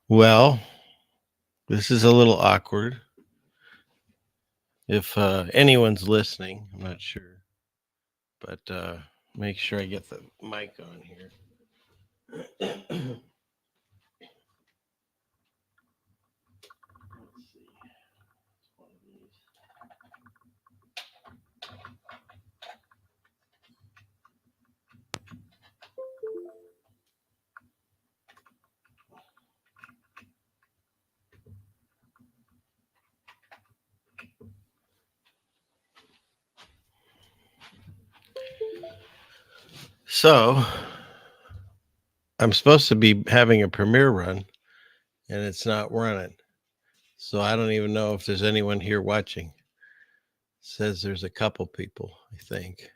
Well, this is a little awkward. If anyone's listening, I'm not sure, but make sure I get the mic on here. Let's see. It's one of these. So I'm supposed to be having a premiere run, and it's not running. So I don't even know if there's anyone here watching. Says there's a couple people, I think.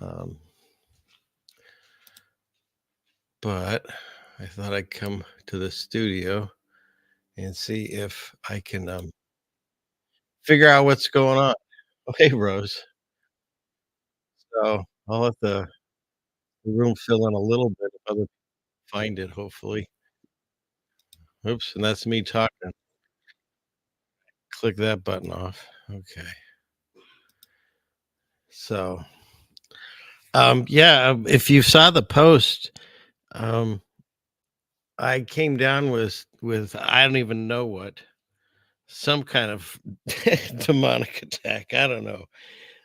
Um, but I thought I'd come to the studio and see if I can figure out what's going on. Okay, Rose. So I'll let the room fill in a little bit if other find it, hopefully. Oops, and that's me talking. Click that button off. Okay. So, yeah, if you saw the post, um, I came down with I don't even know what, some kind of demonic attack. I don't know.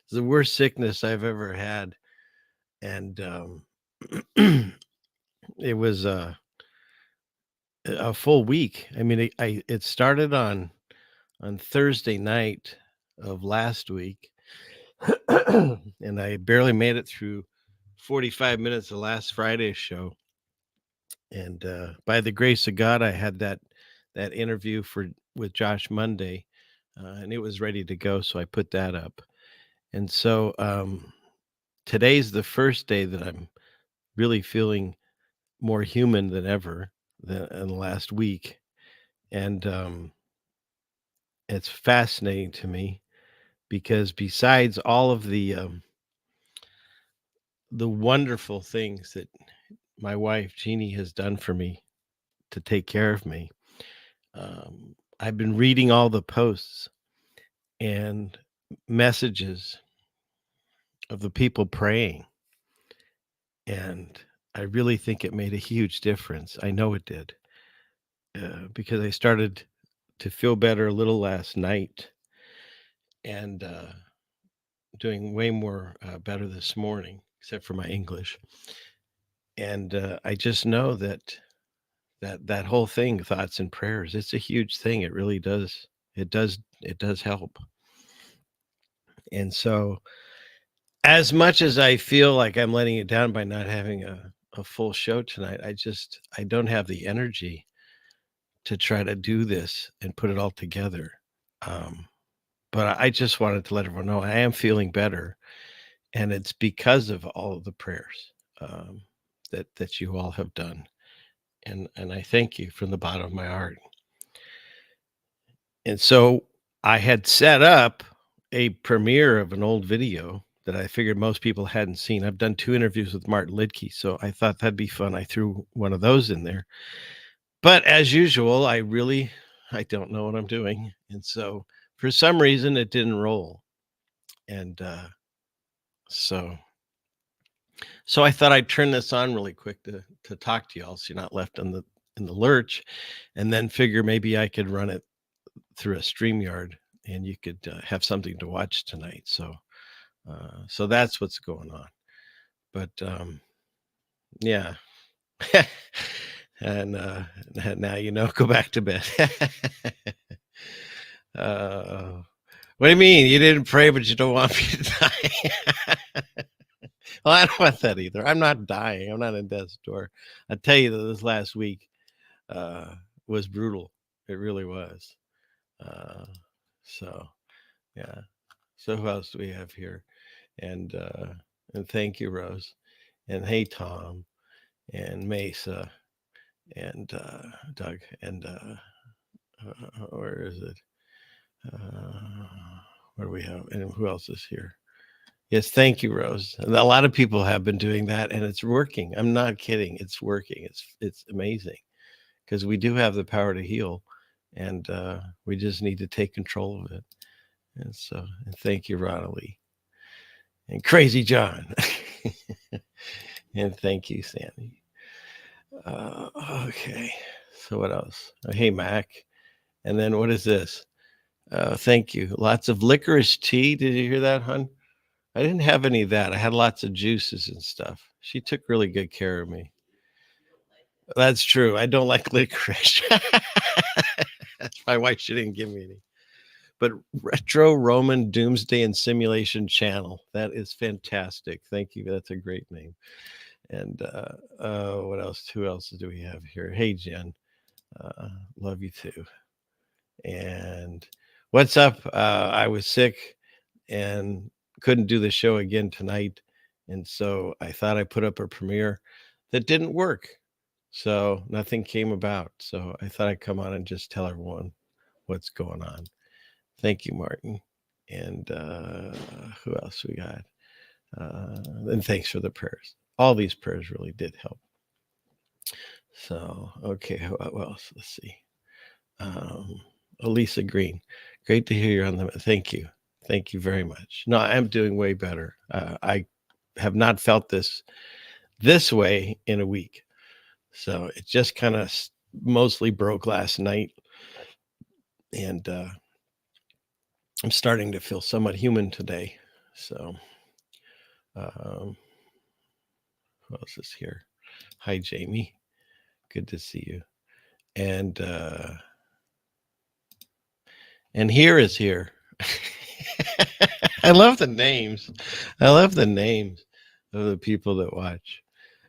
It's the worst sickness I've ever had, and it was a full week. I mean, it started on Thursday night of last week, and I barely made it through 45 minutes of last Friday's show. And by the grace of God, I had that interview for with Josh Monday, and it was ready to go. So I put that up. And so today's the first day that I'm really feeling more human than ever than in the last week, and it's fascinating to me because besides all of the wonderful things that my wife Jeannie has done for me to take care of me. I've been reading all the posts and messages of the people praying, and I really think it made a huge difference. I know it did because I started to feel better a little last night and doing way more better this morning, except for my English. And I just know that whole thing, thoughts and prayers, it's a huge thing. It really does. It does help. And so as much as I feel like I'm letting it down by not having a full show tonight, I don't have the energy to try to do this and put it all together. Um, but I just wanted to let everyone know I am feeling better, and it's because of all of the prayers um, that you all have done, and I thank you from the bottom of my heart. And so I had set up a premiere of an old video that I figured most people hadn't seen. I've done 2 interviews with Martin Lidke, so I thought that'd be fun. I threw one of those in there. But as usual, I don't know what I'm doing. And so for some reason it didn't roll. And so so I thought I'd turn this on really quick to talk to y'all so you're not left in the lurch, and then figure maybe I could run it through a StreamYard and you could have something to watch tonight. So that's what's going on. But yeah. and now you know, go back to bed. uh, what do you mean? You didn't pray, but you don't want me to die? Well, I don't want that either. I'm not dying. I'm not in death's door. I tell you that this last week uh, was brutal. It really was. Uh, so yeah. So who else do we have here? And thank you, Rose. And hey, Tom and Mesa and Doug and where is it? Uh, what do we have? And who else is here? Yes, thank you, Rose. And a lot of people have been doing that, and it's working. I'm not kidding. It's working. It's amazing. because we do have the power to heal, and we just need to take control of it. And so, and thank you, Ronald and Crazy John, and thank you, Sandy. Okay, so what else? Hey, Mac, and then what is this? Thank you. Lots of licorice tea. Did you hear that, hon? I didn't have any of that. I had lots of juices and stuff. She took really good care of me. That's true. I don't like licorice. That's probably why she didn't give me any. But Retro Roman Doomsday and Simulation Channel. That is fantastic. Thank you. That's a great name. And what else? Who else do we have here? Hey, Jen. Love you too. And what's up? I was sick and couldn't do the show again tonight. And so I thought I put up a premiere that didn't work. So nothing came about. So I thought I'd come on and just tell everyone what's going on. Thank you, Martin. And who else we got? And thanks for the prayers. All these prayers really did help. So, okay, who else? Let's see. Elisa Green. Great to hear you on the. Thank you. Thank you very much. No, I'm doing way better. I have not felt this way in a week. So it just kind of mostly broke last night. And I'm starting to feel somewhat human today. So who else is here? Hi, Jamie. Good to see you. And here is here. I love the names. I love the names of the people that watch.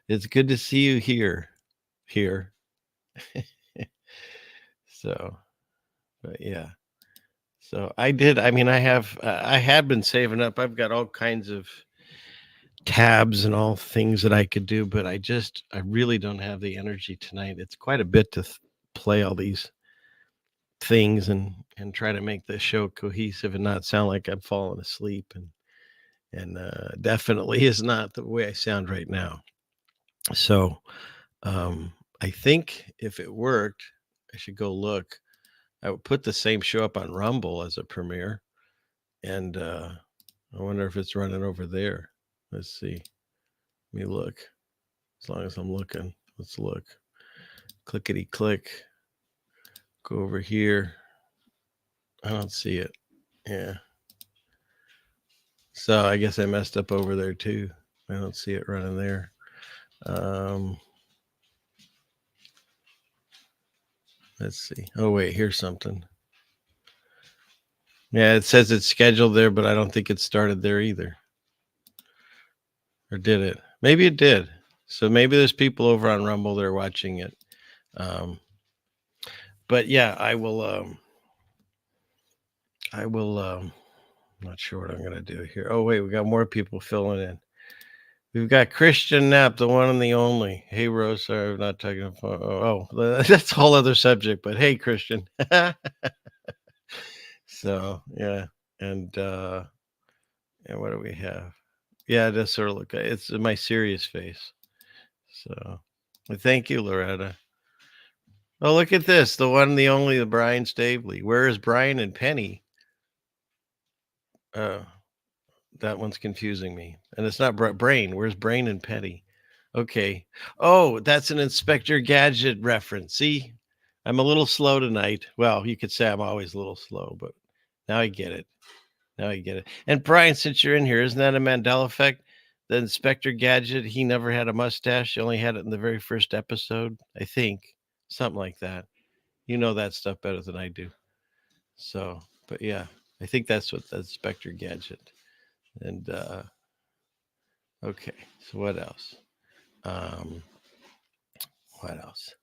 It's good to see you here. So, but yeah. So I did. I mean, I had been saving up. I've got all kinds of tabs and all things that I could do, but I really don't have the energy tonight. It's quite a bit to play all these things and try to make the show cohesive and not sound like I'm falling asleep, and definitely is not the way I sound right now. So I think if it worked, I should go look. I would put the same show up on Rumble as a premiere, and I wonder if it's running over there. Let's see. Let me look. As long as I'm looking, let's look. Clickety click. Go over here. I don't see it. Yeah. So I guess I messed up over there too. I don't see it running there. Let's see. Oh wait, here's something. Yeah, it says it's scheduled there, but I don't think it started there either. Or did it? Maybe it did. So maybe there's people over on Rumble that are watching it. But yeah, I will. I'm not sure what I'm going to do here. Oh, wait, we got more people filling in. We've got Christian Knapp, the one and the only. Hey, Rose, sorry, I'm not talking about. Oh, that's a whole other subject, but hey, Christian. So, yeah. And what do we have? Yeah, it does sort of look, it's my serious face. So, thank you, Loretta. Oh, look at this. The one and the only, the Brian Stabley. Where is Brian and Penny? That one's confusing me. And it's not Brain. Where's Brain and Penny? Okay. Oh, that's an Inspector Gadget reference. See, I'm a little slow tonight. Well, you could say I'm always a little slow, but now I get it. And Brian, since you're in here, isn't that a Mandela effect? The Inspector Gadget, he never had a mustache. He only had it in the very first episode, I think. Something like that. You know that stuff better than I do. So, but yeah, I think that's what the Inspector Gadget. And okay, so what else? What else?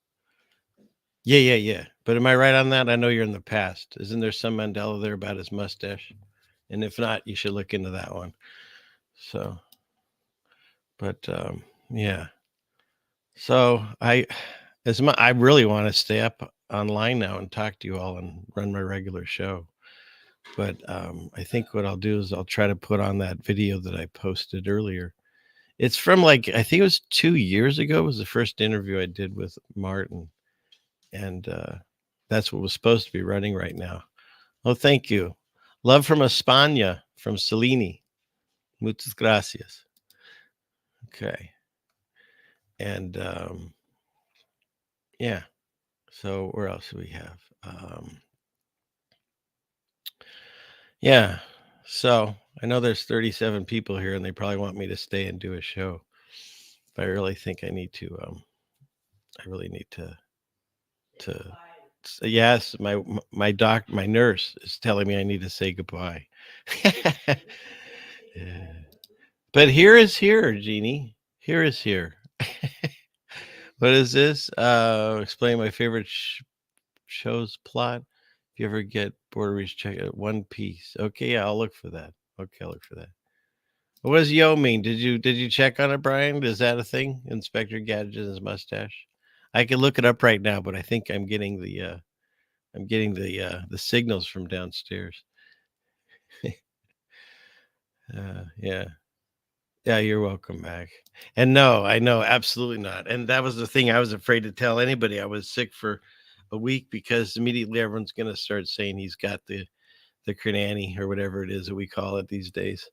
Yeah. But am I right on that? I know you're in the past. Isn't there some Mandela there about his mustache? And if not, you should look into that one. So, but yeah. So I really want to stay up online now and talk to you all and run my regular show. But I think what I'll do is I'll try to put on that video that I posted earlier. It's from I think it was 2 years ago. It was the first interview I did with Martin. and that's what was supposed to be running right now. Oh, thank you. Love from España, from Celini. Muchas gracias. Okay. And yeah. So where else do we have? Yeah. So I know there's 37 people here, and they probably want me to stay and do a show. But I really think I need to. I really need to. Yes, my nurse is telling me I need to say goodbye. Yeah. But here is here, Jeannie. Here is here. What is this? Explain my favorite show's plot. If you ever get bored, reach check it. One Piece. Okay, yeah, I'll look for that. Okay, I'll look for that. What does yo mean? Did you check on it, Brian? Is that a thing? Inspector Gadget and his mustache. I can look it up right now, but I think I'm getting the signals from downstairs. Yeah. Yeah, you're welcome back. And no, I know, absolutely not. And that was the thing I was afraid to tell anybody. I was sick for a week because immediately everyone's going to start saying he's got the cranny or whatever it is that we call it these days.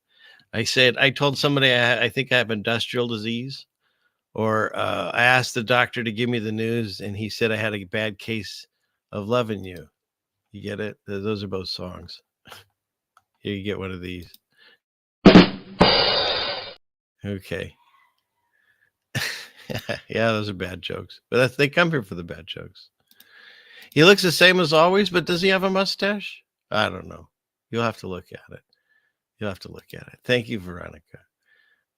I told somebody I think I have industrial disease, or I asked the doctor to give me the news, and he said I had a bad case of loving you. You get it? Those are both songs. Here, you get one of these. Okay. Yeah, those are bad jokes, but they come here for the bad jokes. He looks the same as always, but does he have a mustache? I don't know. You'll have to look at it. Thank you, Veronica.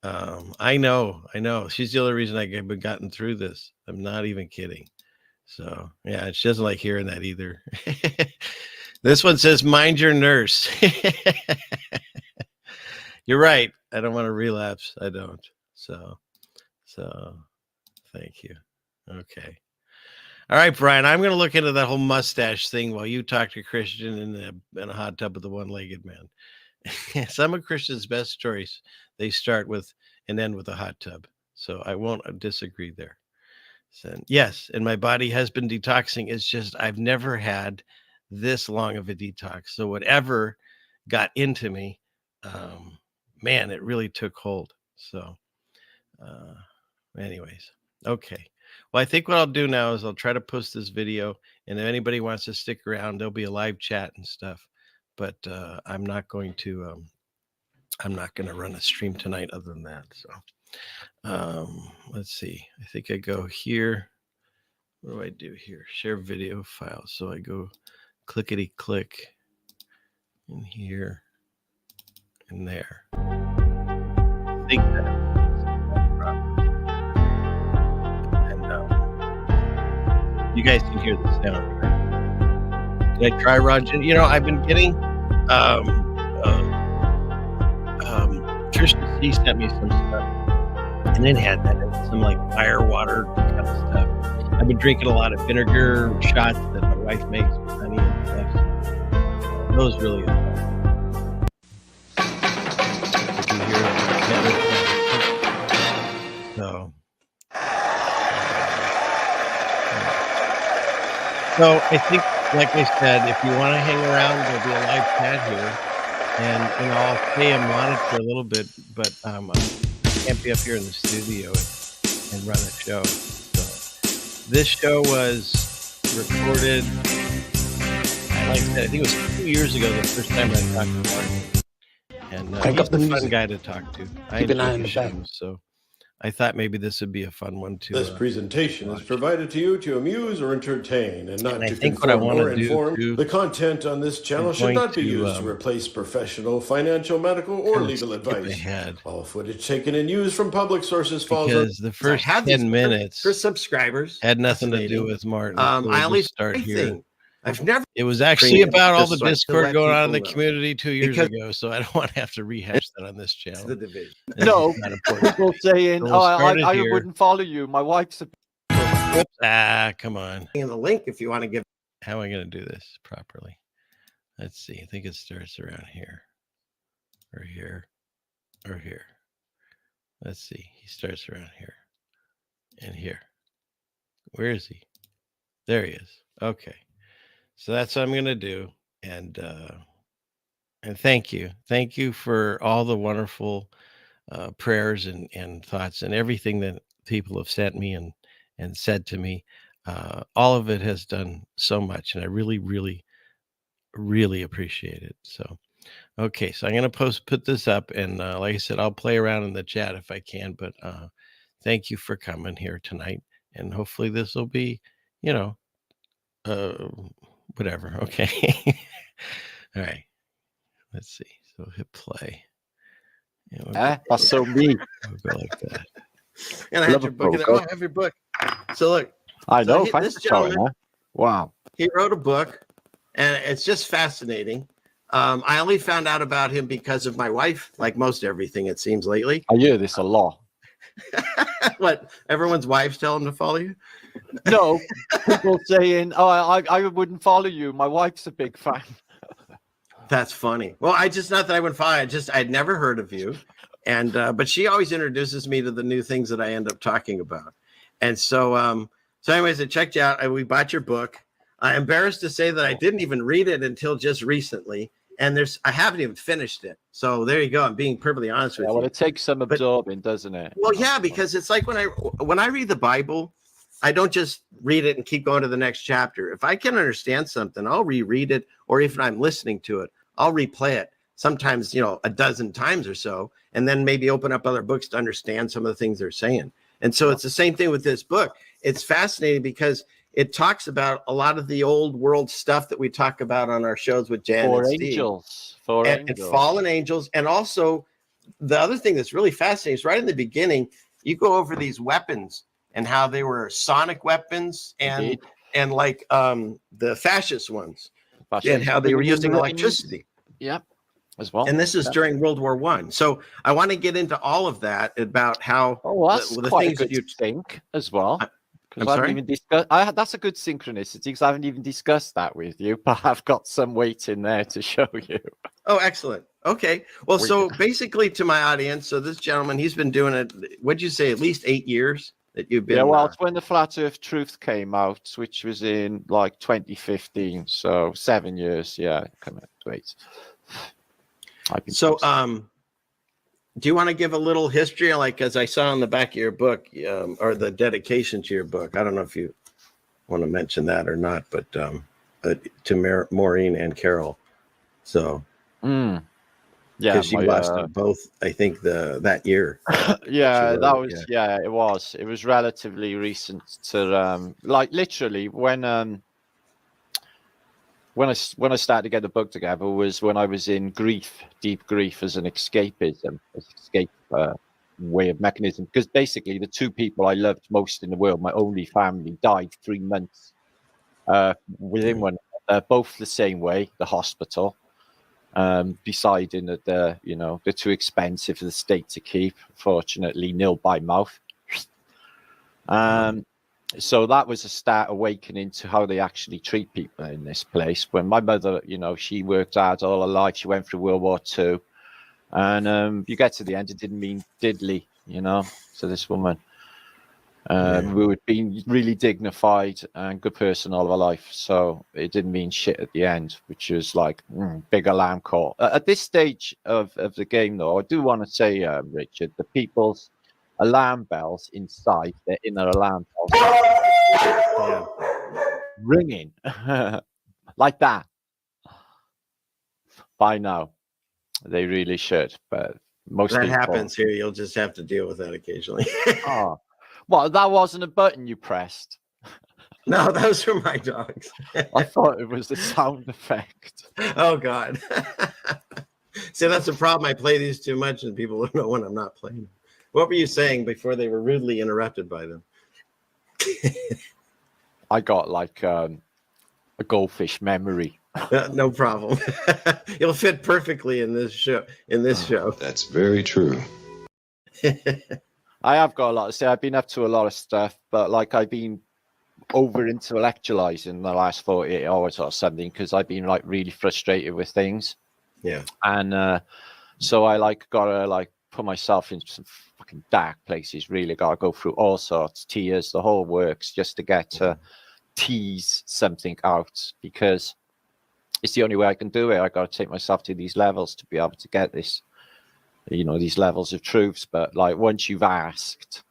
I know. She's the only reason I've gotten through this. I'm not even kidding. So yeah, she doesn't like hearing that either. This one says, "Mind your nurse." You're right. I don't want to relapse. I don't. So thank you. Okay. All right, Brian, I'm going to look into that whole mustache thing while you talk to Christian in a hot tub with the one-legged man. Some of Christian's best stories, they start with and end with a hot tub. So I won't disagree there. So, yes, and my body has been detoxing. It's just I've never had this long of a detox. So whatever got into me, man, it really took hold. So anyways, okay. Well, I think what I'll do now is I'll try to post this video, and if anybody wants to stick around, there'll be a live chat and stuff. But I'm not going to run a stream tonight other than that. So let's see. I think I go here. What do I do here? Share video file. So I go clickety click in here and there. I think that. You guys can hear the sound, right? Did I try, Roger? I've been getting Trisha C sent me some stuff, and it had that some like fire water kind of stuff. I've been drinking a lot of vinegar shots that my wife makes with honey and stuff. Those really are fun. You can hear it. So I think, like I said, if you want to hang around, there'll be a live chat here, and I'll stay and monitor a little bit, but I can't be up here in the studio and run a show. So this show was recorded, like I said, I think it was 2 years ago, the first time I talked to Martin, and he's a fun guy to talk to. I enjoy the show, so I thought maybe this would be a fun one to. This presentation is provided to you to amuse or entertain and not to conform or inform. The content on this channel should not be used to replace professional, financial, medical, or legal advice. All footage taken and used from public sources falls because the first 10 minutes for subscribers had nothing to do with Martin. So I only start here. I've never. It was actually about all the Discord going on in the community 2 years ago, so I don't want to have to rehash that on this channel. The division. No, people saying, I wouldn't follow you. My wife's a... come on. In the link if you want to give. How am I going to do this properly? Let's see. I think it starts around here, or here, or here. Let's see. He starts around here and here. Where is he? There he is. Okay. So that's what I'm going to do. And thank you. Thank you for all the wonderful prayers and thoughts and everything that people have sent me and said to me. All of it has done so much, and I really, really, really appreciate it. So, okay, so I'm gonna put this up, and like I said, I'll play around in the chat if I can. But thank you for coming here tonight, and hopefully this will be, you know, uh, whatever. Okay. All right. Let's see. So hit play. Yeah, that's so me. We'll go like that. And I had your book. Oh, I have your book. So look. I know. This gentleman, wow. He wrote a book, and it's just fascinating. I only found out about him because of my wife, like most everything, it seems, lately. I hear this a lot. What? Everyone's wives tell him to follow you? No. People saying, oh, I wouldn't follow you. My wife's a big fan. That's funny. Well, not that I wouldn't follow. I'd never heard of you. And but she always introduces me to the new things that I end up talking about. And so anyways, I checked you out, and we bought your book. I'm embarrassed to say that I didn't even read it until just recently, and I haven't even finished it. So there you go. I'm being perfectly honest with you. Well, it takes some absorbing, doesn't it? Well, yeah, because it's like when I read the Bible, I don't just read it and keep going to the next chapter. If I can understand something, I'll reread it, or if I'm listening to it, I'll replay it. Sometimes, a dozen times or so, and then maybe open up other books to understand some of the things they're saying. And so it's the same thing with this book. It's fascinating because it talks about a lot of the old world stuff that we talk about on our shows with Jan and Steve. And fallen angels. And also the other thing that's really fascinating is right in the beginning, you go over these weapons and how they were sonic weapons and like the fascist ones and how they were using electricity. Yep. As well. And this is during World War I. So I want to get into all of that about how the things that you think as well. I'm sorry? That's a good synchronicity because I haven't even discussed that with you, but I've got some weight in there to show you. Oh, excellent. Okay. Well, so basically to my audience, so this gentleman, he's been doing it, what'd you say, at least 8 years that you've been? Yeah, well, it's when the Flat Earth Truth came out, which was in like 2015. So 7 years. Yeah. Come on, wait. So, do you want to give a little history, like as I saw on the back of your book, or the dedication to your book? I don't know if you want to mention that or not, but to Maureen and Carol. So, yeah, because you lost both, I think that year. Yeah, it was. It was relatively recent to like literally when I started to get the book together was when I was in deep grief as an escapism, escape way of mechanism. Because basically the two people I loved most in the world, my only family, died 3 months within one, both the same way, the hospital, deciding that they're too expensive for the state to keep. Fortunately, nil by mouth. So that was a start awakening to how they actually treat people in this place. When my mother, she worked hard all her life. She went through World War II. And you get to the end, it didn't mean diddly, to this woman. Who had been really dignified and good person all of her life. So it didn't mean shit at the end, which was like big alarm call. At this stage of the game, though, I do want to say, Richard, the people's alarm bells inside their inner alarm bells ringing like that by now. They really should, but most that people, happens here. You'll just have to deal with that occasionally. Oh, well, that wasn't a button you pressed. No, those are my dogs. I thought it was the sound effect. Oh God. See, that's the problem. I play these too much and people don't know when I'm not playing. What were you saying before they were rudely interrupted by them? I got like a goldfish memory. No problem. You'll fit perfectly in this show. That's very true. I have got a lot to say. I've been up to a lot of stuff, but like I've been over intellectualizing the last 48 hours or something because I've been like really frustrated with things. Yeah. And so I gotta put myself in some fucking dark places. Really gotta go through all sorts, tears, the whole works, just to get to tease something out, because it's the only way I can do it. I got to take myself to these levels to be able to get this, these levels of truths. But like once you've asked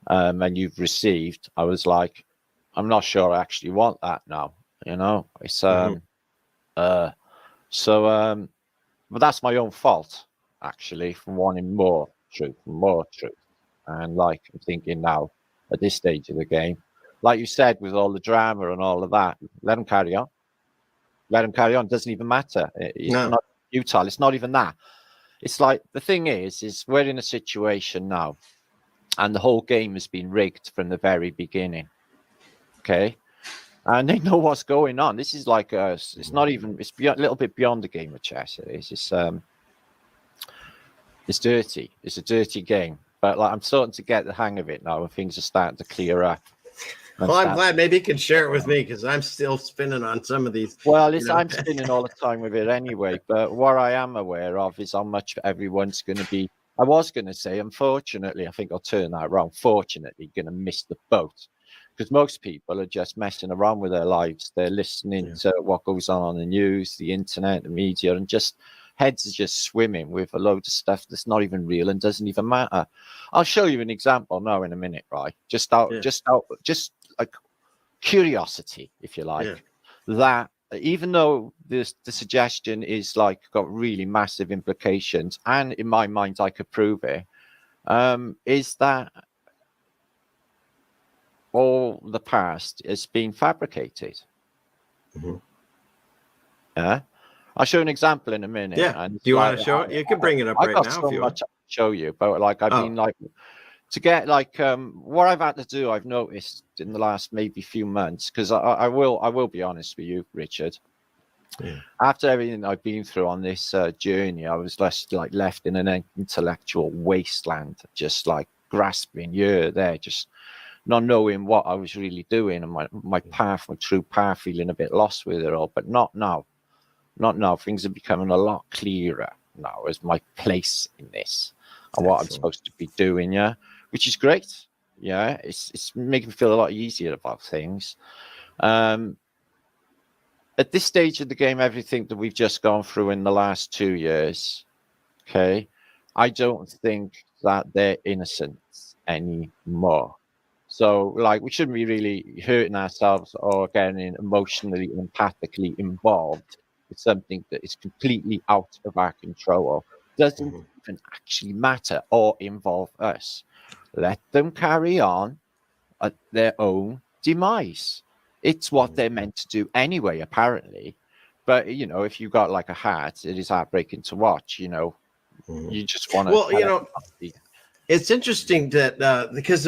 and you've received, I was like, I'm not sure I actually want that now. It's but that's my own fault actually, for wanting more truth. And like I'm thinking now at this stage of the game, like you said, with all the drama and all of that, let them carry on. Doesn't even matter. It's not futile. It's not even that. It's like, the thing is we're in a situation now, and the whole game has been rigged from the very beginning. Okay. And they know what's going on. This is like it's not even, it's a little bit beyond the game of chess. It is. It's dirty. It's a dirty game. But like, I'm starting to get the hang of it now, and things are starting to clear up. Well, I'm glad. Maybe you can share it with me, because I'm still spinning on some of these. Well, I'm spinning all the time with it anyway. But what I am aware of is how much everyone's going to be. I was going to say, unfortunately, I think I'll turn that around. Fortunately, going to miss the boat, because most people are just messing around with their lives. They're listening to what goes on the news, the internet, the media, and just heads are just swimming with a load of stuff that's not even real and doesn't even matter. I'll show you an example now in a minute, right? Just like curiosity, if you like, that even though the suggestion is like got really massive implications, and in my mind I could prove it, is that all the past is being fabricated. Yeah, I'll show an example in a minute. Yeah, and do you want to show it? You can bring it up right now. I've got so much to show you, but like I've been like, to get like what I've had to do, I've noticed in the last maybe few months, because I will be honest with you, Richard. After everything I've been through on this journey, I was left in an intellectual wasteland, just like grasping here, there, just not knowing what I was really doing, and my path, my true path, feeling a bit lost with it all. But not now. Things are becoming a lot clearer now as my place in this and what I'm supposed to be doing, which is great. It's making me feel a lot easier about things. At this stage of the game, everything that we've just gone through in the last 2 years, okay, I don't think that they're innocent anymore. So, like, we shouldn't be really hurting ourselves or getting emotionally, empathically involved with something that is completely out of our control, doesn't even actually matter or involve us. Let them carry on at their own demise. It's what they're meant to do anyway, apparently. But, if you got like a heart, it is heartbreaking to watch, you just want to. Well, it's interesting that because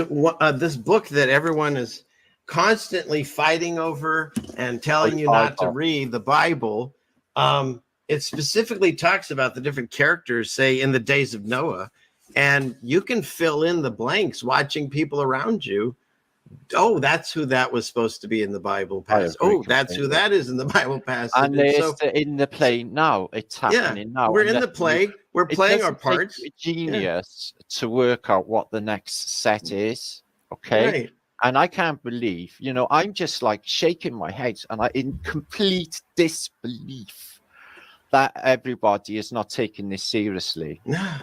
this book that everyone is constantly fighting over and telling you not to read, the Bible, it specifically talks about the different characters, say, in the days of Noah, and you can fill in the blanks watching people around you. Oh, that's who that was supposed to be in the Bible passage. Oh, that's who that is in the Bible passage. And it's in the play now. It's happening now. We're in the play. We're playing our parts. Take a genius to work out what the next set is. Okay. Right. And I can't believe, I'm just like shaking my head, and I'm in complete disbelief that everybody is not taking this seriously. Yeah.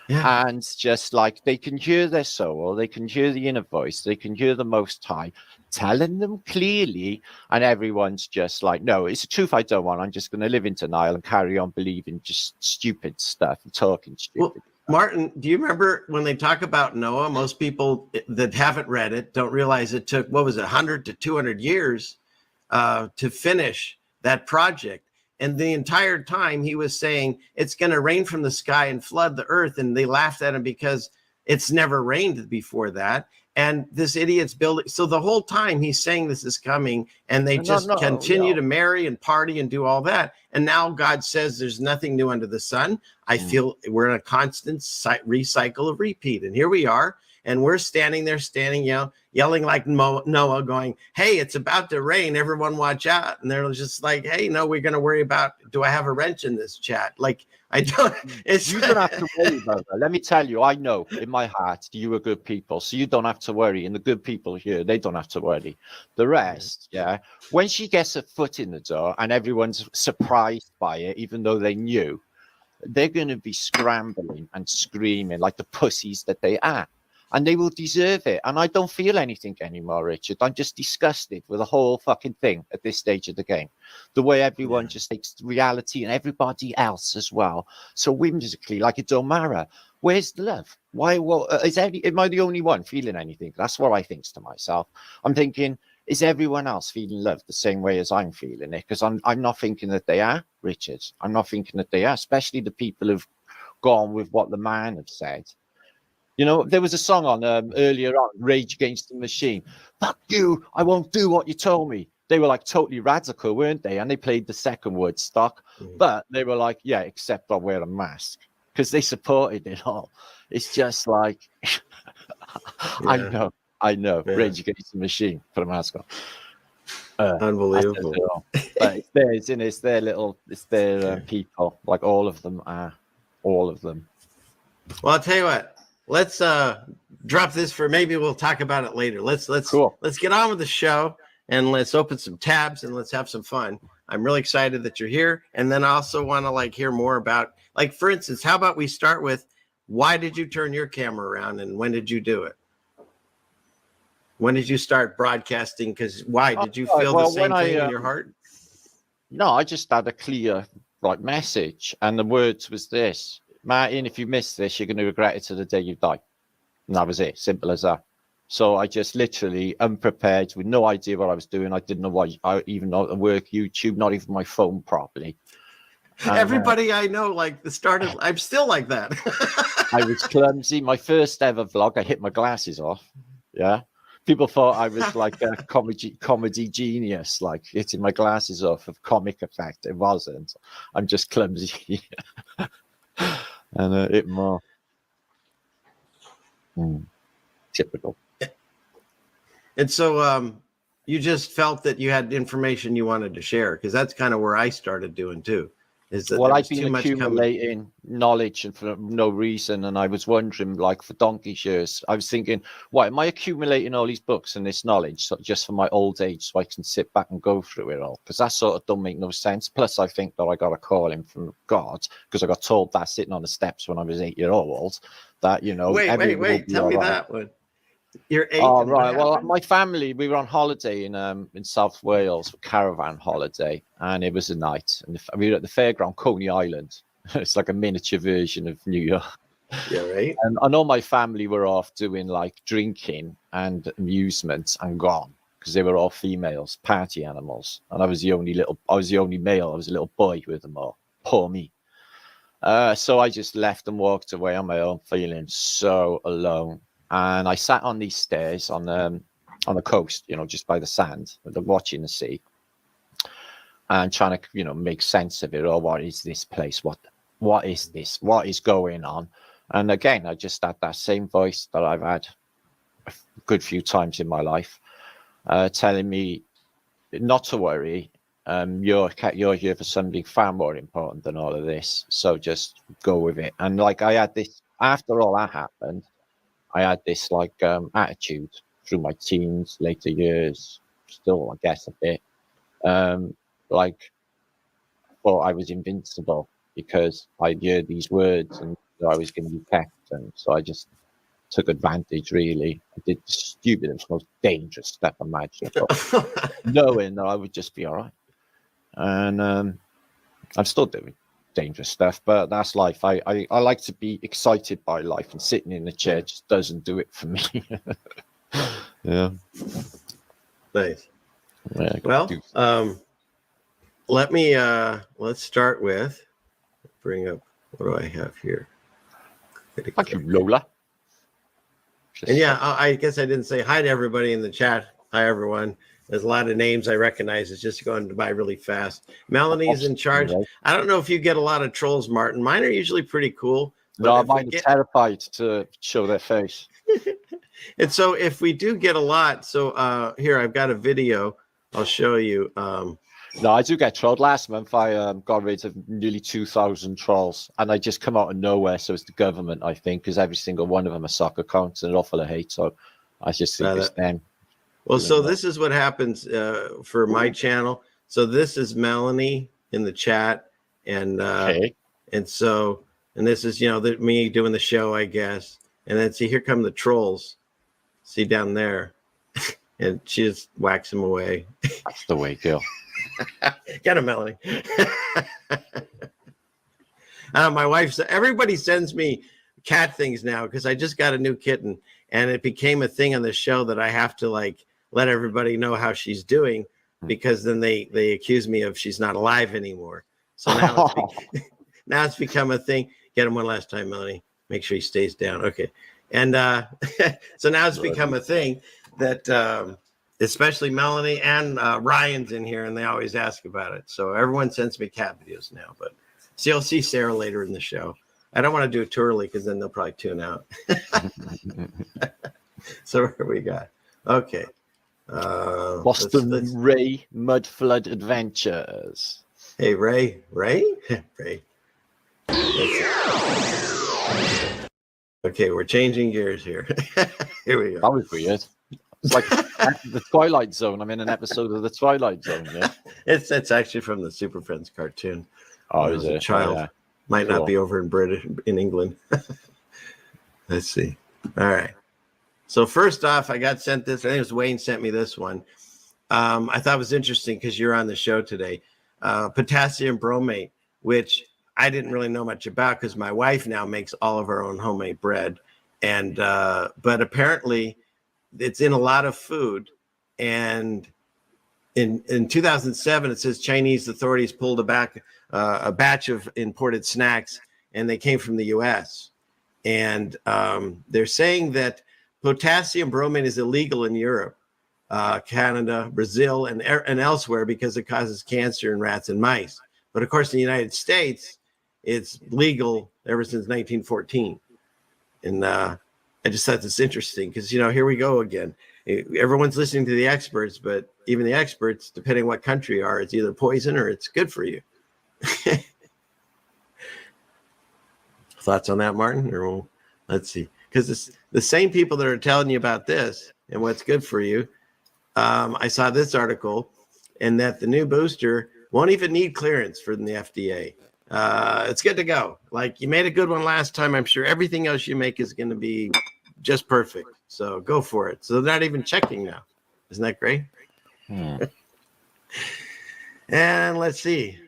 And just like they can hear their soul, they can hear the inner voice, they can hear the Most High telling them clearly, and everyone's just like, no, it's the truth I don't want. I'm just going to live in denial and carry on believing just stupid stuff and talking stupid. Well, Martin, do you remember when they talk about Noah? Most people that haven't read it don't realize it took, 100 to 200 years to finish that project. And the entire time he was saying it's going to rain from the sky and flood the earth. And they laughed at him because it's never rained before that. And this idiot's building. So the whole time he's saying this is coming, and they continue to marry and party and do all that. And now God says there's nothing new under the sun. I feel we're in a constant recycle of repeat. And here we are. and we're standing there, yelling like Noah, going, "Hey, it's about to rain! Everyone, watch out!" And they're just like, "Hey, no, we're going to worry about. Do I have a wrench in this chat?" Like, I don't. You don't have to worry about that. Let me tell you, I know in my heart you are good people, so you don't have to worry. And the good people here, they don't have to worry. The rest, yeah. When she gets her foot in the door and everyone's surprised by it, even though they knew, they're going to be scrambling and screaming like the pussies that they are. And they will deserve it. And I don't feel anything anymore, Richard. I'm just disgusted with the whole fucking thing at this stage of the game. The way everyone just takes reality and everybody else as well so whimsically, like it don't matter. Where's the love? Why? Well, am I the only one feeling anything? That's what I think to myself. I'm thinking, is everyone else feeling love the same way as I'm feeling it? Because I'm not thinking that they are, Richard. I'm not thinking that they are, especially the people who've gone with what the man have said. You know, there was a song on earlier on, Rage Against the Machine. Fuck you, I won't do what you told me. They were like totally radical, weren't they? And they played the second word stock. But they were like, yeah, except I'll wear a mask. Because they supported it all. It's just like, I know. Yeah. Rage Against the Machine, put a mask on. Unbelievable. But it's theirs, isn't it? It's their people. Like all of them are. All of them. Well, I'll tell you what. Let's drop this for maybe we'll talk about it later. Let's get on with the show and let's open some tabs and let's have some fun. I'm really excited that you're here. And then I also want to like hear more about, like, for instance, how about we start with why did you turn your camera around and when did you do it? When did you start broadcasting? Because why? Did you feel the same thing in your heart? No, I just had a clear message. And the words was this: Martin, if you miss this, you're going to regret it to the day you die. And that was it. Simple as that. So I just literally unprepared with no idea what I was doing. I didn't know what I even know how to work YouTube, not even my phone properly. And, everybody I know, like the start of, I'm still like that. I was clumsy. My first ever vlog, I hit my glasses off. Yeah. People thought I was like a comedy genius, like hitting my glasses off of comic effect. It wasn't. I'm just clumsy. And it more typical. And so you just felt that you had information you wanted to share, because that's kind of where I started doing too. Is that I've been accumulating knowledge and for no reason, and I was wondering, like, for donkey's years, I was thinking, why am I accumulating all these books and this knowledge just for my old age, so I can sit back and go through it all? Because that sort of don't make no sense. Plus, I think that I got a calling from God, because I got told that sitting on the steps when I was 8 years old, that, you know. Wait, tell me that one. You're 8. Oh, right. Well, my family, we were on holiday in South Wales, caravan holiday, and it was a night. And we were at the fairground, Coney Island. It's like a miniature version of New York. Yeah, right. And I know my family were off doing like drinking and amusements and gone, because they were all females, party animals, and I was the only male. I was a little boy with them all. Poor me. So I just left and walked away on my own, feeling so alone. And I sat on these stairs on the coast, you know, just by the sand, watching the sea, and trying to, you know, make sense of it. Oh, what is this place? What is this? What is going on? And again, I just had that same voice that I've had a good few times in my life, telling me not to worry. You're here for something far more important than all of this. So just go with it. And like I had this, after all that happened, I had this like attitude through my teens, later years, still I guess a bit. Like I thought I was invincible because I'd heard these words and I was going to be kept, and so I just took advantage. Really, I did the stupidest, most dangerous stuff imaginable, knowing that I would just be all right. And I'm still doing dangerous stuff, but that's life. I like to be excited by life, and sitting in the chair just doesn't do it for me. Yeah. Nice. Yeah, well, let's start with, bring up, what do I have here? Thank you, Lola. And yeah, I guess I didn't say hi to everybody in the chat. Hi, everyone. There's a lot of names I recognize. It's just going by really fast. Melanie's in charge. I don't know if you get a lot of trolls, Martin. Mine are usually pretty cool. No, mine are terrified to show their face. And so if we do get a lot, so here I've got a video. I'll show you. No, I do get trolled. Last month, I got rid of nearly 2,000 trolls, and I just come out of nowhere. So it's the government, I think, because every single one of them are soccer accounts and they're all full of hate. So I just think it's them. Well, so this is what happens for my channel. So this is Melanie in the chat, and so this is me doing the show, I guess. And then see, here come the trolls. See down there, and she just whacks them away. That's the way, girl. Get him, Melanie. My wife said everybody sends me cat things now because I just got a new kitten, and it became a thing on the show that I have to like let everybody know how she's doing, because then they accuse me of she's not alive anymore. So now now it's become a thing. Get him one last time, Melanie. Make sure he stays down. Okay. And so now it's become a thing that especially Melanie and Ryan's in here, and they always ask about it. So everyone sends me cat videos now. But so you'll see Sarah later in the show. I don't want to do it too early because then they'll probably tune out. So what do we got? Okay. Boston Ray Mud Flood Adventures. Hey, Ray. Okay, we're changing gears here. Here we go. That was weird. It's like the Twilight Zone. I'm in an episode of the Twilight Zone. Yeah, it's actually from the Super Friends cartoon. Oh, is it? A child. Yeah. Might not be over in England. Let's see. All right. So first off, I got sent this. I think it was Wayne sent me this one. I thought it was interesting because you're on the show today. Potassium bromate, which I didn't really know much about because my wife now makes all of our own homemade bread. And but apparently it's in a lot of food. And in 2007, it says Chinese authorities pulled back a batch of imported snacks, and they came from the U.S. And they're saying that potassium bromate is illegal in Europe, Canada, Brazil, and elsewhere because it causes cancer in rats and mice. But of course, in the United States, it's legal ever since 1914. And I just thought this interesting because, here we go again. Everyone's listening to the experts, but even the experts, depending what country you are, it's either poison or it's good for you. Thoughts on that, Martin? Or let's see. Because it's the same people that are telling you about this and what's good for you. I saw this article, and that the new booster won't even need clearance from the FDA. It's good to go. Like, you made a good one last time. I'm sure everything else you make is going to be just perfect. So go for it. So they're not even checking now. Isn't that great? And let's see.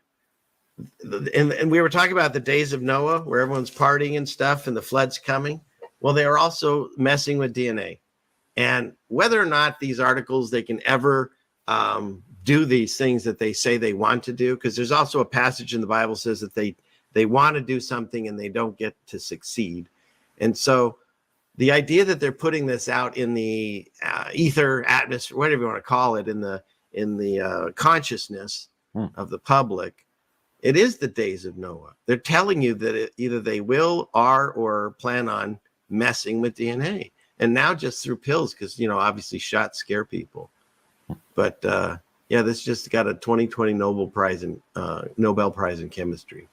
And we were talking about the days of Noah, where everyone's partying and stuff, and the flood's coming. Well, they are also messing with DNA. And whether or not these articles, they can ever do these things that they say they want to do, because there's also a passage in the Bible says that they want to do something and they don't get to succeed. And so the idea that they're putting this out in the ether, atmosphere, whatever you want to call it, in the consciousness of the public, it is the days of Noah. They're telling you that either they will, are, or plan on messing with DNA. And now just through pills, because, obviously shots scare people. But this just got a 2020 Nobel Prize in chemistry.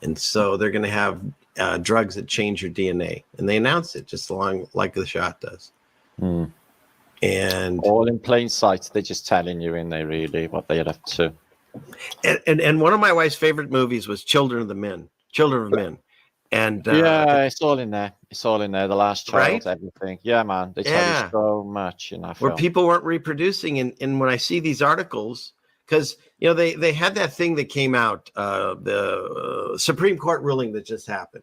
And so they're going to have drugs that change your DNA. And they announced it just along like the shot does. And all in plain sight. They're just telling you in there really what they're up to. And one of my wife's favorite movies was Children of Men. And it's all in there. It's all in there. The Last Child, right? Everything. Yeah, man. They tell you so much in that film. Where people weren't reproducing. And when I see these articles, because they had that thing that came out, the Supreme Court ruling that just happened,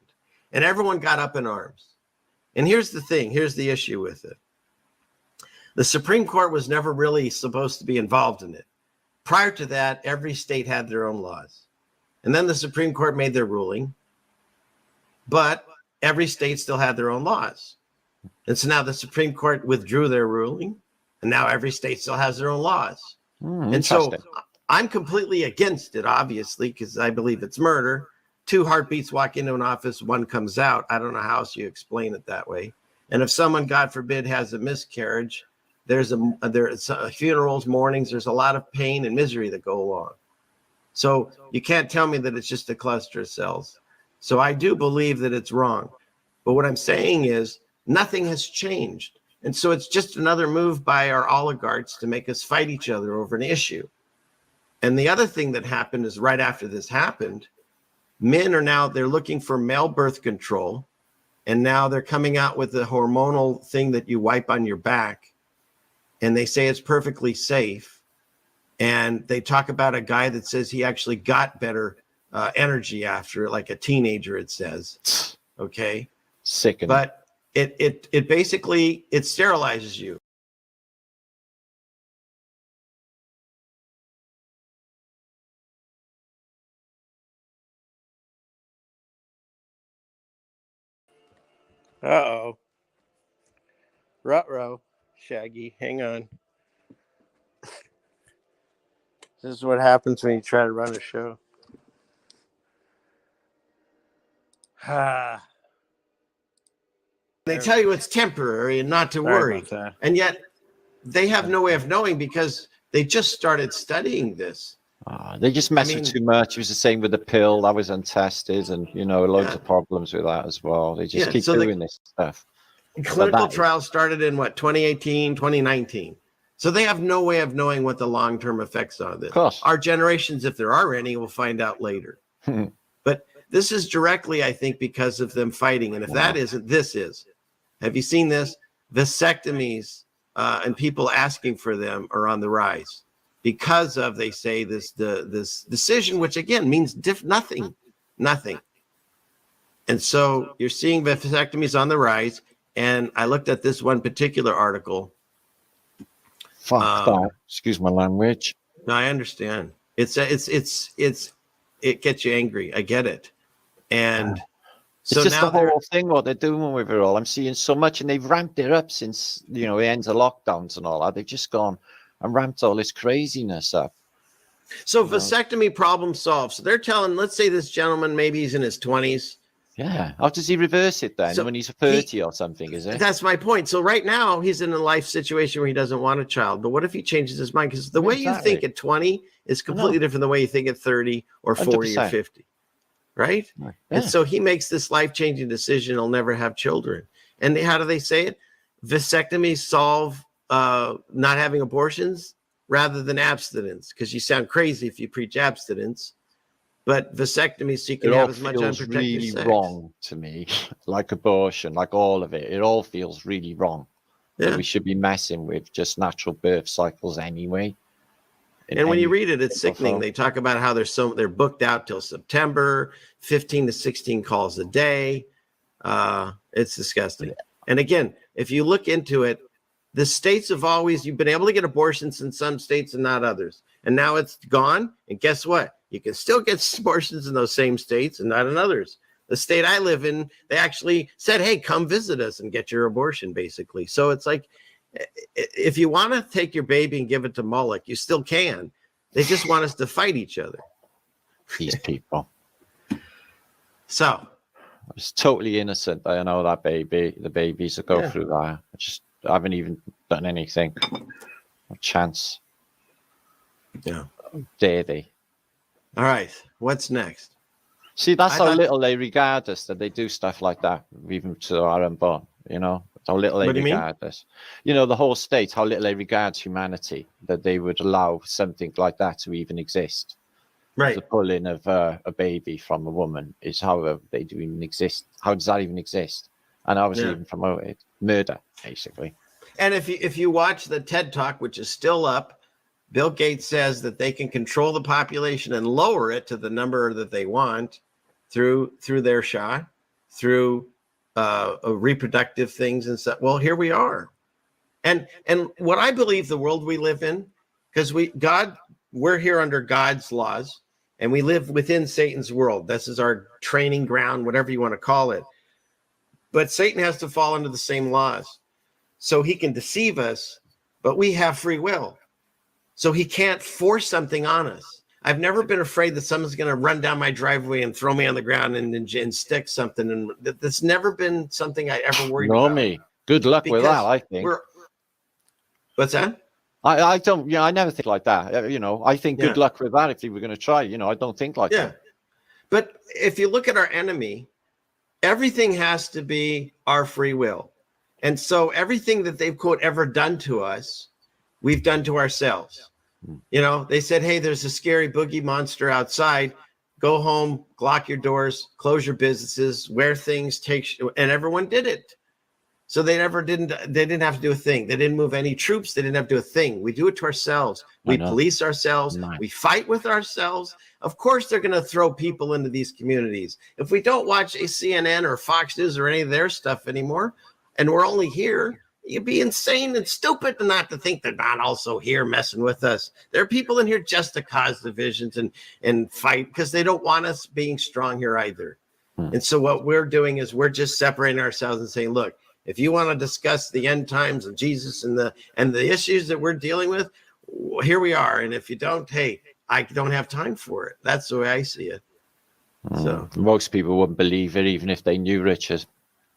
and everyone got up in arms. And here's the thing. Here's the issue with it. The Supreme Court was never really supposed to be involved in it. Prior to that, every state had their own laws. And then the Supreme Court made their ruling, but every state still had their own laws. And so now the Supreme Court withdrew their ruling, and now every state still has their own laws. And so I'm completely against it, obviously, because I believe it's murder. 2 heartbeats walk into an office, 1 comes out. I don't know how else you explain it that way. And if someone, God forbid, has a miscarriage, there's funerals, mournings, there's a lot of pain and misery that go along. So you can't tell me that it's just a cluster of cells. So I do believe that it's wrong. But what I'm saying is nothing has changed. And so it's just another move by our oligarchs to make us fight each other over an issue. And the other thing that happened is right after this happened, men are now, they're looking for male birth control. And now they're coming out with the hormonal thing that you wipe on your back. And they say it's perfectly safe. And they talk about a guy that says he actually got better energy after it, like a teenager, it says. Okay. Sickening. But it basically, it sterilizes you. Uh-oh. Ruh-roh, Shaggy, hang on. This is what happens when you try to run a show. They tell you it's temporary and not to worry. And yet they have no way of knowing because they just started studying this. They just mess with too much. It was the same with the pill that was untested, and loads of problems with that as well. They just keep doing this stuff. Clinical trials started in 2018, 2019. So they have no way of knowing what the long-term effects are of this. Of course. Our generations, if there are any, will find out later. But this is directly, I think, because of them fighting. And if that isn't, this is. Have you seen this? Vasectomies and people asking for them are on the rise because of, they say, this decision, which again means nothing. And so you're seeing vasectomies on the rise. And I looked at this one particular article. Fuck that. Excuse my language. No, I understand. It gets you angry. I get it. And it's just the whole thing, what they're doing with it all. I'm seeing so much, and they've ramped it up since, the end of lockdowns and all that. They've just gone and ramped all this craziness up. So vasectomy problem solved. So they're telling, let's say this gentleman, maybe he's in his 20s. Yeah. How does he reverse it then? When he's 30 or something, is it? That's my point. So right now he's in a life situation where he doesn't want a child. But what if he changes his mind? Because the way you think at 20 is completely different than the way you think at 30 or 40 or 50. Right? Yeah. And so he makes this life-changing decision. He'll never have children. And how do they say it? Vasectomies solve not having abortions rather than abstinence. Because you sound crazy if you preach abstinence. But vasectomy, so you can have as much unprotected really sex. Wrong to me, like abortion, like all of it. It all feels really wrong. Yeah. We should be messing with just natural birth cycles anyway. And when you read it, it's sickening. They talk about how they're booked out till September, 15 to 16 calls a day. It's disgusting. And again, if you look into it, the states have always, you've been able to get abortions in some states and not others. And now it's gone. And guess what? You can still get abortions in those same states and not in others. The state I live in, they actually said, hey, come visit us and get your abortion, basically. So it's like, if you want to take your baby and give it to Moloch, you still can. They just want us to fight each other. These people. So. It's totally innocent. I know that the babies that go through that. I haven't even done anything. No chance. Yeah. Dare they? All right. What's next? See, that's how little they regard us, that they do stuff like that, even to our unborn, how little they regard us. The whole state, how little they regard humanity, that they would allow something like that to even exist. Right. The pulling of a baby from a woman is how they do even exist. How does that even exist? And obviously even promoted. Murder, basically. And if you watch the TED Talk, which is still up, Bill Gates says that they can control the population and lower it to the number that they want through their shot, through reproductive things and stuff. Well, here we are. And what I believe the world we live in, because we're here under God's laws and we live within Satan's world. This is our training ground, whatever you want to call it. But Satan has to fall under the same laws. So he can deceive us, but we have free will. So he can't force something on us. I've never been afraid that someone's going to run down my driveway and throw me on the ground and stick something. And that's never been something I ever worried about. Me. Good luck with that, I think. What's that? I don't, you know, I never think like that. You know, I think good luck with that if you were going to try. You know, I don't think like that. But if you look at our enemy, everything has to be our free will. And so everything that they've, quote, ever done to us, we've done to ourselves. You know, they said, hey, there's a scary boogie monster outside. Go home, lock your doors, close your businesses, wear things, and everyone did it. So they didn't have to do a thing. They didn't move any troops. They didn't have to do a thing. We do it to ourselves. We police ourselves. We fight with ourselves. Of course, they're going to throw people into these communities. If we don't watch a CNN or Fox News or any of their stuff anymore, and we're only here, you'd be insane and stupid not to think they're not also here messing with us. There are people in here just to cause divisions and fight because they don't want us being strong here either. And so what we're doing is we're just separating ourselves and saying, look, if you want to discuss the end times of Jesus and the issues that we're dealing with, here we are. And if you don't, hey, I don't have time for it. That's the way I see it. So most people wouldn't believe it, even if they knew Richard.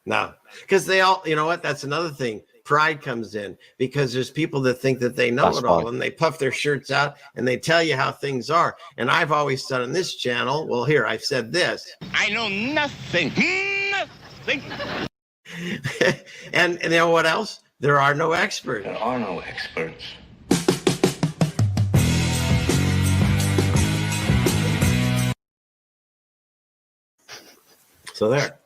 No, because they all, you know what? That's another thing. Pride comes in because there's people that think that they know it all, and they puff their shirts out and they tell you how things are. And I've always said on this channel, well, here, I've said this. I know nothing. Nothing. And you know what else? There are no experts. There are no experts. So there.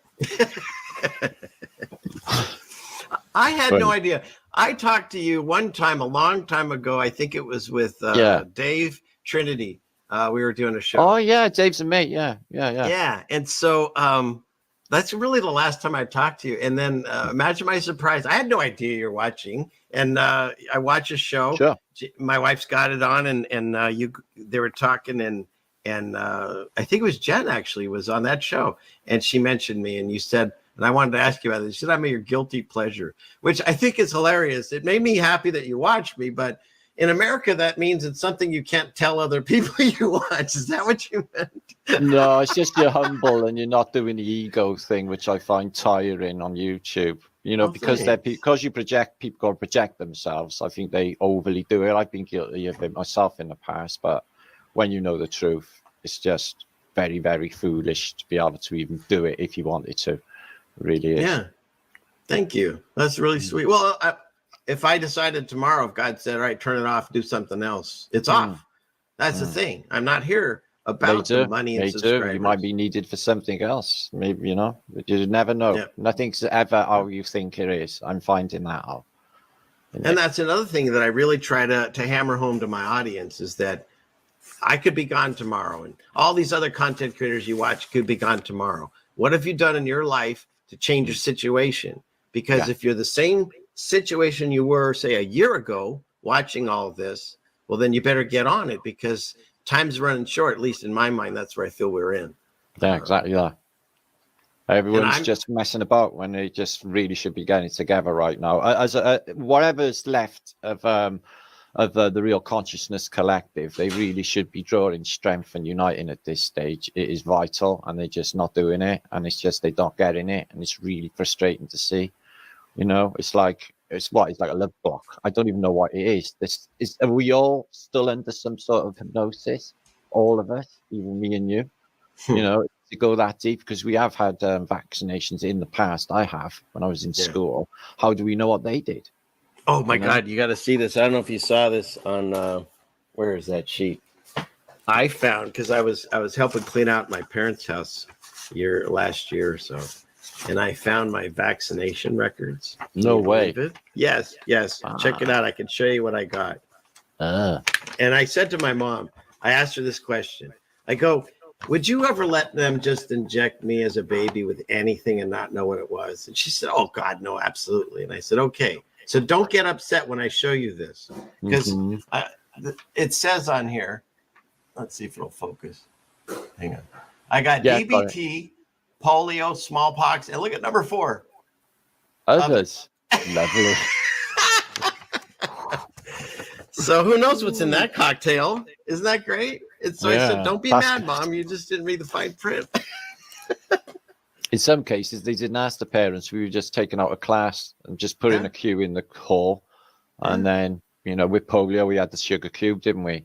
I had no idea. I talked to you one time, a long time ago. I think it was with Dave Trinity. We were doing a show. Oh, yeah. Dave's a mate. Yeah. And so that's really the last time I talked to you. And then imagine my surprise. I had no idea you're watching. And I watch a show. Sure. My wife's got it on, and they were talking, and I think it was Jen actually was on that show. And she mentioned me, and you said, and I wanted to ask you about this. You said I'm your guilty pleasure, which I think is hilarious. It made me happy that you watch me, but in America, that means it's something you can't tell other people you watch. Is that what you meant? No, it's just you're humble and you're not doing the ego thing, which I find tiring on YouTube. You know, because you project, people project themselves. I think they overly do it. I've been guilty of it myself in the past, but when you know the truth, it's just very, very foolish to be able to even do it if you wanted to. It really is. Yeah. Thank you. That's really sweet. Well, if I decided tomorrow, if God said, all right, turn it off, do something else, it's off. That's the thing. I'm not here about the money and subscribers. You might be needed for something else. Maybe, you know, but you never know. Yeah. Nothing's ever how you think it is. I'm finding that out. And that's another thing that I really try to hammer home to my audience is that I could be gone tomorrow, and all these other content creators you watch could be gone tomorrow. What have you done in your life to change your situation? Because if you're the same situation you were, say, a year ago watching all of this, well, then you better get on it because time's running short. At least in my mind, that's where I feel we're in. Yeah, exactly that. Everyone's just messing about when they just really should be getting it together right now. As whatever's left of the real consciousness collective, they really should be drawing strength and uniting at this stage. It is vital, and they're just not doing it, and it's just they're not getting it, and it's really frustrating to see. You know, it's like it's like a love block. I don't even know what it is. Are we all still under some sort of hypnosis? All of us, even me and you. You know, to go that deep, because we have had vaccinations in the past. I have when I was in school. How do we know what they did? Oh my God, you got to see this. I don't know if you saw this on where is that sheet? I found because I was helping clean out my parents' house last year or so. And I found my vaccination records. No way. Yes. Check it out. I can show you what I got. And I said to my mom, I asked her this question. I go, would you ever let them just inject me as a baby with anything and not know what it was? And she said, oh God, no, absolutely. And I said, okay. So don't get upset when I show you this. Because it says on here, let's see if it'll focus. Hang on. I got DBT, polio, smallpox, and look at number 4. Others. Lovely. So who knows what's in that cocktail? Isn't that great? I said, don't be mad, Mom. You just didn't read the fine print. In some cases, they didn't ask the parents. We were just taken out of class and just put in a queue in the hall. And then, with polio, we had the sugar cube, didn't we?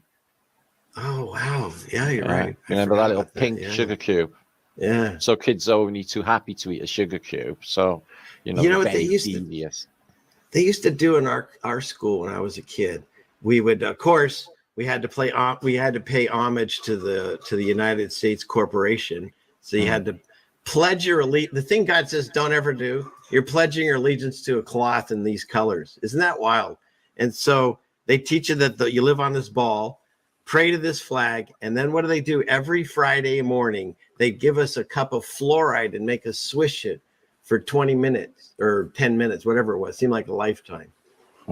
Oh, wow. Yeah, you're right. Remember that little pink sugar cube? Yeah. So kids are only too happy to eat a sugar cube. So, what they used to do in our school when I was a kid. We would, of course, we had to pay homage to the United States corporation. So you had to pledge your allegiance. The thing God says don't ever do, you're pledging your allegiance to a cloth in these colors. Isn't that wild? And so they teach you that you live on this ball, pray to this flag, and then what do? Every Friday morning, they give us a cup of fluoride and make us swish it for 20 minutes or 10 minutes, whatever it was. It seemed like a lifetime.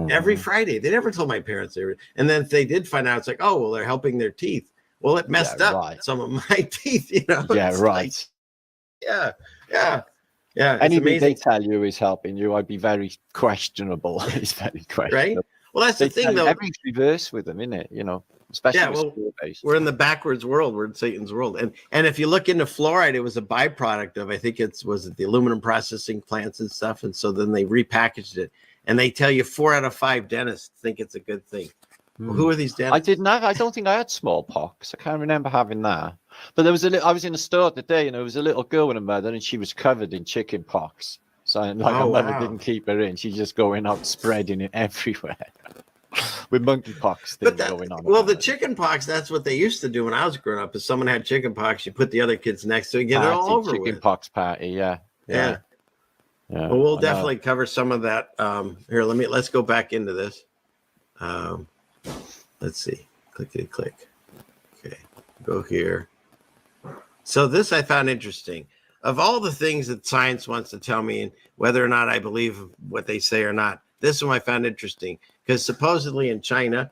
Every Friday. They never told my parents they were. And then if they did find out, it's like, oh, well, they're helping their teeth. Well, it messed up some of my teeth, Yeah, right. Like, yeah. Anything they tell you is helping you, I'd be very questionable. It's very questionable. Right? Well, that's the thing, though. Everything's reverse with them, isn't it? Especially we're in the backwards world. We're in Satan's world. And if you look into fluoride, it was a byproduct of, I think was the aluminum processing plants and stuff. And so then they repackaged it. And they tell you 4 out of 5 dentists think it's a good thing. Well, who are these dentists? I don't think I had smallpox. I can't remember having that. But I was in a store today, and there was a little girl with her mother, and she was covered in chicken pox. So her mother didn't keep her in. She's just going out spreading it everywhere. With monkeypox thing going on. Well, the chicken pox, that's what they used to do when I was growing up. If someone had chicken pox, you put the other kids next to it and get it all over with. Chicken pox party, yeah. Well, we'll definitely cover some of that. Here, let's go back into this. Let's see. Clickety click. Okay, go here. So this I found interesting. Of all the things that science wants to tell me, and whether or not I believe what they say or not, this one I found interesting because supposedly in China,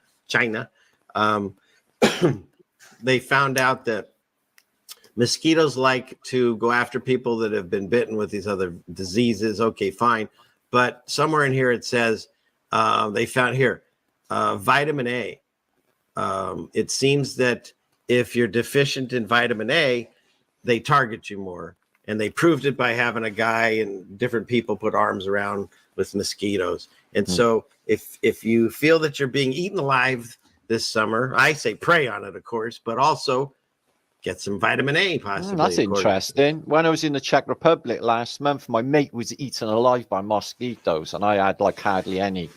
they found out that mosquitoes like to go after people that have been bitten with these other diseases. Okay, fine. But somewhere in here it says they found here vitamin A. It seems that if you're deficient in vitamin A, they target you more. And they proved it by having a guy and different people put arms around with mosquitoes. And so if you feel that you're being eaten alive this summer, I say pray on it, of course, but also get some vitamin A possibly. That's interesting. When I was in the Czech Republic last month, my mate was eaten alive by mosquitoes, and I had like hardly any.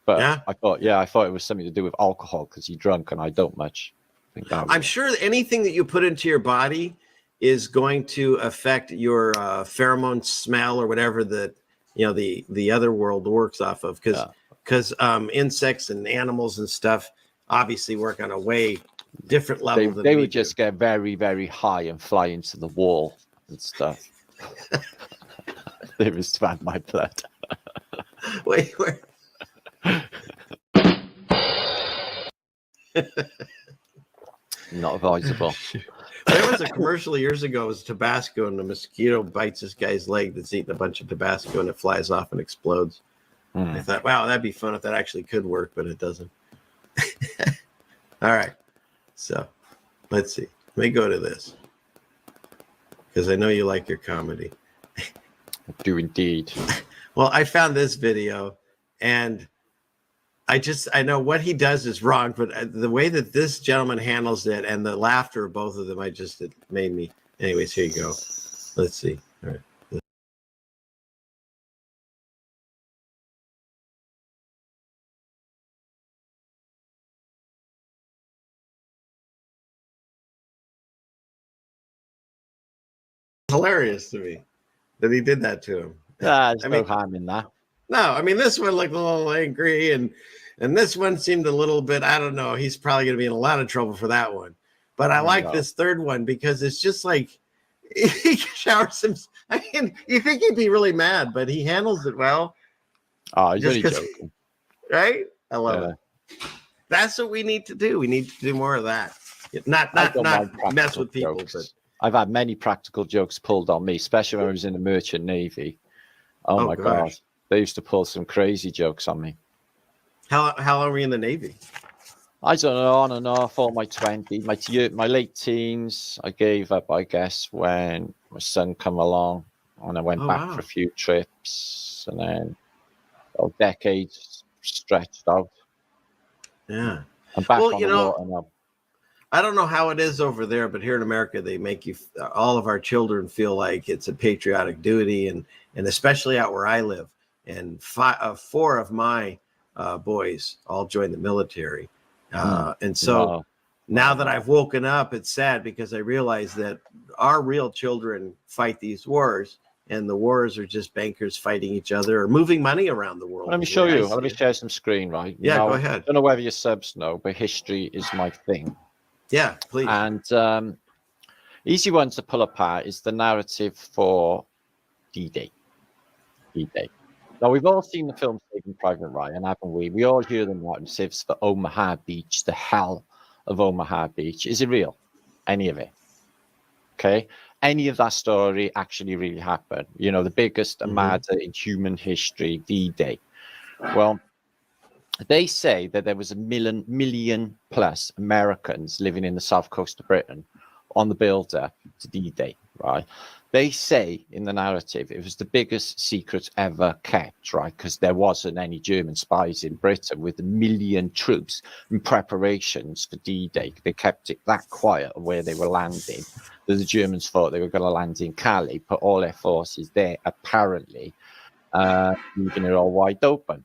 But I thought it was something to do with alcohol because he drunk and I don't much. I'm sure anything that you put into your body is going to affect your pheromone smell or whatever that the other world works off of, because insects and animals and stuff obviously work on a way different level than they would just get very, very high and fly into the wall and stuff. They was bad my blood. Wait, where? Not advisable. There was a commercial years ago. It was Tabasco, and the mosquito bites this guy's leg that's eating a bunch of Tabasco, and it flies off and explodes. I thought, wow, that'd be fun if that actually could work, but it doesn't. All right. So let's see. Let me go to this because I know you like your comedy. I do indeed. Well, I found this video, and I know what he does is wrong, but the way that this gentleman handles it and the laughter of both of them, it made me. Anyways, here you go. Let's see. All right. Hilarious to me that he did that to him. There's no harm in that. No, I mean, this one looked a little angry, and this one seemed a little bit, I don't know. He's probably going to be in a lot of trouble for that one. But I like this third one because it's just like he showers him. I mean, you think he'd be really mad, but he handles it well. Oh, he's really joking. Right? I love it. That's what we need to do. We need to do more of that. Not mess with people. But I've had many practical jokes pulled on me, especially when I was in the Merchant Navy. Oh my God. They used to pull some crazy jokes on me. How long were you in the Navy? I don't know, on and off, all my 20s, my late teens. I gave up, I guess, when My son come along, and I went back wow. for a few trips, and then decades stretched out. Yeah. I'm back Well, on the water now. I don't know how it is over there, but here in America, they make all of our children feel like it's a patriotic duty, and especially out where I live. And four of my boys all joined the military, and so Wow. now that I've woken up, it's sad because I realize that our real children fight these wars, and the wars are just bankers fighting each other or moving money around the world. Let me show you. Let me share some screen, right? Yeah, now, go ahead. I don't know whether your subs know, but history is my thing. Yeah, please. And easy one to pull apart is the narrative for D-Day. D-Day. Now, we've all seen the film Saving Private Ryan, haven't we? We all hear the narratives for Omaha Beach, the hell of Omaha Beach. Is it real? Any of it? Okay. Any of that story actually really happened? You know, the biggest armada in human history, D-Day. Well, they say that there was a million plus Americans living in the south coast of Britain on the build-up to D-Day, right? They say in the narrative it was the biggest secret ever kept, right? Because there wasn't any German spies in Britain with 1 million troops in preparations for D-Day. They kept it that quiet where they were landing, that the Germans thought they were going to land in Calais, put all their forces there, apparently, leaving it all wide open.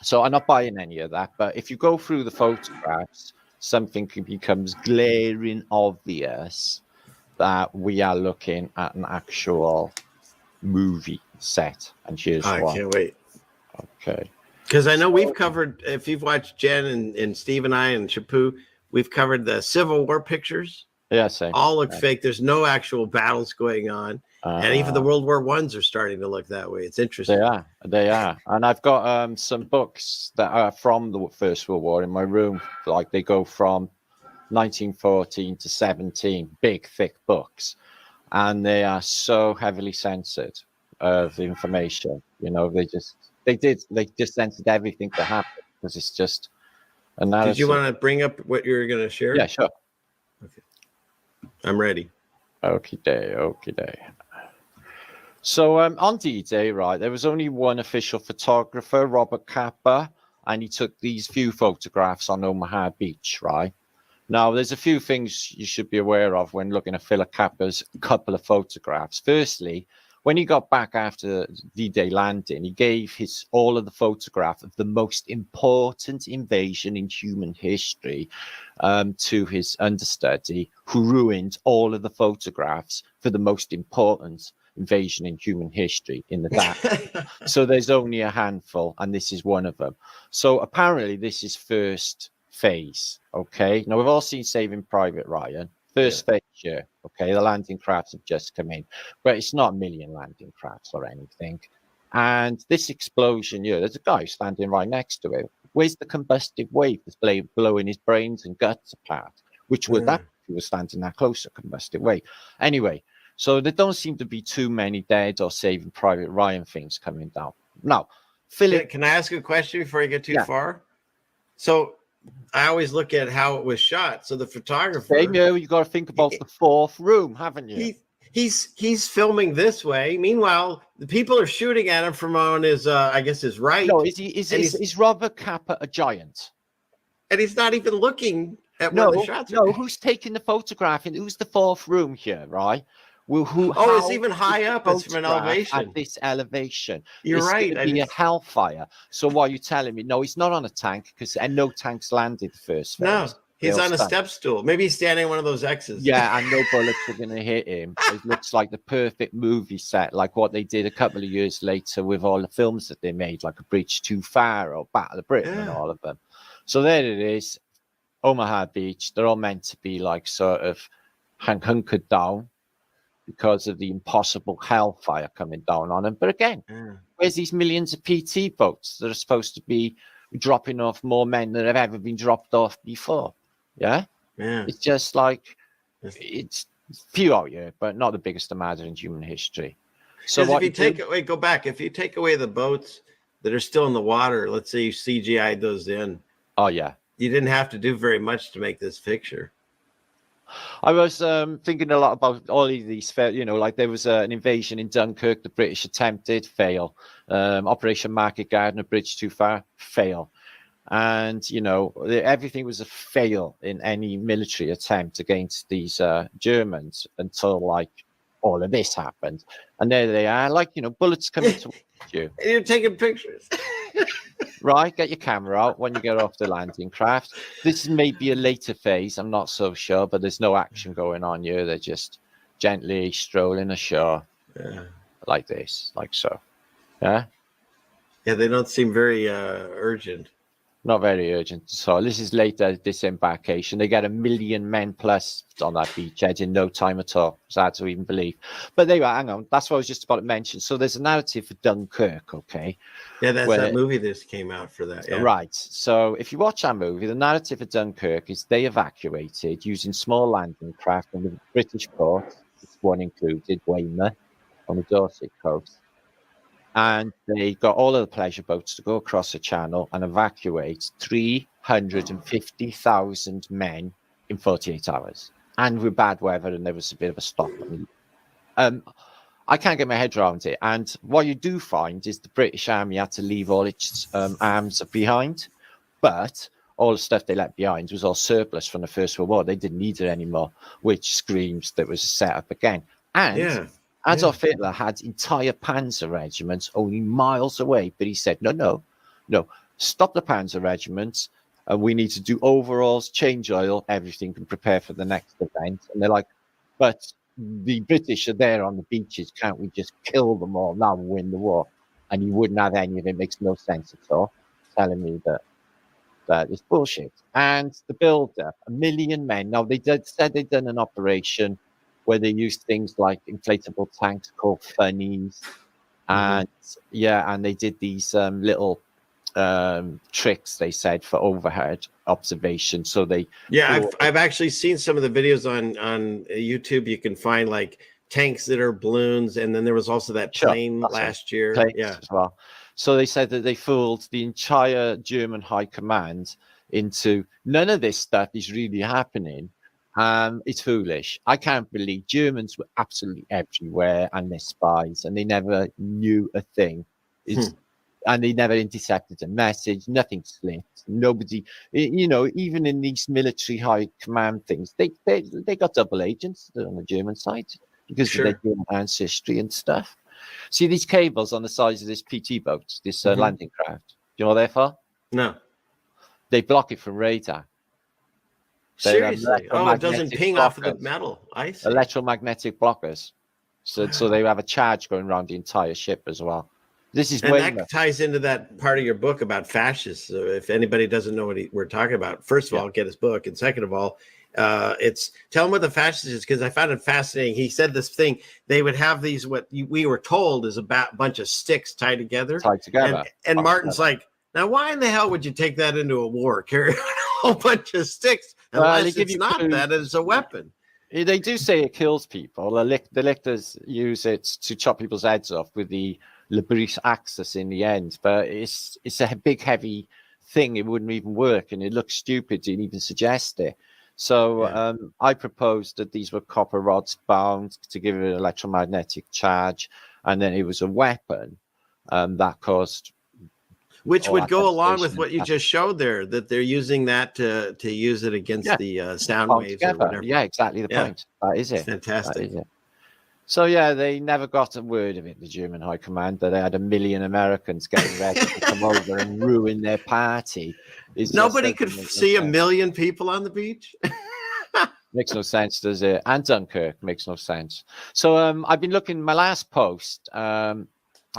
So I'm not buying any of that, but if you go through the photographs, something becomes glaring obvious that we are looking at an actual movie set. And here's I why. can't wait. Okay. Because I know we've covered, if you've watched Jen and Steve and I and Chapu, we've covered the Civil War pictures. Yeah, same. All look fake. There's no actual battles going on. And even the World War Ones are starting to look that way. It's interesting. They are. And I've got some books that are from the First World War in my room. Like they go from 1914 to 17, big, thick books. And they are so heavily censored of information. You know, they just censored everything that happened because it's just a narrative. Did you want to bring up what you're going to share? Yeah, sure. Okay. I'm ready. Okie day. So on D-Day, right, there was only one official photographer, Robert Capa, and he took these few photographs on Omaha Beach, right? Now, there's a few things you should be aware of when looking at Philip Capa's couple of photographs. Firstly, when he got back after D-Day landing, he gave all of the photograph of the most important invasion in human history to his understudy, who ruined all of the photographs for the most important invasion in human history in the dark. So there's only a handful, and this is one of them. So apparently this is first phase. Okay, now we've all seen Saving Private Ryan. First phase here. Okay, the landing crafts have just come in, but it's not a million landing crafts or anything. And this explosion here, there's a guy standing right next to it. Where's the combustive wave that's blowing his brains and guts apart? Which would that if he was standing that closer, combustive wave? Anyway, so there don't seem to be too many dead or Saving Private Ryan things coming down. Now, Philip, can I ask a question before you get too far? So I always look at how it was shot. So the photographer, you got to think about the fourth room, haven't you? He's filming this way. Meanwhile, the people are shooting at him from on his, I guess, his right. No, is Robert Capa a giant? And he's not even looking at where the shots are. No, who's taking the photograph? And who's the fourth room here, right? It's even high up. It's from an elevation. At this elevation. You're right. It's be a hellfire. So what are you telling me? No, he's not on a tank because no tanks landed first. No, he's on a step stool. Maybe he's standing on one of those X's. Yeah, and no bullets are going to hit him. It looks like the perfect movie set, like what they did a couple of years later with all the films that they made, like A Bridge Too Far or Battle of Britain and all of them. So there it is. Omaha Beach. They're all meant to be like sort of hunkered down because of the impossible hellfire coming down on them. But again, where's these millions of PT boats that are supposed to be dropping off more men than have ever been dropped off before? Yeah. It's just like it's few out here, but not the biggest armada in human history. So if you take away the boats that are still in the water, let's say you CGI'd those in. Oh yeah. You didn't have to do very much to make this picture. I was thinking a lot about all of these, like there was an invasion in Dunkirk, the British attempted, fail. Operation Market Garden, a bridge too far, fail. And, everything was a fail in any military attempt against these Germans until, like, all of this happened. And there they are, like, bullets coming towards you. And you're taking pictures. Right, get your camera out when you get off the landing craft. This may be a later phase, I'm not so sure, but there's no action going on here. They're just gently strolling ashore, like this, like so. Yeah, they don't seem very urgent. not very urgent. So this is later disembarkation. They get 1 million men plus on that beachhead in no time at all. It's hard to even believe. But there you are, hang on. That's what I was just about to mention. So there's a narrative for Dunkirk, okay? Yeah, that's that movie that came out for that. Yeah. Right. So if you watch that movie, the narrative for Dunkirk is they evacuated using small landing craft from the British ports. This one included Weymouth on the Dorset coast. And they got all of the pleasure boats to go across the channel and evacuate 350,000 men in 48 hours. And with bad weather, and there was a bit of a stop. I can't get my head around it. And what you do find is the British Army had to leave all its arms behind. But all the stuff they left behind was all surplus from the First World War. They didn't need it anymore, which screams that was set up again. And Adolf Hitler had entire panzer regiments only miles away, but he said, no, stop the panzer regiments. We need to do overalls, change oil, everything, and prepare for the next event. And they're like, but the British are there on the beaches. Can't we just kill them all now and win the war? And you wouldn't have any of it. Makes no sense at all. Telling me that it's bullshit. And the build-up, 1 million men. Now, said they'd done an operation where they used things like inflatable tanks called funnies. And and they did these little tricks, they said, for overhead observation. So I've actually seen some of the videos on YouTube. You can find like tanks that are balloons, and then there was also that plane last year. As well. So they said that they fooled the entire German high command into none of this stuff is really happening. It's foolish. I can't believe Germans were absolutely everywhere, and they're spies, and they never knew a thing. And they never intercepted a message. Nothing slipped. Nobody, even in these military high command things, they got double agents on the German side because of their German ancestry and stuff. See these cables on the sides of this PT boat, this landing craft. Do you know what they're for? No. They block it from radar. Seriously? Oh, it doesn't ping off of the metal. I see. Electromagnetic blockers. So they have a charge going around the entire ship as well. This is that ties into that part of your book about fascists. So if anybody doesn't know what we're talking about, first of all, get his book, and second of all, it's tell him what the fascist is, because I found it fascinating. He said this thing: they would have these we were told is a bunch of sticks tied together. And Martin's like, now why in the hell would you take that into a war? Carry a whole bunch of sticks unless it's not that, and it's a weapon. They do say it kills people. The lictors use it to chop people's heads off with the Labris axis in the end, but it's a big heavy thing. It wouldn't even work, and it looks stupid to even suggest it. So I proposed that these were copper rods bound to give it an electromagnetic charge, and then it was a weapon that caused, which would go along with what you just showed there, that they're using that to use it against the sound waves or whatever. Yeah, exactly the point. That is it. It's fantastic. That is it. So they never got a word of it, the German high command, that they had 1 million Americans getting ready to come over and ruin their party. Nobody could see 1 million people on the beach. Makes no sense, does it? And Dunkirk makes no sense. So I've been looking, my last post, I'm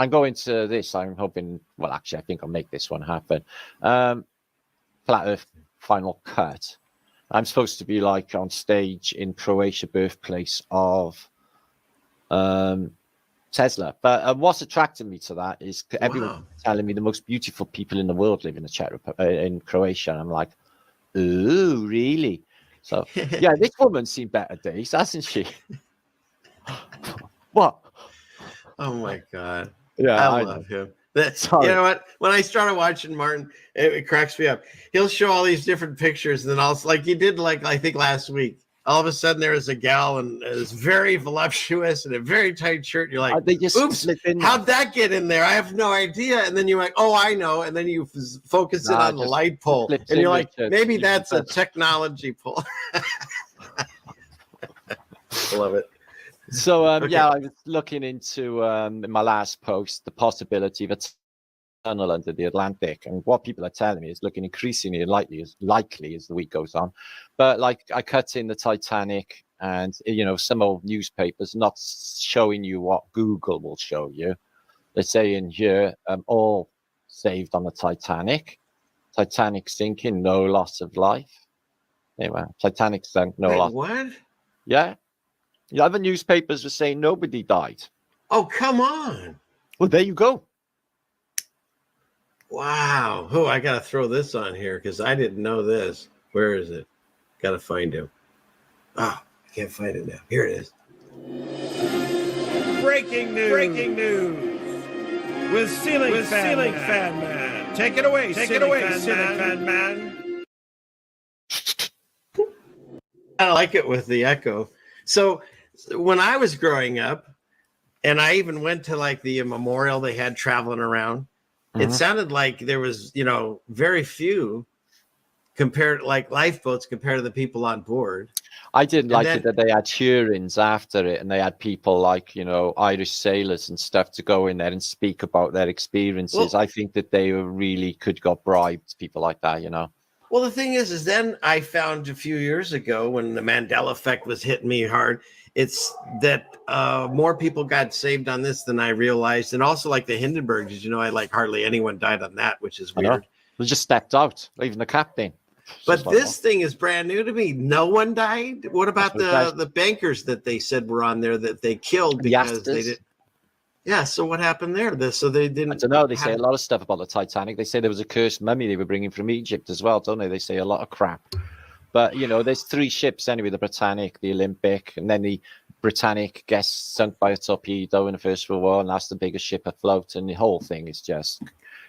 going to this, I'm hoping, well, actually, I think I'll make this one happen. Flat Earth Final Cut. I'm supposed to be like on stage in Croatia, birthplace of Tesla. But what's attracted me to that is everyone telling me the most beautiful people in the world live in the Czech Republic, in Croatia. And I'm like, ooh, really? So, yeah, this woman's seen better days, hasn't she? What? Oh, my God. Yeah, I love him. You know what? When I started watching Martin, it cracks me up. He'll show all these different pictures, and then I'll, like you did, like I think last week. all of a sudden there is a gal and is very voluptuous and a very tight shirt. You're like, they just oops, how'd that get in there? I have no idea. And then you're like, oh, I know. And then you focus it on the light pole. And you're like, maybe that's a technology pole. Love it. So, yeah, I was looking into, in my last post, the possibility of a tunnel under the Atlantic, and what people are telling me is looking increasingly likely as the week goes on. But like, I cut in the Titanic, and some old newspapers not showing you what Google will show you. They're saying here, all saved on the Titanic sinking, no loss of life. Anyway, Titanic sunk, no loss. What? Yeah, the other newspapers were saying nobody died. Oh, come on. Well, there you go. Wow. Oh, I got to throw this on here because I didn't know this. Where is it? Got to find him. Oh, I can't find it now. Here it is. Breaking news. With Ceiling Fan Man. Take it away, Ceiling Fan Man. I like it with the echo. So when I was growing up, and I even went to like the memorial they had traveling around, it sounded like there was, very few compared, like lifeboats compared to the people on board. I didn't like it that they had hearings after it, and they had people like, Irish sailors and stuff to go in there and speak about their experiences. Well, I think that they really could got bribed, people like that, Well, the thing is then I found a few years ago when the Mandela effect was hitting me hard, it's that more people got saved on this than I realized. And also like the Hindenburgs, like hardly anyone died on that, which is weird. They just stepped out, even the captain. But this thing is brand new to me. No one died. What about the bankers that they said were on there that they killed because they did? Yeah. So what happened there? So they didn't. I don't know. They say a lot of stuff about the Titanic. They say there was a cursed mummy they were bringing from Egypt as well, don't they? They say a lot of crap. But there's 3 ships anyway: the Britannic, the Olympic, and then the Britannic gets sunk by a torpedo in the First World War, and that's the biggest ship afloat. And the whole thing is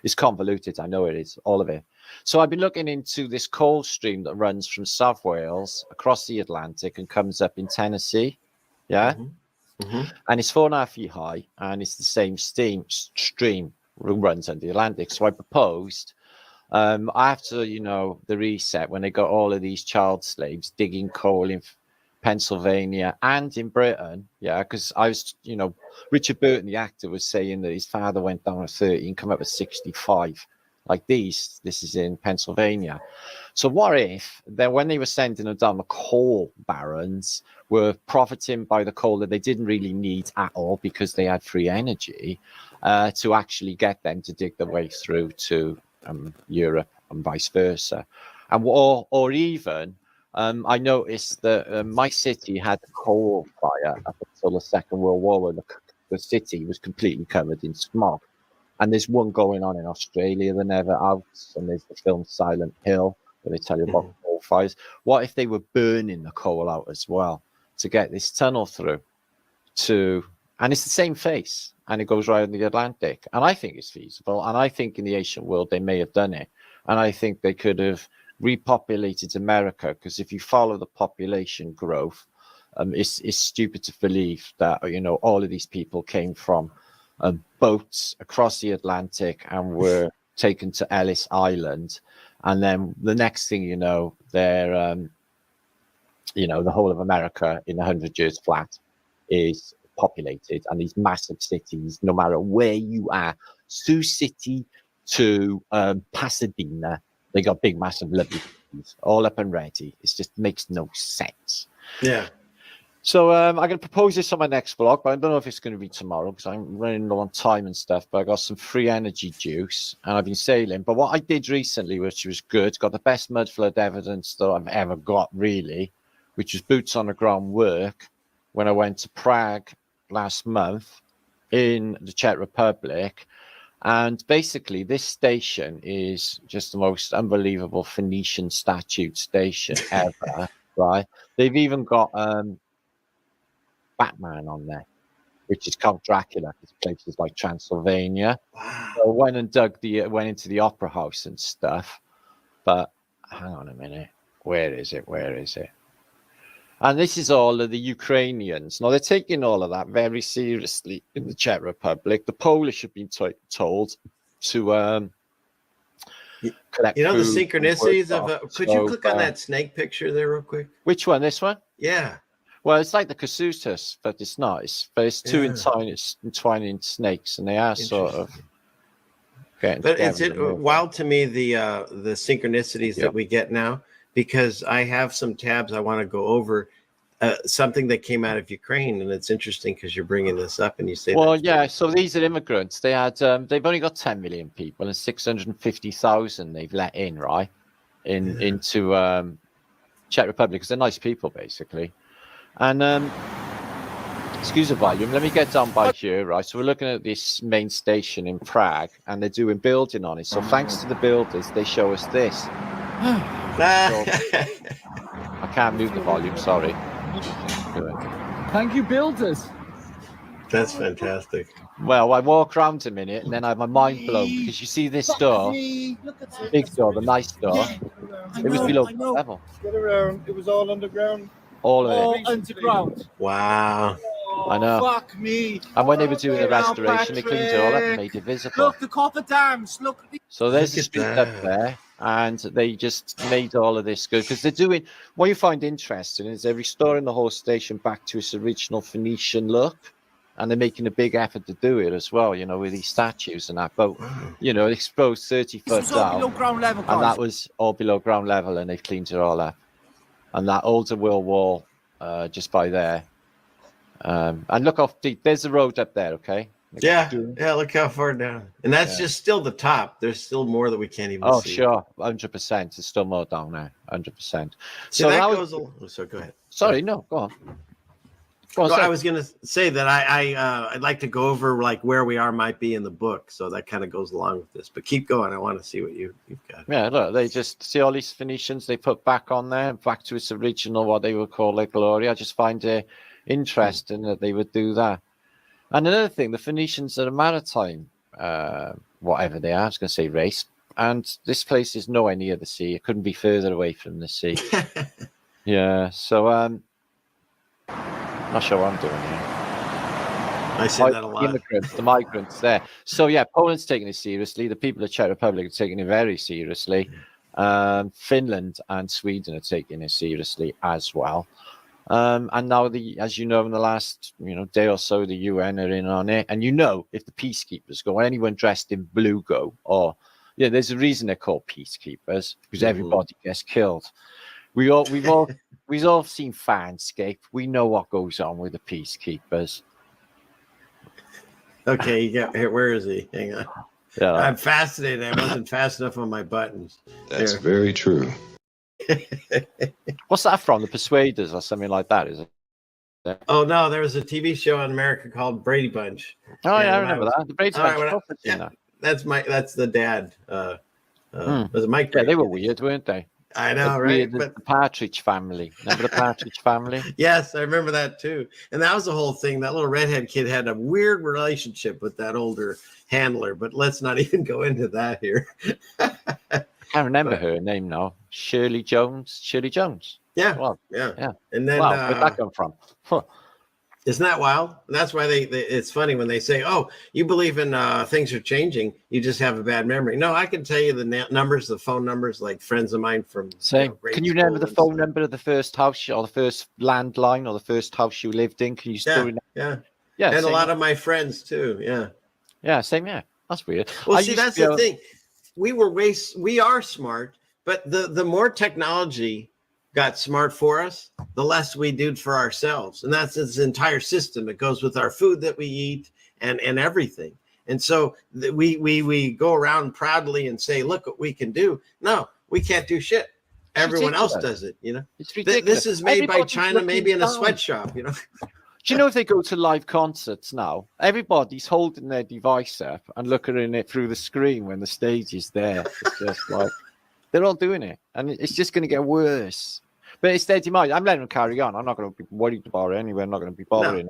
it's convoluted. I know it is, all of it. So I've been looking into this coal stream that runs from South Wales across the Atlantic and comes up in Tennessee. Yeah. And it's 4.5 feet high, and it's the same stream runs under the Atlantic. So I proposed after the reset, when they got all of these child slaves digging coal in Pennsylvania and in Britain, because I was, Richard Burton, the actor, was saying that his father went down at 30 and come up with 65. Like this is in Pennsylvania. So what if then when they were sending them down, the coal barons were profiting by the coal that they didn't really need at all because they had free energy to actually get them to dig their way through to Europe and vice versa. And or even I noticed that my city had a coal fire up until the Second World War, where the city was completely covered in smog. And there's one going on in Australia, they're never out. And there's the film Silent Hill, where they tell you about coal fires. What if they were burning the coal out as well to get this tunnel through? And it's the same face, and it goes right in the Atlantic. And I think it's feasible. And I think in the ancient world, they may have done it. And I think they could have repopulated America, because if you follow the population growth, it's stupid to believe that, all of these people came from boats across the Atlantic and were taken to Ellis Island, and then the next thing they're the whole of America in 100 years flat is populated, and these massive cities, no matter where you are, Sioux City to Pasadena, they got big, massive, lovely cities, all up and ready. It just makes no sense. Yeah. So I'm going to propose this on my next vlog, but I don't know if it's going to be tomorrow because I'm running low on time and stuff. But I got some free energy juice and I've been sailing. But what I did recently, which was good, got the best mud flood evidence that I've ever got, really, which was boots on the ground work when I went to Prague last month in the Czech Republic. And basically, this station is just the most unbelievable Phoenician statue station ever, right? They've even got Batman on there, which is Count Dracula. It's places like Transylvania. Wow. So I went and went into the opera house and stuff. But hang on a minute, where is it? And this is all of the Ukrainians. Now, they're taking all of that very seriously in the Czech Republic. The Polish have been told to collect You know, the food synchronicities of could you click on that snake picture there real quick? Which one? This one? Yeah. Well, it's like the Kasutas, but it's not. It's two entwining snakes, and they are sort of getting But together. it's wild to me, the synchronicities that we get now, because I have some tabs I want to go over, something that came out of Ukraine, and it's interesting because you're bringing this up and you say, well, yeah. So these are immigrants. They had they've only got 10 million people and 650,000 they've let in, right, into Czech Republic, because they're nice people basically. And excuse the volume. Let me get down by here, right? So we're looking at this main station in Prague, and they're doing building on it. So thanks to the builders, they show us this. I can't move the volume. Sorry. Thank you, builders. That's fantastic. Well, I walk around a minute, and then I have my mind blown, because you see this door, big door, the nice door. It was below level. Get around. It was all underground. All of it. Underground. Wow. I know. Fuck me. And when they were doing the restoration, they cleaned it all up and made it visible. Look, the copper dams. Look. So there's the street up there, and they just made all of this good, because they're doing, what you find interesting is they're restoring the whole station back to its original Phoenician look, and they're making a big effort to do it as well, you know, with these statues and that. But, you know, exposed 30 foot down, below ground level, and that was all below ground level, and they've cleaned it all up. And that older wheel wall just by there. And look off, there's a road up there, okay? Yeah, look how far down. And that's just still the top. There's still more that we can't even see. Oh, sure, 100%. There's still more down there, 100%. So that goes so go ahead. Sorry, no, go on. No, I was going to say that I'd like to go over like where we are might be in the book. So that kind of goes along with this. But keep going. I want to see what you've got. Yeah, look, they just see all these Phoenicians they put back on there, back to its original, what they would call their glory. I just find it interesting that they would do that. And another thing, the Phoenicians are a maritime, whatever they are, I was going to say race. And this place is nowhere near the sea. It couldn't be further away from the sea. Yeah, so not sure what I'm doing here. I say that a lot. The migrants there. So yeah, Poland's taking it seriously. The people of Czech Republic are taking it very seriously. Finland and Sweden are taking it seriously as well. And now, as you know, in the last day or so, the UN are in on it. And if the peacekeepers go, or anyone dressed in blue go, or there's a reason they're called peacekeepers, because everybody gets killed. We've all seen Fanscape. We know what goes on with the peacekeepers. Okay, where is he? Hang on. Yeah. I'm fascinated. I wasn't fast enough on my buttons. That's very true. What's that from? The Persuaders or something like that, is it? Oh no, there was a TV show in America called Brady Bunch. Oh yeah, I remember that. The Brady Bunch. That's the dad. Was it Mike? Yeah, they were weird, weren't they? I know, right? But the Partridge Family. Remember the Partridge Family? Yes, I remember that too. And that was the whole thing. That little redhead kid had a weird relationship with that older handler, but let's not even go into that here. I can't remember her name now. Shirley Jones. Yeah. Well, yeah. And then where'd that come from? Huh. Isn't that wild? And that's why it's funny when they say, "Oh, you believe in things are changing. You just have a bad memory." No, I can tell you the phone numbers, like friends of mine from. Same. Can you remember the phone number of the first house or the first landline or the first house you lived in? Can you still remember? Yeah. Yeah. And a lot of my friends too. Yeah. Yeah. Same. Yeah. That's weird. Well, see, that's the thing. We are smart, but the more technology got smart for us, the less we do for ourselves. And that's its entire system. It goes with our food that we eat and everything. And so we go around proudly and say, look what we can do. No, we can't do shit. Everyone else does it, It's ridiculous. This is made by China, maybe in a sweatshop, Do you know if they go to live concerts now, everybody's holding their device up and looking at it through the screen when the stage is there. It's just like, they're all doing it. And it's just going to get worse. But it's their demise. I'm letting them carry on. I'm not going to be worried about it anyway. I'm not going to be bothering.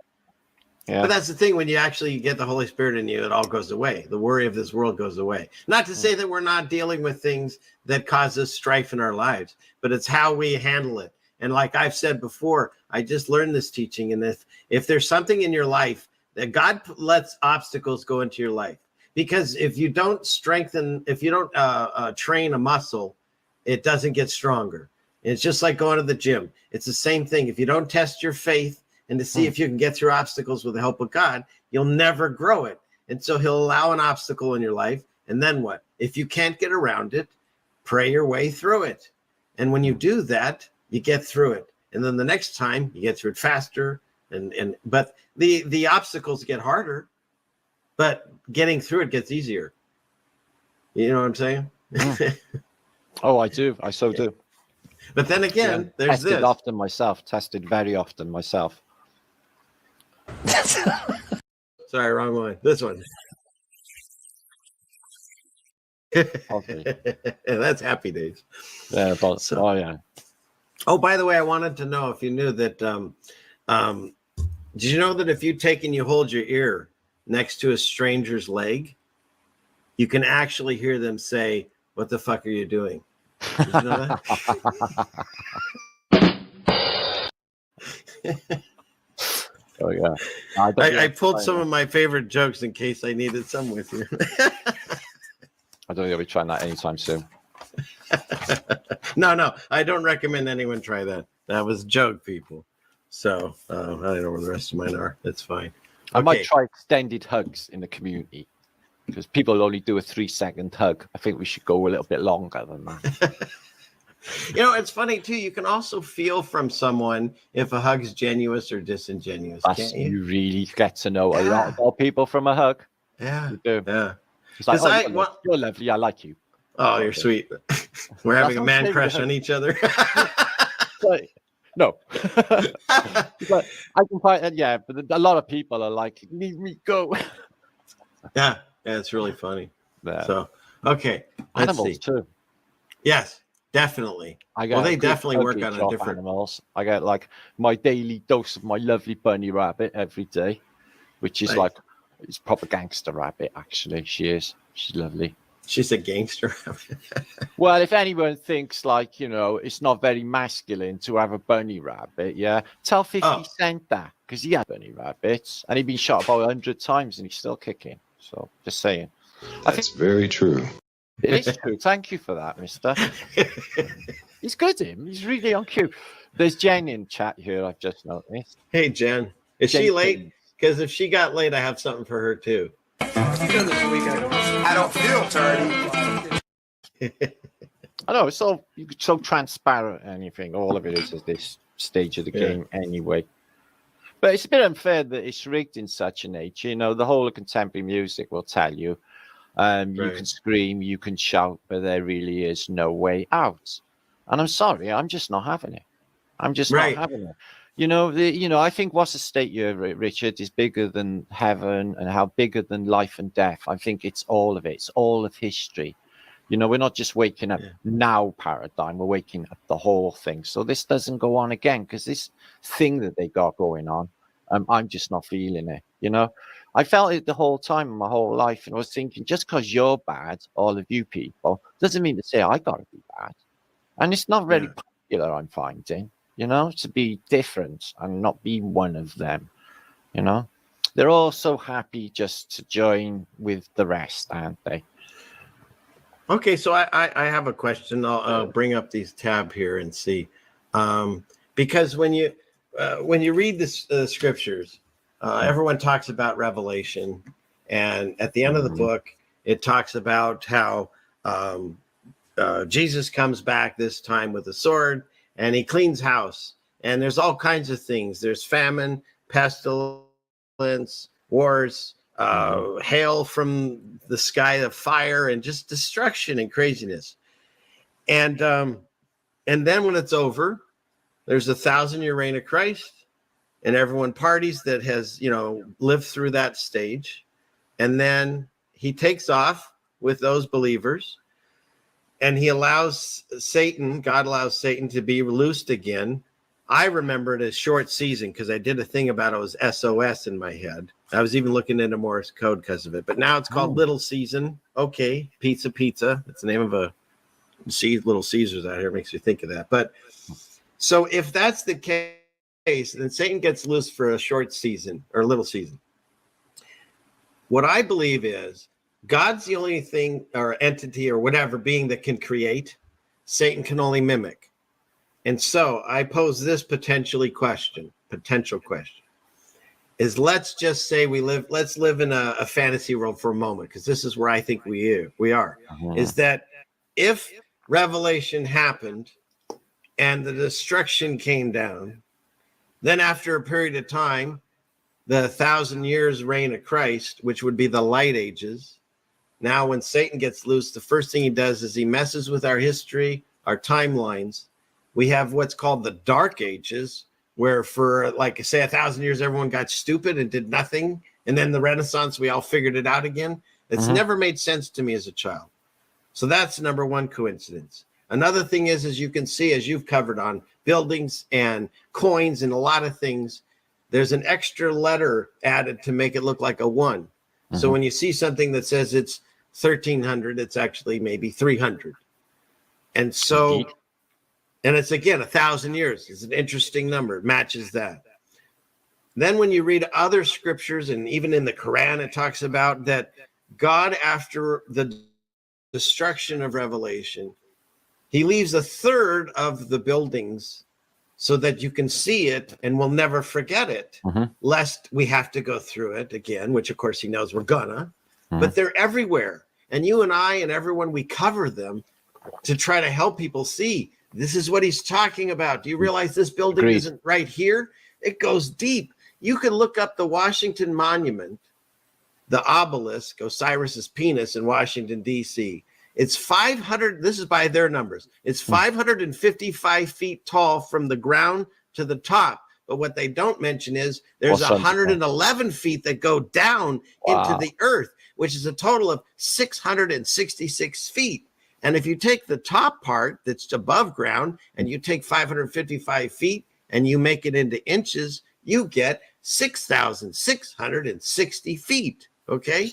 Yeah. But that's the thing. When you actually get the Holy Spirit in you, it all goes away. The worry of this world goes away. Not to say that we're not dealing with things that cause us strife in our lives, but it's how we handle it. And like I've said before, I just learned this teaching. And if there's something in your life that God lets obstacles go into your life, because if you don't train a muscle, it doesn't get stronger. It's just like going to the gym. It's the same thing. If you don't test your faith and to see if you can get through obstacles with the help of God, you'll never grow it. And so he'll allow an obstacle in your life. And then what? If you can't get around it, pray your way through it. And when you do that, you get through it. And then the next time you get through it faster. But the obstacles get harder, but getting through it gets easier. You know what I'm saying? Oh, I do. I so do. But then again, there's tested often myself. Tested very often myself. Sorry, wrong one. This one. Okay. That's Happy Days. Yeah, but oh yeah. Oh, by the way, I wanted to know if you knew that. Did you know that if you take and you hold your ear next to a stranger's leg, you can actually hear them say, "What the fuck are you doing?" Did you know that? Oh yeah. I pulled some of my favorite jokes in case I needed some with you. I don't think I'll be trying that anytime soon. No, I don't recommend anyone try that. That was a joke, people. So I don't know where the rest of mine are. That's fine. I might try extended hugs in the community because people only do a 3-second hug. I think we should go a little bit longer than that. You know, it's funny too. You can also feel from someone if a hug's genuine or disingenuous. Can't you? You really get to know a lot about people from a hug. Yeah, you do. Yeah. It's like, you're lovely. I like you. Oh, you're sweet. We're having a man crush on each other. No. But I can find but a lot of people are like, leave me go. Yeah, it's really funny. Yeah. So, okay. Animals too. Yes, definitely. They definitely work on a different animals. I get like my daily dose of my lovely bunny rabbit every day, which is like it's proper gangster rabbit. Actually, she's lovely. She's a gangster. Well, if anyone thinks like, it's not very masculine to have a bunny rabbit, tell 50 Cent that, because he had bunny rabbits and he'd been shot about 100 times and he's still kicking. So just saying. That's very true. It is true. Thank you for that, mister. He's good, him. He's really on cue. There's Jen in chat here, I've just noticed. Hey, Jen. Is she late? Because if she got late, I have something for her too. I don't feel dirty. I know, it's so transparent and anything. All of it is at this stage of the game anyway. But it's a bit unfair that it's rigged in such an age. The whole of contemporary music will tell you. You can scream, you can shout, but there really is no way out. And I'm sorry, I'm just not having it. I'm just not having it. I think what's at stake here, Richard, is bigger than heaven and how bigger than life and death. I think it's all of it. It's all of history. We're not just waking up now paradigm. We're waking up the whole thing. So this doesn't go on again because this thing that they got going on, I'm just not feeling it. I felt it the whole time, my whole life. And I was thinking, just because you're bad, all of you people, doesn't mean to say I got to be bad. And it's not very popular, I'm finding. To be different and not be one of them, They're all so happy just to join with the rest, aren't they? Okay, so I have a question. I'll bring up these tab here and see. Because when you read the scriptures, everyone talks about Revelation. And at the end of the book, it talks about how Jesus comes back this time with a sword. And he cleans house. And there's all kinds of things. There's famine, pestilence, wars, hail from the sky of fire, and just destruction and craziness. And then when it's over, there's 1,000-year reign of Christ, and everyone parties that has, lived through that stage. And then he takes off with those believers. And he allows God allows Satan to be loosed again. I remember it as short season because I did a thing about it was SOS in my head. I was even looking into Morse code because of it. But now it's called Little Season. Okay, pizza. It's the name of a Little Caesars out here. Makes you think of that. But So if that's the case, then Satan gets loose for a short season or a little season. What I believe is God's the only thing or entity or whatever being that can create. Satan can only mimic. And so I pose this potential question is, let's just say let's live in a fantasy world for a moment, because this is where I think we are, is that if Revelation happened and the destruction came down, then after a period of time, the 1,000 years reign of Christ, which would be the light ages. Now, when Satan gets loose, the first thing he does is he messes with our history, our timelines. We have what's called the dark ages, where for, like, say, 1,000 years, everyone got stupid and did nothing. And then the Renaissance, we all figured it out again. It's never made sense to me as a child. So that's number one coincidence. Another thing is you can see, as you've covered on buildings and coins and a lot of things, there's an extra letter added to make it look like a 1. So when you see something that says it's 1,300, it's actually maybe 300. And so, and it's again 1,000 years. It's an interesting number. It matches that. Then when you read other scriptures, and even in the Quran, it talks about that God, after the destruction of Revelation, he leaves a third of the buildings so that you can see it and we'll never forget it, lest we have to go through it again, which of course he knows we're gonna, but they're everywhere. And you and I and everyone, we cover them to try to help people see this is what he's talking about. Do you realize this building isn't right here? It goes deep. You can look up the Washington Monument, the obelisk, Osiris's penis in Washington, D.C. It's 500, this is by their numbers, it's 555 feet tall from the ground to the top. But what they don't mention is there's 111 feet that go down into the earth, which is a total of 666 feet. And if you take the top part that's above ground and you take 555 feet and you make it into inches, you get 6,660 feet. Okay.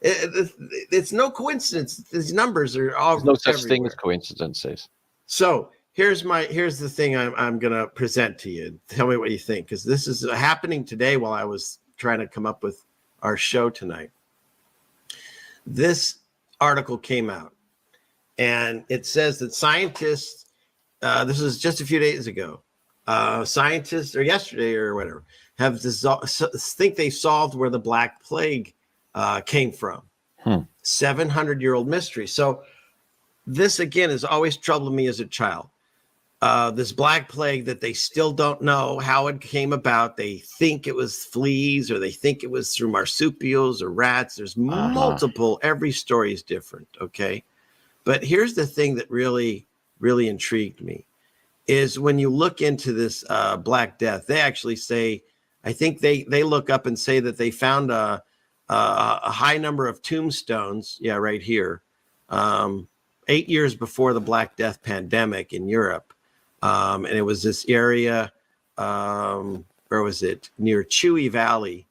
It's no coincidence. These numbers are all There's no such everywhere. thing as coincidences. So here's the thing I'm going to present to you. Tell me what you think, because this is happening today while I was trying to come up with our show tonight. This article came out, and it says that scientists, this is just a few days ago, scientists, or yesterday or whatever, have think they solved where the Black Plague came from. 700-year-old mystery. So this, again, has always troubled me as a child. This Black Plague that they still don't know how it came about. They think it was fleas, or they think it was through marsupials or rats. There's multiple, every story is different, okay? But here's the thing that really, really intrigued me, is when you look into this Black Death, they actually say, I think they look up and say that they found a high number of tombstones, right here, 8 years before the Black Death pandemic in Europe. And it was this area, where was it? Near Chewy Valley.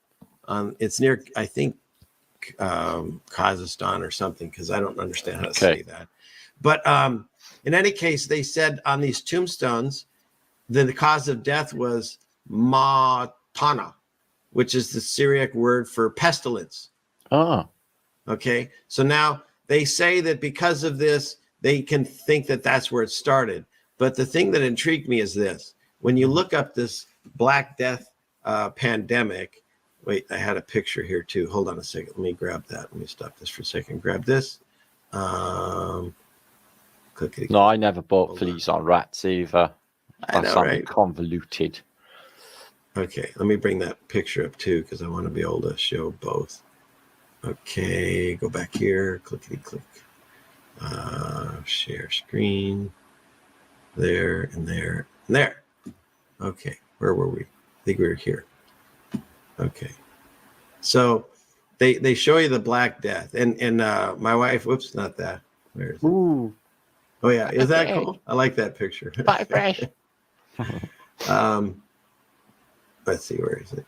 It's near, I think, Kazakhstan or something, because I don't understand how to say that. But in any case, they said on these tombstones that the cause of death was Matana, which is the Syriac word for pestilence. Okay. So now they say that because of this, they can think that that's where it started. But the thing that intrigued me is this. When you look up this Black Death pandemic, wait, I had a picture here too. Hold on a second. Let me grab that. Let me stop this for a second. Grab this. No, I never bought fleas on rats either. That's right? Convoluted. Okay, let me bring that picture up too, because I want to be able to show both. Okay, go back here, clickety click. Share screen. There and there and there. Okay, where were we? I think we were here. Okay, so they show you the Black Death, and my wife. Whoops, not that. Where is it? Ooh. Oh yeah, is that cool? I like that picture. Bye, fresh. Let's see, where is it?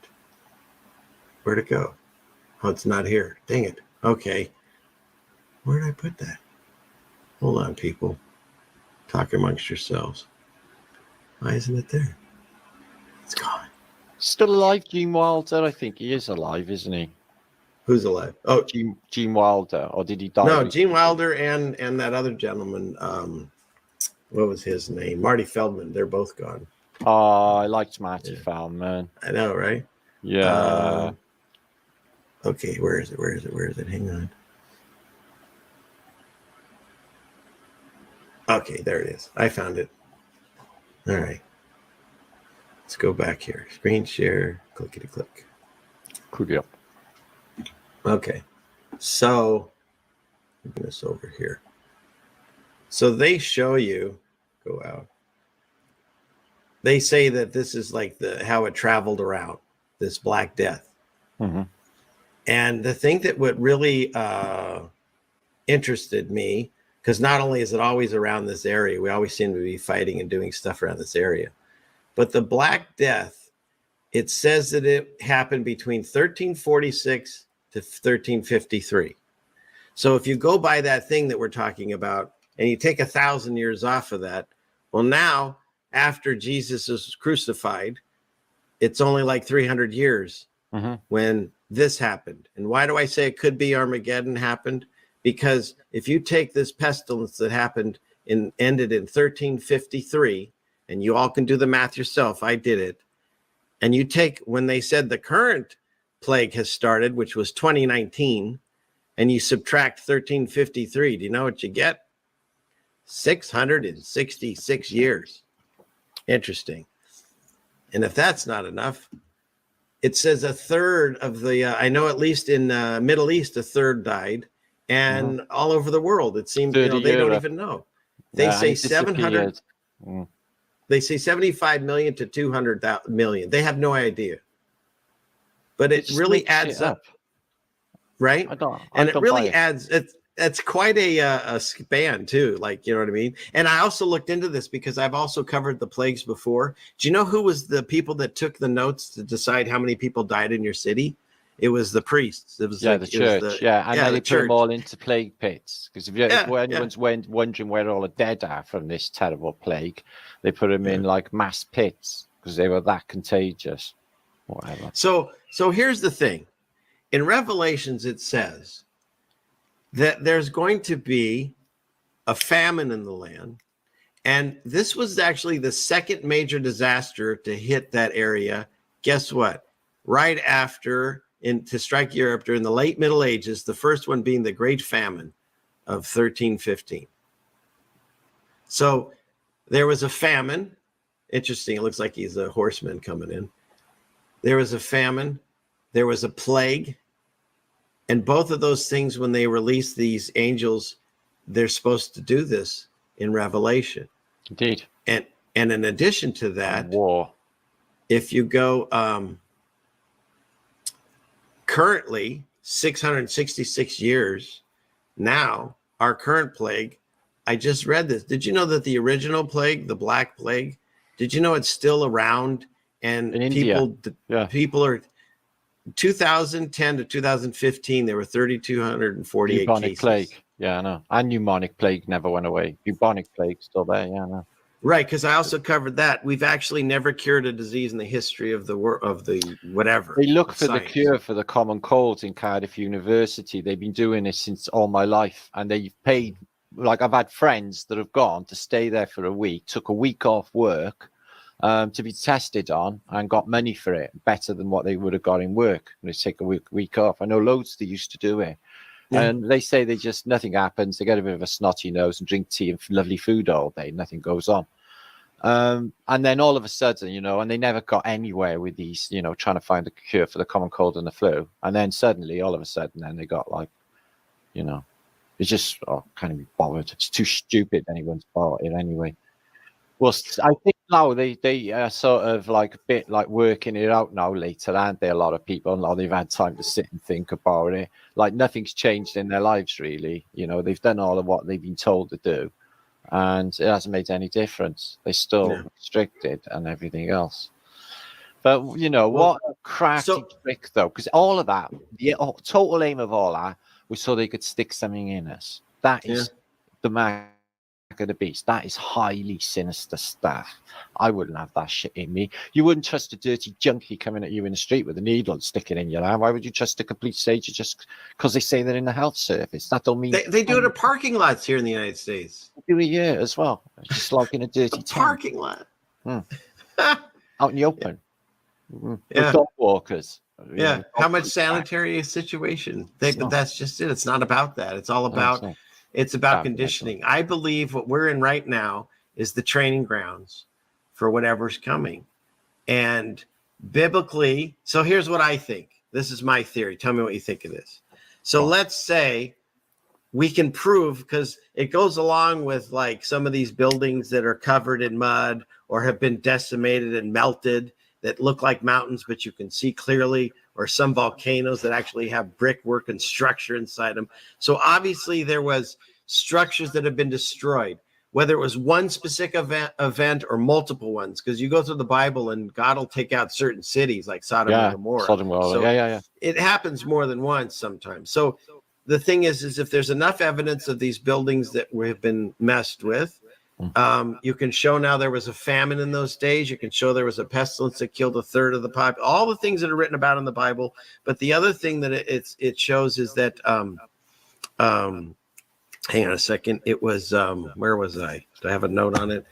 Where'd it go? Oh, it's not here. Dang it. Okay. Where did I put that? Hold on, people. Talk amongst yourselves. Why isn't it there? It's gone. Still alive, Gene Wilder? I think he is alive, isn't he? Who's alive? Oh, Gene Wilder, or did he die? No, Gene Wilder and that other gentleman. What was his name? Marty Feldman. They're both gone. Oh, I liked Marty Feldman. I know, right? Yeah. Okay, where is it? Hang on. Okay, there it is. I found it. All right. Let's go back here. Screen share. Clickety click. Could up. Okay. So, bring this over here. So they show you, go out. They say that this is like how it traveled around, this Black Death. Mm-hmm. And the thing that what really interested me, because not only is it always around this area, we always seem to be fighting and doing stuff around this area, but the Black Death, it says that it happened between 1346 to 1353. So if you go by that thing that we're talking about and you take 1,000 years off of that, well, now after Jesus was crucified, it's only like 300 years when this happened. And why do I say it could be Armageddon happened? Because if you take this pestilence that happened and ended in 1353, and you all can do the math yourself, I did it, and you take when they said the current plague has started, which was 2019, and you subtract 1353, do you know what you get? 666 years. Interesting. And if that's not enough, it says a third of the, I know at least in Middle East, a third died. And all over the world, it seems, they don't even know. They say 700, they say 75 million to 200 million. They have no idea. But it really adds up. Right? And it really adds, it's quite a span too. Like, you know what I mean? And I also looked into this because I've also covered the plagues before. Do you know who was the people that took the notes to decide how many people died in your city? It was the priests. It was the church. And then they put them all into plague pits. Because if anyone's wondering where all the dead are from this terrible plague, they put them in like mass pits because they were that contagious. Whatever. So here's the thing. In Revelations, it says that there's going to be a famine in the land. And this was actually the second major disaster to hit that area. Guess what? Right after, to strike Europe during the late Middle Ages, the first one being the Great Famine of 1315. So there was a famine. Interesting. It looks like he's a horseman coming in. There was a famine. There was a plague. And both of those things, when they release these angels, they're supposed to do this in Revelation. Indeed. And in addition to that, war. If you go currently 666 years now, our current plague, I just read this. Did you know that the original plague, the Black Plague, did you know it's still around? And in people, India. People are 2010 to 2015, there were 3,248 bubonic cases. Plague. Yeah, I know. And pneumonic plague never went away. Bubonic plague still there. Yeah, I know. Right, because I also covered that. We've actually never cured a disease in the history of the whatever. They look for the cure for the common cold in Cardiff University. They've been doing it since all my life, and they've paid. Like I've had friends that have gone to stay there for a week, took a week off work to be tested on, and got money for it, better than what they would have got in work. They take a week off. I know loads that used to do it. Yeah. And they say nothing happens. They get a bit of a snotty nose and drink tea and lovely food all day. Nothing goes on. And then all of a sudden, and they never got anywhere with these, trying to find a cure for the common cold and the flu. And then suddenly, all of a sudden, then they got it's just, can't even be bothered. It's too stupid anyone's bought it anyway. Well, I think now they are sort of like a bit like working it out now later, aren't they? A lot of people, now they've had time to sit and think about it. Like nothing's changed in their lives, really. They've done all of what they've been told to do, and it hasn't made any difference. They're still restricted and everything else. But, what a crafty trick, though, because all of that, the total aim of all that was so they could stick something in us. That is the man. of the beast. That is highly sinister stuff. I wouldn't have that shit in me. You wouldn't trust a dirty junkie coming at you in the street with a needle sticking in your arm. Why would you trust a complete stranger just because they say they're in the health service? That don't mean they do it at parking lots here in the United States. They do it here as well. Just like in a dirty parking lot. Out in the open. Yeah. With dog walkers. Yeah. How much sanitary situation? That's just it. It's not about that. It's all about it's about conditioning. I believe what we're in right now is the training grounds for whatever's coming. And biblically, so here's what I think. This is my theory. Tell me what you think of this. So let's say we can prove, because it goes along with like some of these buildings that are covered in mud or have been decimated and melted that look like mountains, but you can see clearly, or some volcanoes that actually have brickwork and structure inside them. So obviously there was structures that have been destroyed, whether it was one specific event or multiple ones, because you go through the Bible and God will take out certain cities like Sodom and Gomorrah. So yeah. It happens more than once sometimes. So the thing is if there's enough evidence of these buildings that have been messed with, you can show now there was a famine in those days. You can show there was a pestilence that killed a third of the population. All the things that are written about in the Bible. But the other thing that it shows is that hang on a second. It was where was I? Do I have a note on it?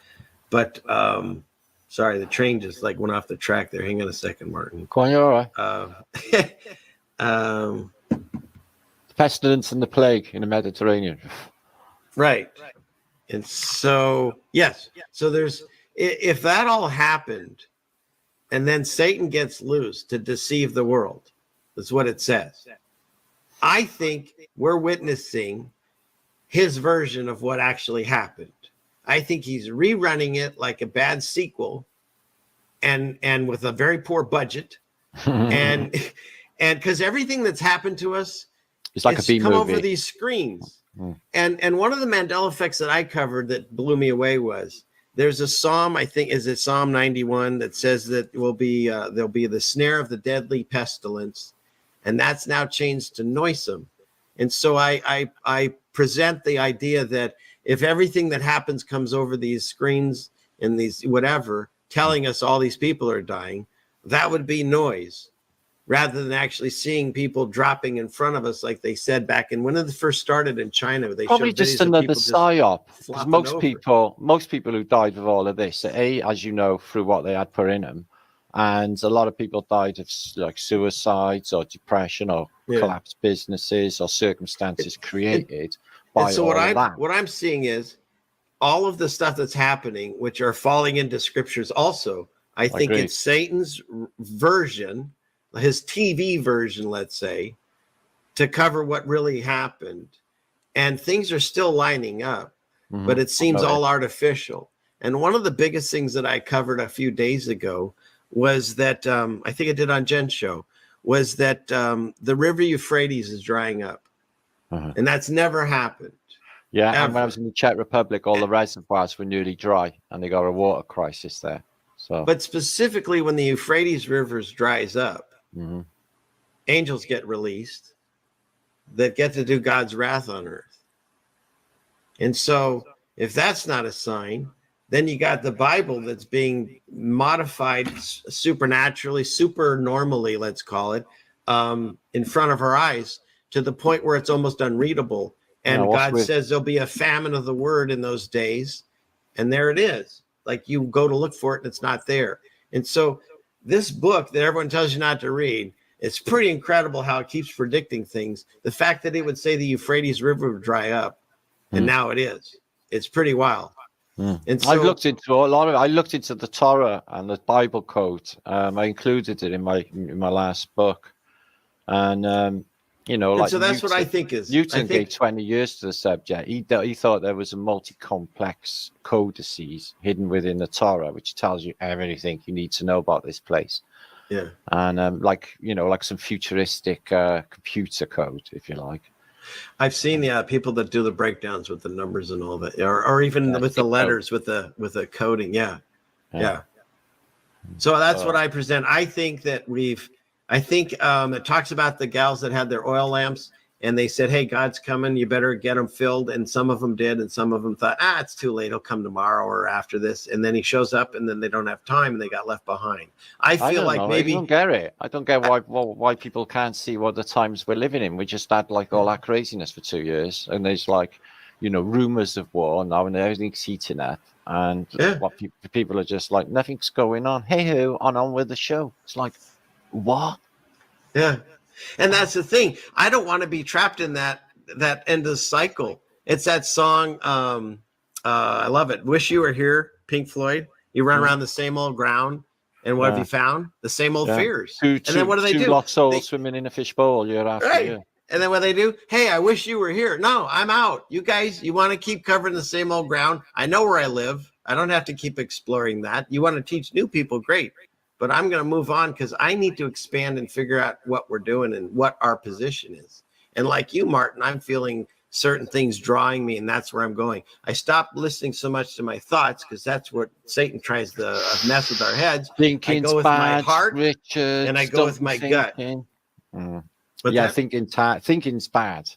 But sorry, the train just like went off the track there. Hang on a second, Martin. Go on, you're all right. The pestilence and the plague in the Mediterranean. Right. And so, yes. So there's, if that all happened and then Satan gets loose to deceive the world, that's what it says. I think we're witnessing his version of what actually happened. I think he's rerunning it like a bad sequel and with a very poor budget. and because everything that's happened to us, it's like a B movie. Come over these screens. And one of the Mandela effects that I covered that blew me away was there's a psalm, I think, is it Psalm 91, that says that there'll be the snare of the deadly pestilence, and that's now changed to noisome. And so I present the idea that if everything that happens comes over these screens and these whatever, telling us all these people are dying, that would be noise, rather than actually seeing people dropping in front of us, like they said back in when it first started in China. They probably just another psyop. Most people who died of all of this, as you know, through what they had put in them, and a lot of people died of like suicides or depression or collapsed businesses or circumstances created by so all of that. What I'm seeing is all of the stuff that's happening, which are falling into scriptures. Also, I think it's Satan's version, his TV version, let's say, to cover what really happened. And things are still lining up, but it seems all artificial. And one of the biggest things that I covered a few days ago was that, I think I did on Jen's show, was that the river Euphrates is drying up. And that's never happened. Yeah, ever. And when I was in the Czech Republic, all the reservoirs were nearly dry, and they got a water crisis there. So, but specifically when the Euphrates River dries up, angels get released that get to do God's wrath on earth. And so if that's not a sign, then you got the Bible that's being modified supernaturally, super normally, let's call it, in front of our eyes to the point where it's almost unreadable. And God says there'll be a famine of the word in those days. And there it is. Like you go to look for it and it's not there. And so this book that everyone tells you not to read, it's pretty incredible how it keeps predicting things. The fact that it would say the Euphrates River would dry up, and now it is. It's pretty wild. And so, I've looked into a lot of. I looked into the Torah and the Bible code. I included it in my last book, and you know, like so that's Newton, what I think is. Newton gave 20 years to the subject. He thought there was a multi-complex codices hidden within the Torah, which tells you everything you need to know about this place. Yeah, and like some futuristic computer code, if you like. I've seen people that do the breakdowns with the numbers and all that, or even with the letters with the coding. Yeah. So that's what I present. I think that it talks about the gals that had their oil lamps, and they said, hey, God's coming, you better get them filled. And some of them did, and some of them thought, it's too late, he'll come tomorrow or after this. And then he shows up, and then they don't have time, and they got left behind. I feel like maybe I don't get it. I don't get why people can't see what the times we're living in. We just had like all that craziness for 2 years, and there's like, rumors of war now, and everything's heating up, and what people are just like, nothing's going on. Hey ho, on with the show. It's like, what? Yeah. And that's the thing. I don't want to be trapped in that endless cycle. It's that song. I love it. Wish You Were Here, Pink Floyd. You run around the same old ground. And what have you found? The same old fears. And then what do they do? Lost souls swimming in a fishbowl year after year. And then what they do? Hey, I wish you were here. No, I'm out. You guys, you want to keep covering the same old ground? I know where I live. I don't have to keep exploring that. You want to teach new people? Great. But I'm going to move on because I need to expand and figure out what we're doing and what our position is. And like you, Martin, I'm feeling certain things drawing me, and that's where I'm going. I stopped listening so much to my thoughts because that's what Satan tries to mess with our heads. Thinking's I go with bad, my heart, Richard, and I go with my gut. But thinking's bad.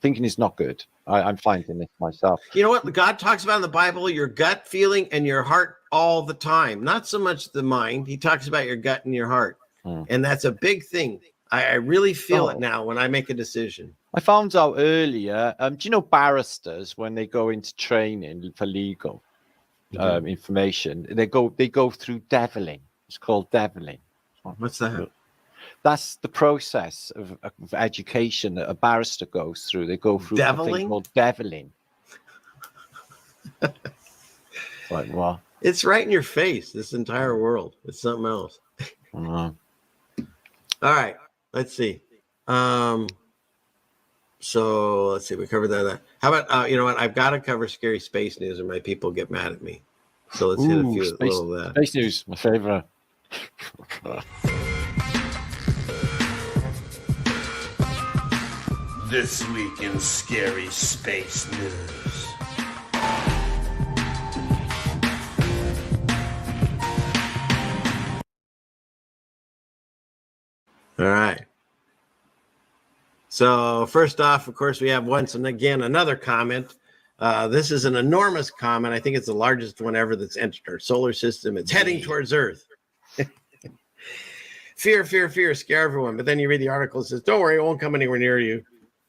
Thinking is not good. I'm finding this myself. You know what God talks about in the Bible? Your gut feeling and your heart all the time. Not so much the mind. He talks about your gut and your heart. And that's a big thing. I really feel it now when I make a decision. I found out earlier, do you know barristers, when they go into training for legal information, they go through deviling. It's called deviling. What's that? That's the process of education that a barrister goes through. They go through something called deviling. Like what? It's right in your face, this entire world. It's something else. All right. Let's see. So let's see. We covered that. How about, you know what? I've got to cover scary space news or my people get mad at me. So let's hit a few little of that. Space news, my favorite. This week in scary space news. All right. So first off, of course, we have once and again another comment. This is an enormous comment. I think it's the largest one ever that's entered our solar system. It's heading towards Earth. Fear, fear, fear, scare everyone. But then you read the article, it says, don't worry, it won't come anywhere near you.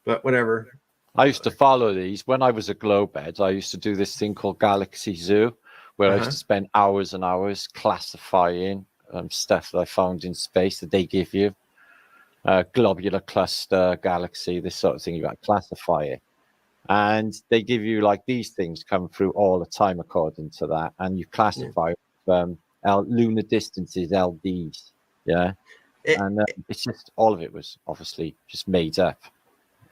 But whatever. I used to follow these. When I was a Glowbed, I used to do this thing called Galaxy Zoo, where I used to spend hours and hours classifying stuff that I found in space that they give you. Globular cluster, galaxy, this sort of thing. You got to classify it. And they give you like these things come through all the time according to that. And you classify lunar distances, LDs. Yeah. It's just all of it was obviously just made up.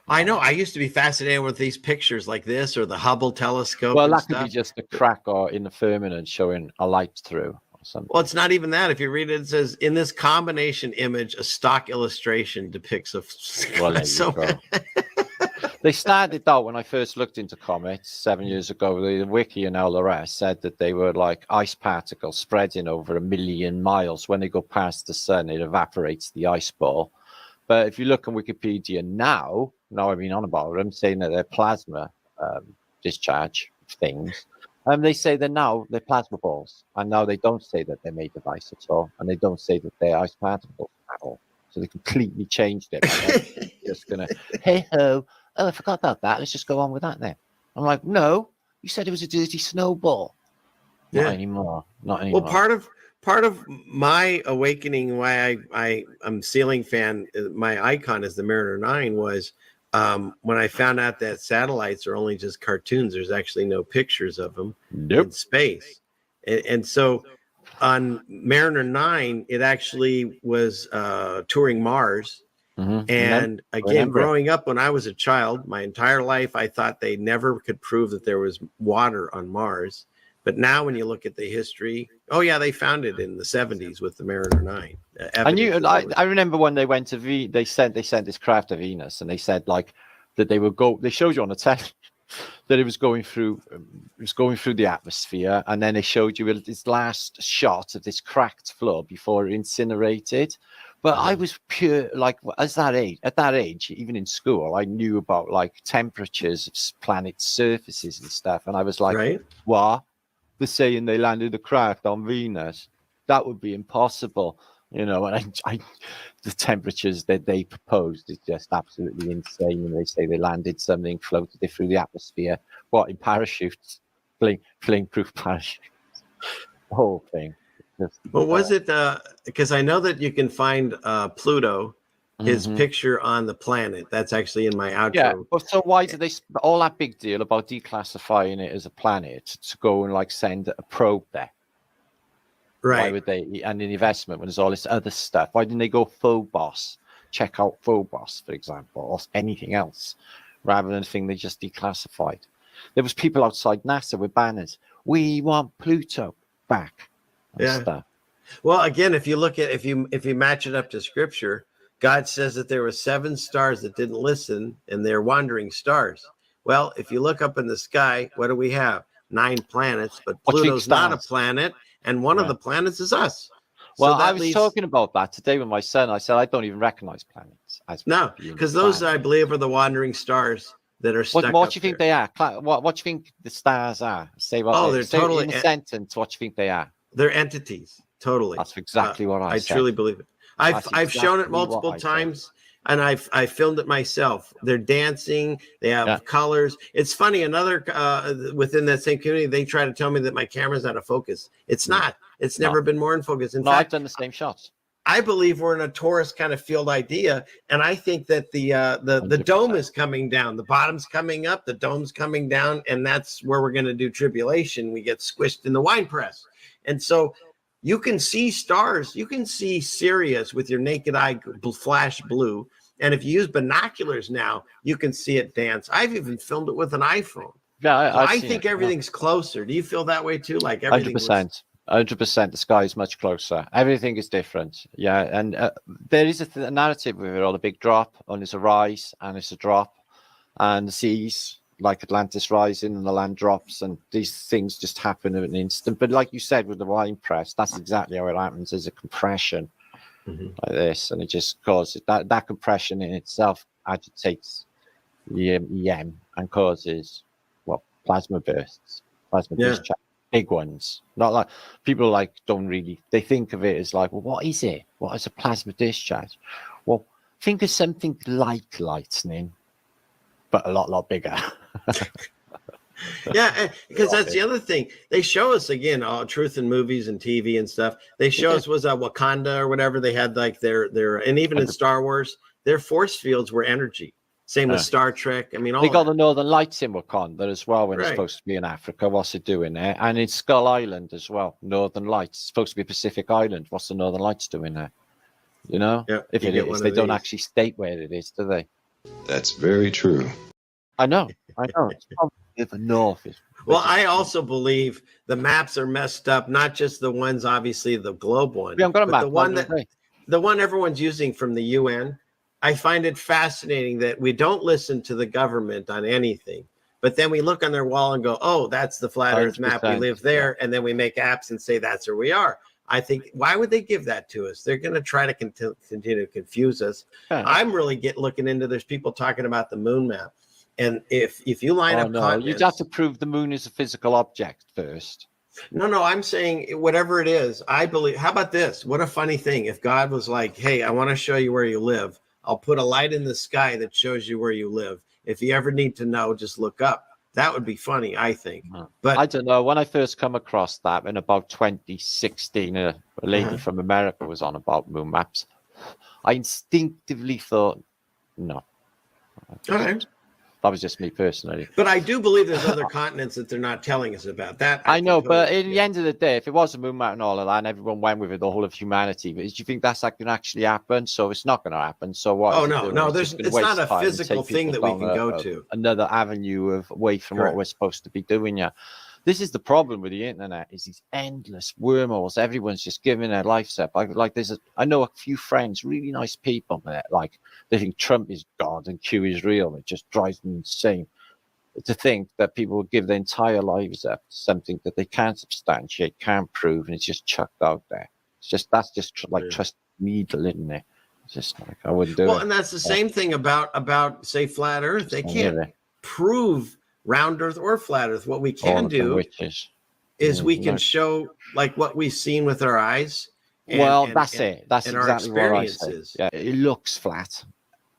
I know. I used to be fascinated with these pictures like this or the Hubble telescope. Well, that could be just a crack or in the firmament showing a light through. Well, it's not even that. If you read it, it says in this combination image, a stock illustration depicts a. Well, they started out when I first looked into comets 7 years ago. The wiki and all the rest said that they were like ice particles spreading over 1 million miles. When they go past the sun, it evaporates the ice ball. But if you look on Wikipedia now I've been on about them saying that they're plasma discharge things. They say they're plasma balls, and now they don't say that they're made of ice at all, and they don't say that they're ice particles at all. So they completely changed it. Just gonna, hey ho, I forgot about that. Let's just go on with that then. I'm like, no, you said it was a dirty snowball. Not anymore. Well, part of my awakening, why I'm ceiling fan, my icon is the Mariner 9 was. When I found out that satellites are only just cartoons, there's actually no pictures of them in space. And so on Mariner 9, it actually was touring Mars. And again, growing up when I was a child, my entire life, I thought they never could prove that there was water on Mars. But now when you look at the history, they found it in the 70s with the Mariner 9. I remember when they went to they sent this craft to Venus, and they said like that they showed you on the telly that it was going through the atmosphere, and then they showed you this last shot of this cracked floor before it incinerated. But I was pure, like, at that age, even in school, I knew about like temperatures of planet surfaces and stuff. And I was like, Right. what? They're saying they landed a craft on Venus. That would be impossible, you know. And the temperatures that they proposed is just absolutely insane. And they say they landed something, floated it through the atmosphere. What, in parachutes? Flame-proof parachutes. The whole thing. Well, was it because I know that you can find Pluto, his picture on the planet. That's actually in my outro. Yeah, but so why do they all that big deal about declassifying it as a planet to go and like send a probe there? Right. Why would they? And an investment when there's all this other stuff. Why didn't they go Phobos? Check out Phobos, for example, or anything else, rather than a thing they just declassified. There was people outside NASA with banners. We want Pluto back. Stuff. Well, again, if you look at if you match it up to Scripture, God says that there were 7 stars that didn't listen, and they're wandering stars. Well, if you look up in the sky, what do we have? 9 planets, but Pluto's not a planet, and one of the planets is us. Well, so I was talking about that today with my son. I said I don't even recognize planets. No, because those I believe are the wandering stars that are stuck. What do you think they are? What do you think the stars are? Say what? They're totally in a sentence. What do you think they are? They're entities. Totally. That's exactly what I said. I truly believe it. I've shown it multiple times, and I filmed it myself. They're dancing. They have colors. It's funny. Another within that same community, they try to tell me that my camera's out of focus. It's not. It's never been more in focus. In fact, I've done the same shots. I believe we're in a torus kind of field idea, and I think that the dome is coming down, the bottom's coming up, the dome's coming down, and that's where we're going to do tribulation. We get squished in the wine press, and so you can see stars, you can see Sirius with your naked eye, flash blue, and if you use binoculars now, you can see it dance. I've even filmed it with an iPhone. Yeah, I think everything's closer. Do you feel that way too? Like everything. 100%. 100%. The sky is much closer. Everything is different. Yeah, and there is a narrative with it all. A big drop, and it's a rise, and it's a drop, and the seas like Atlantis rising, and the land drops, and these things just happen in an instant. But like you said with the wine press, that's exactly how it happens. There's a compression like this, and it just causes that compression in itself agitates the EM and causes plasma bursts, discharge. Big ones, not like people like don't really. They think of it as like, well, what is it? What is a plasma discharge? Well, think of something like lightning, but a lot bigger. Yeah, because that's the other thing. They show us again, all truth in movies and TV and stuff. They show us was Wakanda or whatever. They had like their and even in Star Wars, their force fields were energy. Same with Star Trek. I mean, they got the Northern Lights in Wakanda as well when it's supposed to be in Africa. What's it doing there? And in Skull Island as well, Northern Lights. It's supposed to be Pacific Island. What's the Northern Lights doing there? You know? Yeah, if it is, they don't actually state where it is, do they? That's very true. I know. It's probably the north. Well, I also believe the maps are messed up, not just the ones, obviously, the globe one. We haven't got a map. The one everyone's using from the UN. I find it fascinating that we don't listen to the government on anything, but then we look on their wall and go, oh, that's the flat earth map. We live there. And then we make apps and say, that's where we are. I think, why would they give that to us? They're going to try to continue to confuse us. I'm really looking into, there's people talking about the moon map. And if you line up continents, you'd have to prove the moon is a physical object first. No, I'm saying whatever it is, I believe. How about this? What a funny thing. If God was like, hey, I want to show you where you live. I'll put a light in the sky that shows you where you live. If you ever need to know, just look up. That would be funny, I think. But I don't know. When I first come across that in about 2016, a lady from America was on about moon maps. I instinctively thought, no. Okay. That was just me personally. But I do believe there's other continents that they're not telling us about. That I know, but at the end of the day, if it was a moon map and all of that, and everyone went with it, the whole of humanity, but do you think that's going to actually happen? So it's not going to happen. So what? Oh no, it's not a physical thing that we can go to. Another avenue away from what we're supposed to be doing. Yeah, this is the problem with the internet: is these endless wormholes. Everyone's just giving their lives up. I know a few friends, really nice people, that they think Trump is God and Q is real. It just drives me insane to think that people will give their entire lives up to something that they can't substantiate, can't prove, and it's just chucked out there. That's just like trust needle, isn't it? Just like I wouldn't do Well, it. and that's the same thing about say flat Earth. They can't prove round Earth or flat Earth. What we can do is we can show like what we've seen with our eyes. That's it. That's and exactly what I say. Yeah, it looks flat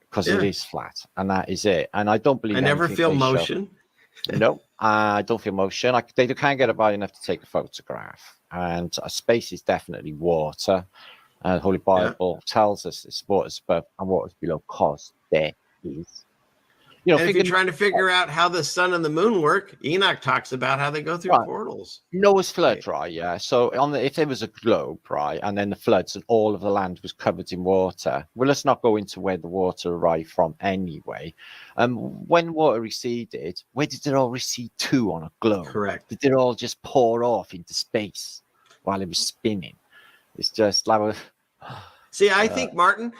because it is flat, and that is it. And I don't believe I never feel motion. No, I don't feel motion. They can't get about enough to take a photograph, and a space is definitely water. And the Holy Bible tells us it's water's above and water's below, because there is. And if you're trying to figure out how the sun and the moon work, Enoch talks about how they go through portals. Noah's flood, right? Yeah. So if there was a globe, right, and then the floods and all of the land was covered in water, well, let's not go into where the water arrived from anyway. When water receded, where did it all recede to on a globe? Correct. Did it all just pour off into space while it was spinning? It's just like. See, I think, Martin,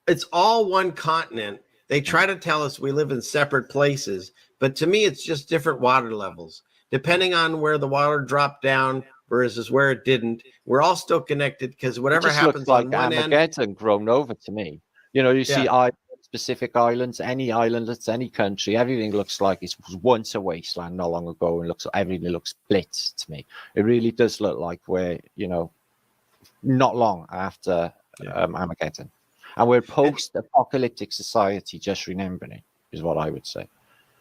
it's all one continent. They try to tell us we live in separate places, but to me, it's just different water levels. Depending on where the water dropped down versus where it didn't, we're all still connected, because whatever happens looks like on one Armageddon grown over to me. You see specific islands, any island, it's any country, everything looks like it was once a wasteland not long ago, and everything looks split to me. It really does look like we're, not long after Armageddon. And we're post-apocalyptic society, just remembering it, is what I would say.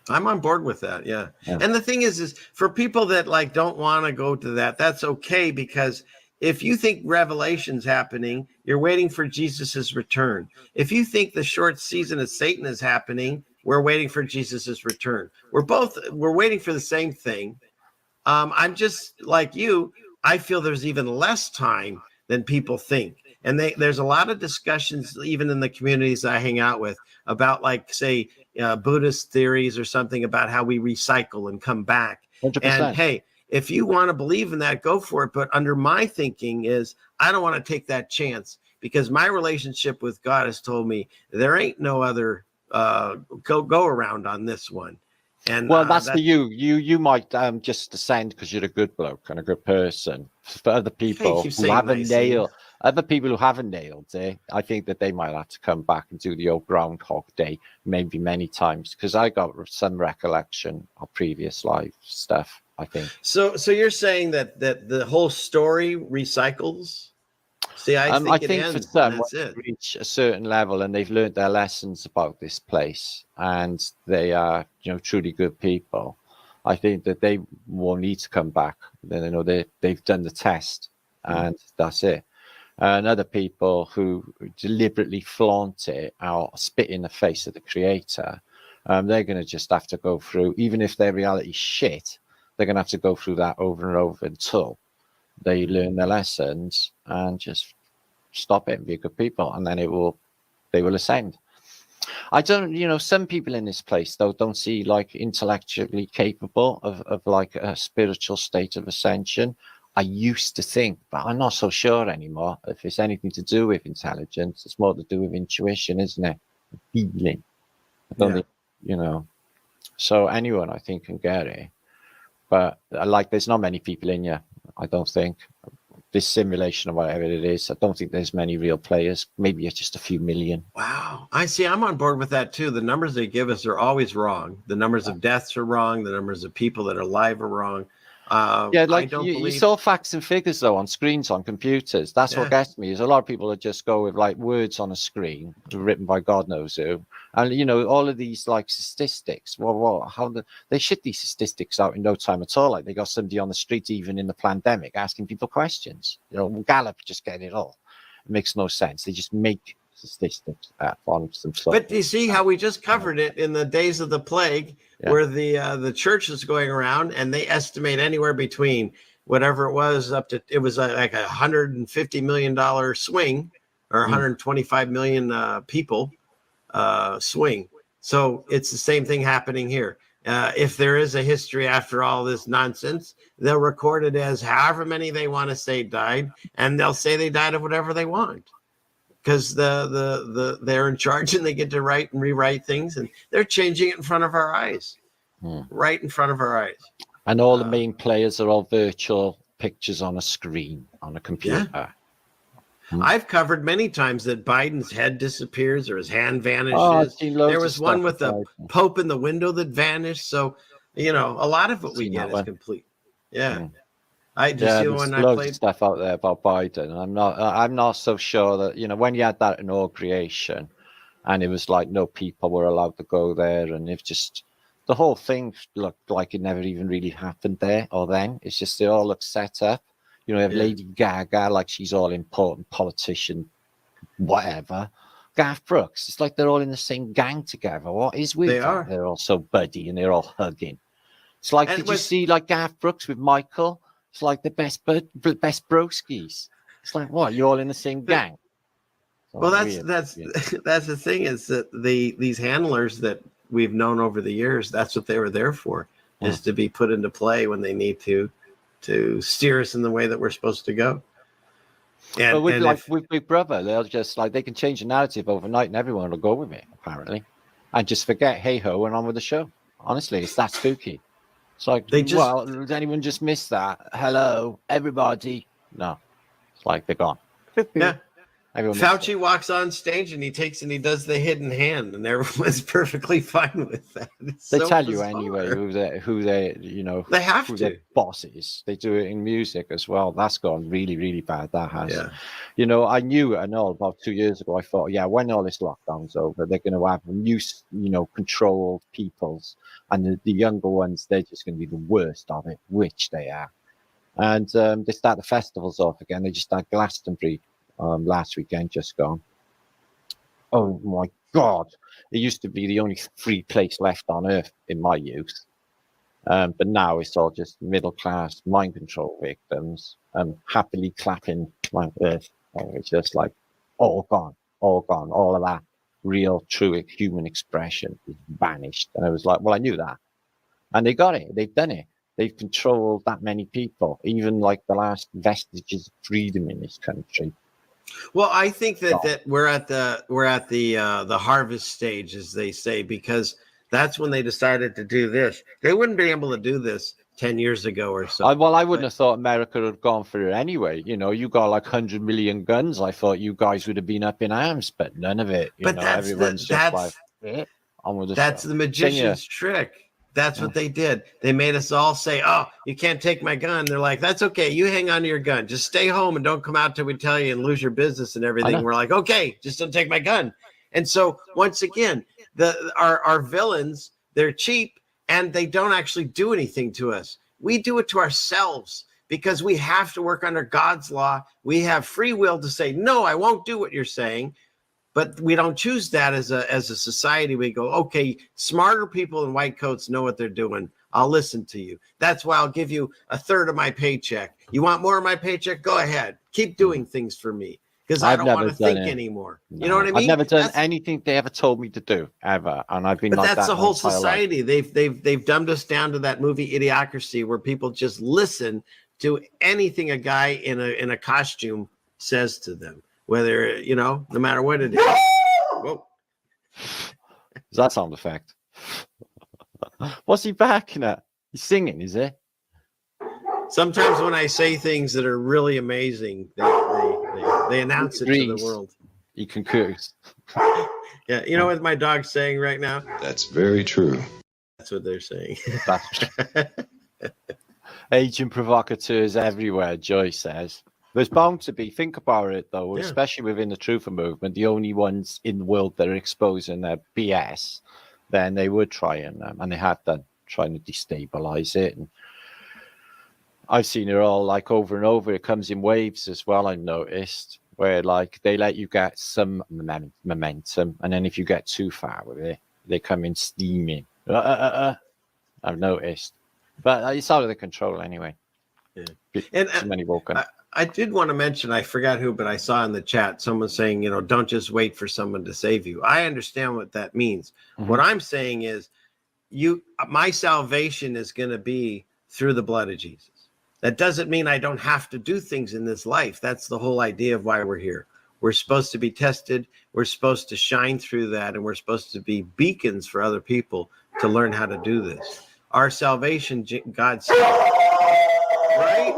I'm on board with that, yeah. And the thing is for people that like don't want to go to that, that's okay, because if you think Revelation's happening, you're waiting for Jesus's return. If you think the short season of Satan is happening, we're waiting for Jesus's return. We're waiting for the same thing. I'm just like you. I feel there's even less time than people think. And there's a lot of discussions, even in the communities I hang out with, about like, say, Buddhist theories or something about how we recycle and come back. 100%. And hey, if you want to believe in that, go for it. But under my thinking is, I don't want to take that chance, because my relationship with God has told me there ain't no other go around on this one. And that's for you. You might just ascend because you're a good bloke and a good person. For other people who haven't nailed, it, I think that they might have to come back and do the old Groundhog Day, maybe many times, because I got some recollection of previous life stuff, I think. So you're saying that the whole story recycles? See, I think it ends, for some, that's it. Reach a certain level and they've learned their lessons about this place, and they are, truly good people, I think that they will need to come back. Then they've done the test, and that's it. And other people who deliberately flaunt it or spit in the face of the creator, they're going to just have to go through, even if their reality shit, they're going to have to go through that over and over until they learn their lessons and just stop it and be good people, and then they will ascend. I don't, some people in this place though don't see like intellectually capable of like a spiritual state of ascension. I used to think, but I'm not so sure anymore. If it's anything to do with intelligence, it's more to do with intuition, isn't it? Feeling. I don't think, so anyone I think can get it, but like there's not many people in here. I don't think this simulation or whatever it is. I don't think there's many real players. Maybe it's just a few million. Wow. I see. I'm on board with that too. The numbers they give us are always wrong. The numbers of deaths are wrong. The numbers of people that are alive are wrong. You saw facts and figures though on screens on computers. That's what gets me. Is a lot of people that just go with like words on a screen written by God knows who, and all of these like statistics. They shit these statistics out in no time at all. Like they got somebody on the street even in the pandemic asking people questions. Gallup just get it all. It makes no sense. They just make statistics on some stuff. But you see how we just covered it in the days of the plague, where the church is going around and they estimate anywhere between whatever it was up to, it was like $150 million swing, or 125 million people swing. So it's the same thing happening here. If there is a history after all this nonsense, they'll record it as however many they want to say died, and they'll say they died of whatever they want, because they're in charge and they get to write and rewrite things, and they're changing it in front of our eyes, right in front of our eyes. And all the main players are all virtual pictures on a screen on a computer. I've covered many times that Biden's head disappears or his hand vanishes. I've seen loads There of was one stuff with the about it. Pope in the window that vanished. So, a lot of what we get is complete. Yeah. Did you see the one I loads played? of stuff out there about Biden. I'm not so sure that, when you had that inauguration and it was like no people were allowed to go there, and it's just the whole thing looked like it never even really happened there or then. It's just, it all looks set up. You have Lady Gaga, like she's all important politician, whatever. Garth Brooks, it's like they're all in the same gang together. What is with They that? are. They're all so buddy and they're all hugging. It's like, did you see like Garth Brooks with Michael? It's like the best broskies. It's like, what? You're all in the same gang. Well, that's the thing, is that these handlers that we've known over the years, that's what they were there for, is to be put into play when they need to steer us in the way that we're supposed to go. And with Big Brother, they'll just they can change the narrative overnight and everyone will go with it, apparently, and just forget hey ho and on with the show. Honestly, it's that spooky. It's like, did anyone just miss that? Hello, everybody. No, it's like they're gone. Yeah. Fauci walks on stage and he does the hidden hand, and everyone's perfectly fine with that. They tell you anyway who they they have to. Their boss is. They do it in music as well. That's gone really, really bad. That has. Yeah. I knew about 2 years ago. I thought, when all this lockdown's over, they're going to have new, controlled peoples, and the younger ones, they're just going to be the worst of it, which they are. And they start the festivals off again. They just start Glastonbury. Last weekend, just gone. Oh my God! It used to be the only free place left on earth in my youth, but now it's all just middle class mind control victims, happily clapping like this. It's just like all gone, all of that real, true human expression is vanished. And I was like, well, I knew that, and they got it. They've done it. They've controlled that many people, even like the last vestiges of freedom in this country. Well, I think that we're at the harvest stage, as they say, because that's when they decided to do this. They wouldn't be able to do this 10 years ago or so. I wouldn't have thought America had gone for it anyway. You got like 100 million guns. I thought you guys would have been up in arms, but none of it. Everyone's just like, that's the magician's trick. That's what they did. They made us all say, oh, you can't take my gun. They're like, that's okay. You hang on to your gun. Just stay home and don't come out till we tell you and lose your business and everything. We're like, okay, just don't take my gun. And so once again, our villains, they're cheap and they don't actually do anything to us. We do it to ourselves because we have to work under God's law. We have free will to say, no, I won't do what you're saying. But we don't choose that as a society. We go, okay, smarter people in white coats know what they're doing. I'll listen to you. That's why I'll give you a third of my paycheck. You want more of my paycheck? Go ahead. Keep doing things for me because I don't want to think anymore. No. You know what I mean? I've never done anything they ever told me to do ever, and I've been. But that's the whole society. They've dumbed us down to that movie Idiocracy, where people just listen to anything a guy in a costume says to them. Whether, no matter what it is. Whoa. Is that sound effect? What's he backing at? He's singing, is he? Sometimes when I say things that are really amazing, they announce it to the world. He concurs. Yeah, you know what my dog's saying right now? That's very true. That's what they're saying. Agent provocateurs everywhere, Joyce says. There's bound to be. Think about it, though, especially within the Truther movement, the only ones in the world that are exposing their BS, then they would try and they have done, trying to destabilize it. And I've seen it all like over and over. It comes in waves as well, I've noticed, where like they let you get some momentum, and then if you get too far with it, they come in steaming. I've noticed. But it's out of their control anyway. Yeah. And too many woken. I did want to mention, I forgot who, but I saw in the chat someone saying, don't just wait for someone to save you. I understand what that means. Mm-hmm. What I'm saying is my salvation is going to be through the blood of Jesus. That doesn't mean I don't have to do things in this life. That's the whole idea of why we're here. We're supposed to be tested. We're supposed to shine through that. And we're supposed to be beacons for other people to learn how to do this. Our salvation, God said, right?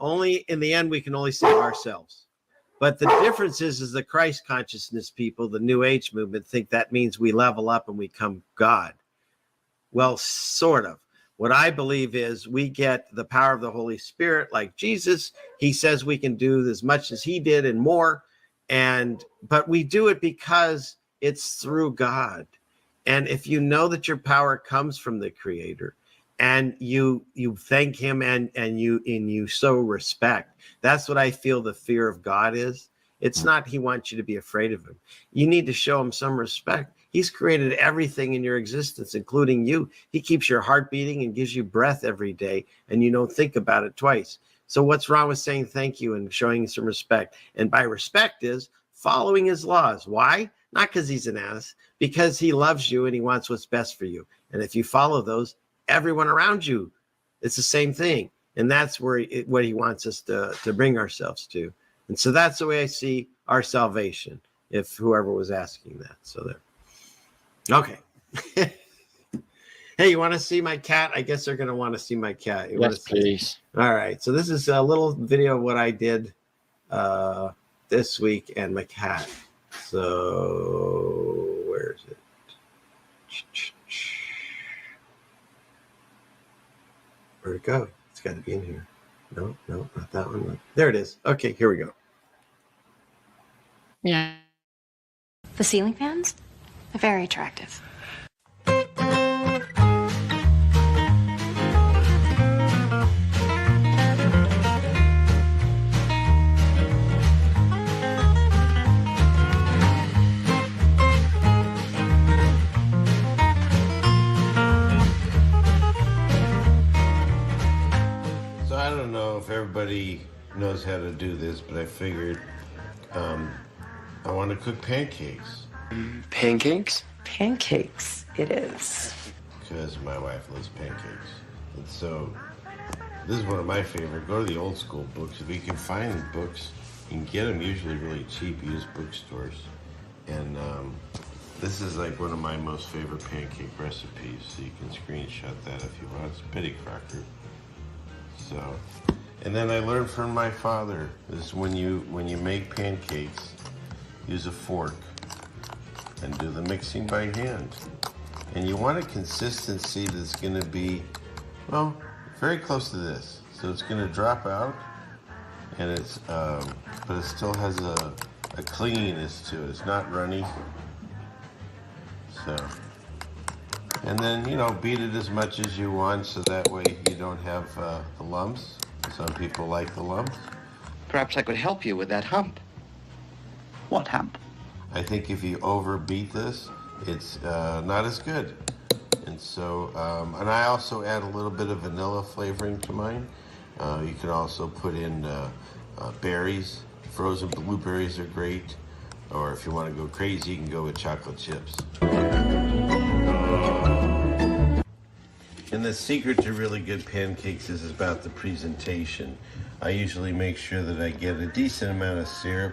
Only in the end, we can only save ourselves. But the difference is the Christ consciousness people, the New Age movement, think that means we level up and we become God. Well, sort of. What I believe is we get the power of the Holy Spirit like Jesus. He says we can do as much as he did and more. But we do it because it's through God. And if you know that your power comes from the Creator and you thank him and you show respect, that's what I feel the fear of God is. It's not he wants you to be afraid of him. You need to show him some respect. He's created everything in your existence, including you. He keeps your heart beating and gives you breath every day, and you don't think about it twice. So what's wrong with saying thank you and showing some respect? And by respect is following his laws. Why? Not because he's an ass, because he loves you and he wants what's best for you. And if you follow those, everyone around you, it's the same thing. And that's what he wants us to bring ourselves to. And so that's the way I see our salvation, if whoever was asking that. So there. Okay. Hey, you want to see my cat? I guess they're going to want to see my cat. Yes, please. All right. So this is a little video of what I did this week and my cat. So where is it? Where'd it go? It's got to be in here. No, not that one. There it is. Okay, here we go. Yeah. The ceiling fans? They're very attractive. So I don't know if everybody knows how to do this, but I figured I want to cook pancakes. Pancakes? Pancakes, it is. Because my wife loves pancakes. And so this is one of my favorite. Go to the old school books. If you can find books, you can get them usually really cheap, used bookstores. And this is like one of my most favorite pancake recipes. So you can screenshot that if you want. It's Petty Crocker. So, and then I learned from my father is when you make pancakes, use a fork and do the mixing by hand. And you want a consistency that's going to be, well, very close to this. So it's going to drop out, and it's, but it still has a clinginess to it. It's not runny. So, and then, beat it as much as you want so that way you don't have the lumps. Some people like the lumps. Perhaps I could help you with that hump. What hump? I think if you overbeat this, it's not as good. And so, and I also add a little bit of vanilla flavoring to mine. You can also put in berries. Frozen blueberries are great. Or if you want to go crazy, you can go with chocolate chips. And the secret to really good pancakes is about the presentation. I usually make sure that I get a decent amount of syrup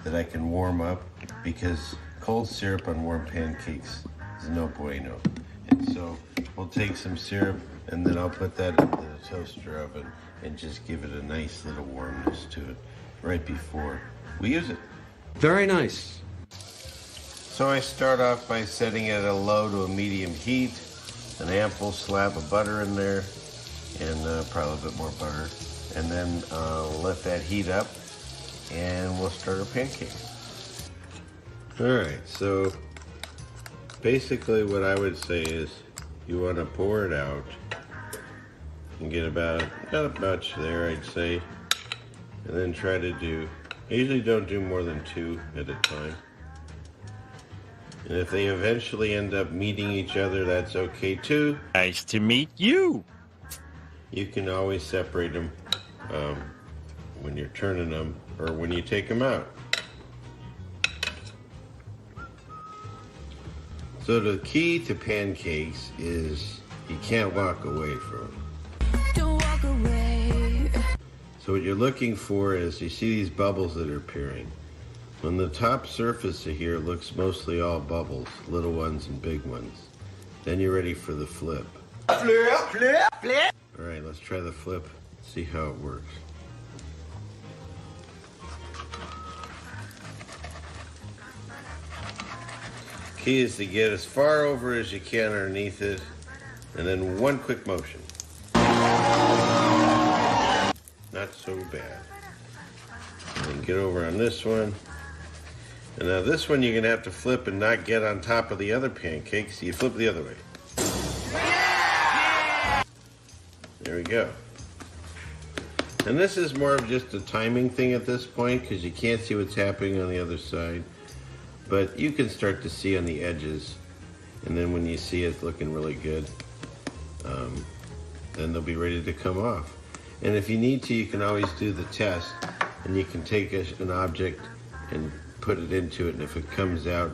that I can warm up, because cold syrup on warm pancakes is no bueno. And so we'll take some syrup and then I'll put that into the toaster oven and just give it a nice little warmness to it right before we use it. Very nice. So I start off by setting it at a low to a medium heat, an ample slab of butter in there, and probably a bit more butter. And then let that heat up, and we'll start our pancakes. All right, so basically what I would say is you want to pour it out and get about a bunch there, I'd say, and then try to do, I usually don't do more than 2 at a time. And if they eventually end up meeting each other, that's okay too. Nice to meet you. You can always separate them when you're turning them or when you take them out. So the key to pancakes is you can't walk away from them. Don't walk away. So what you're looking for is, you see these bubbles that are appearing. On the top surface of here looks mostly all bubbles, little ones and big ones. Then you're ready for the flip. Flip, flip, flip. All right, let's try the flip, see how it works. key is to get as far over as you can underneath it, and then one quick motion. Not so bad. And then get over on this one. And now this one you're going to have to flip and not get on top of the other pancake, so you flip the other way. There we go. And this is more of just a timing thing at this point because you can't see what's happening on the other side. But you can start to see on the edges. And then when you see it's looking really good, then they'll be ready to come off. And if you need to, you can always do the test. And you can take an object and put it into it. And if it comes out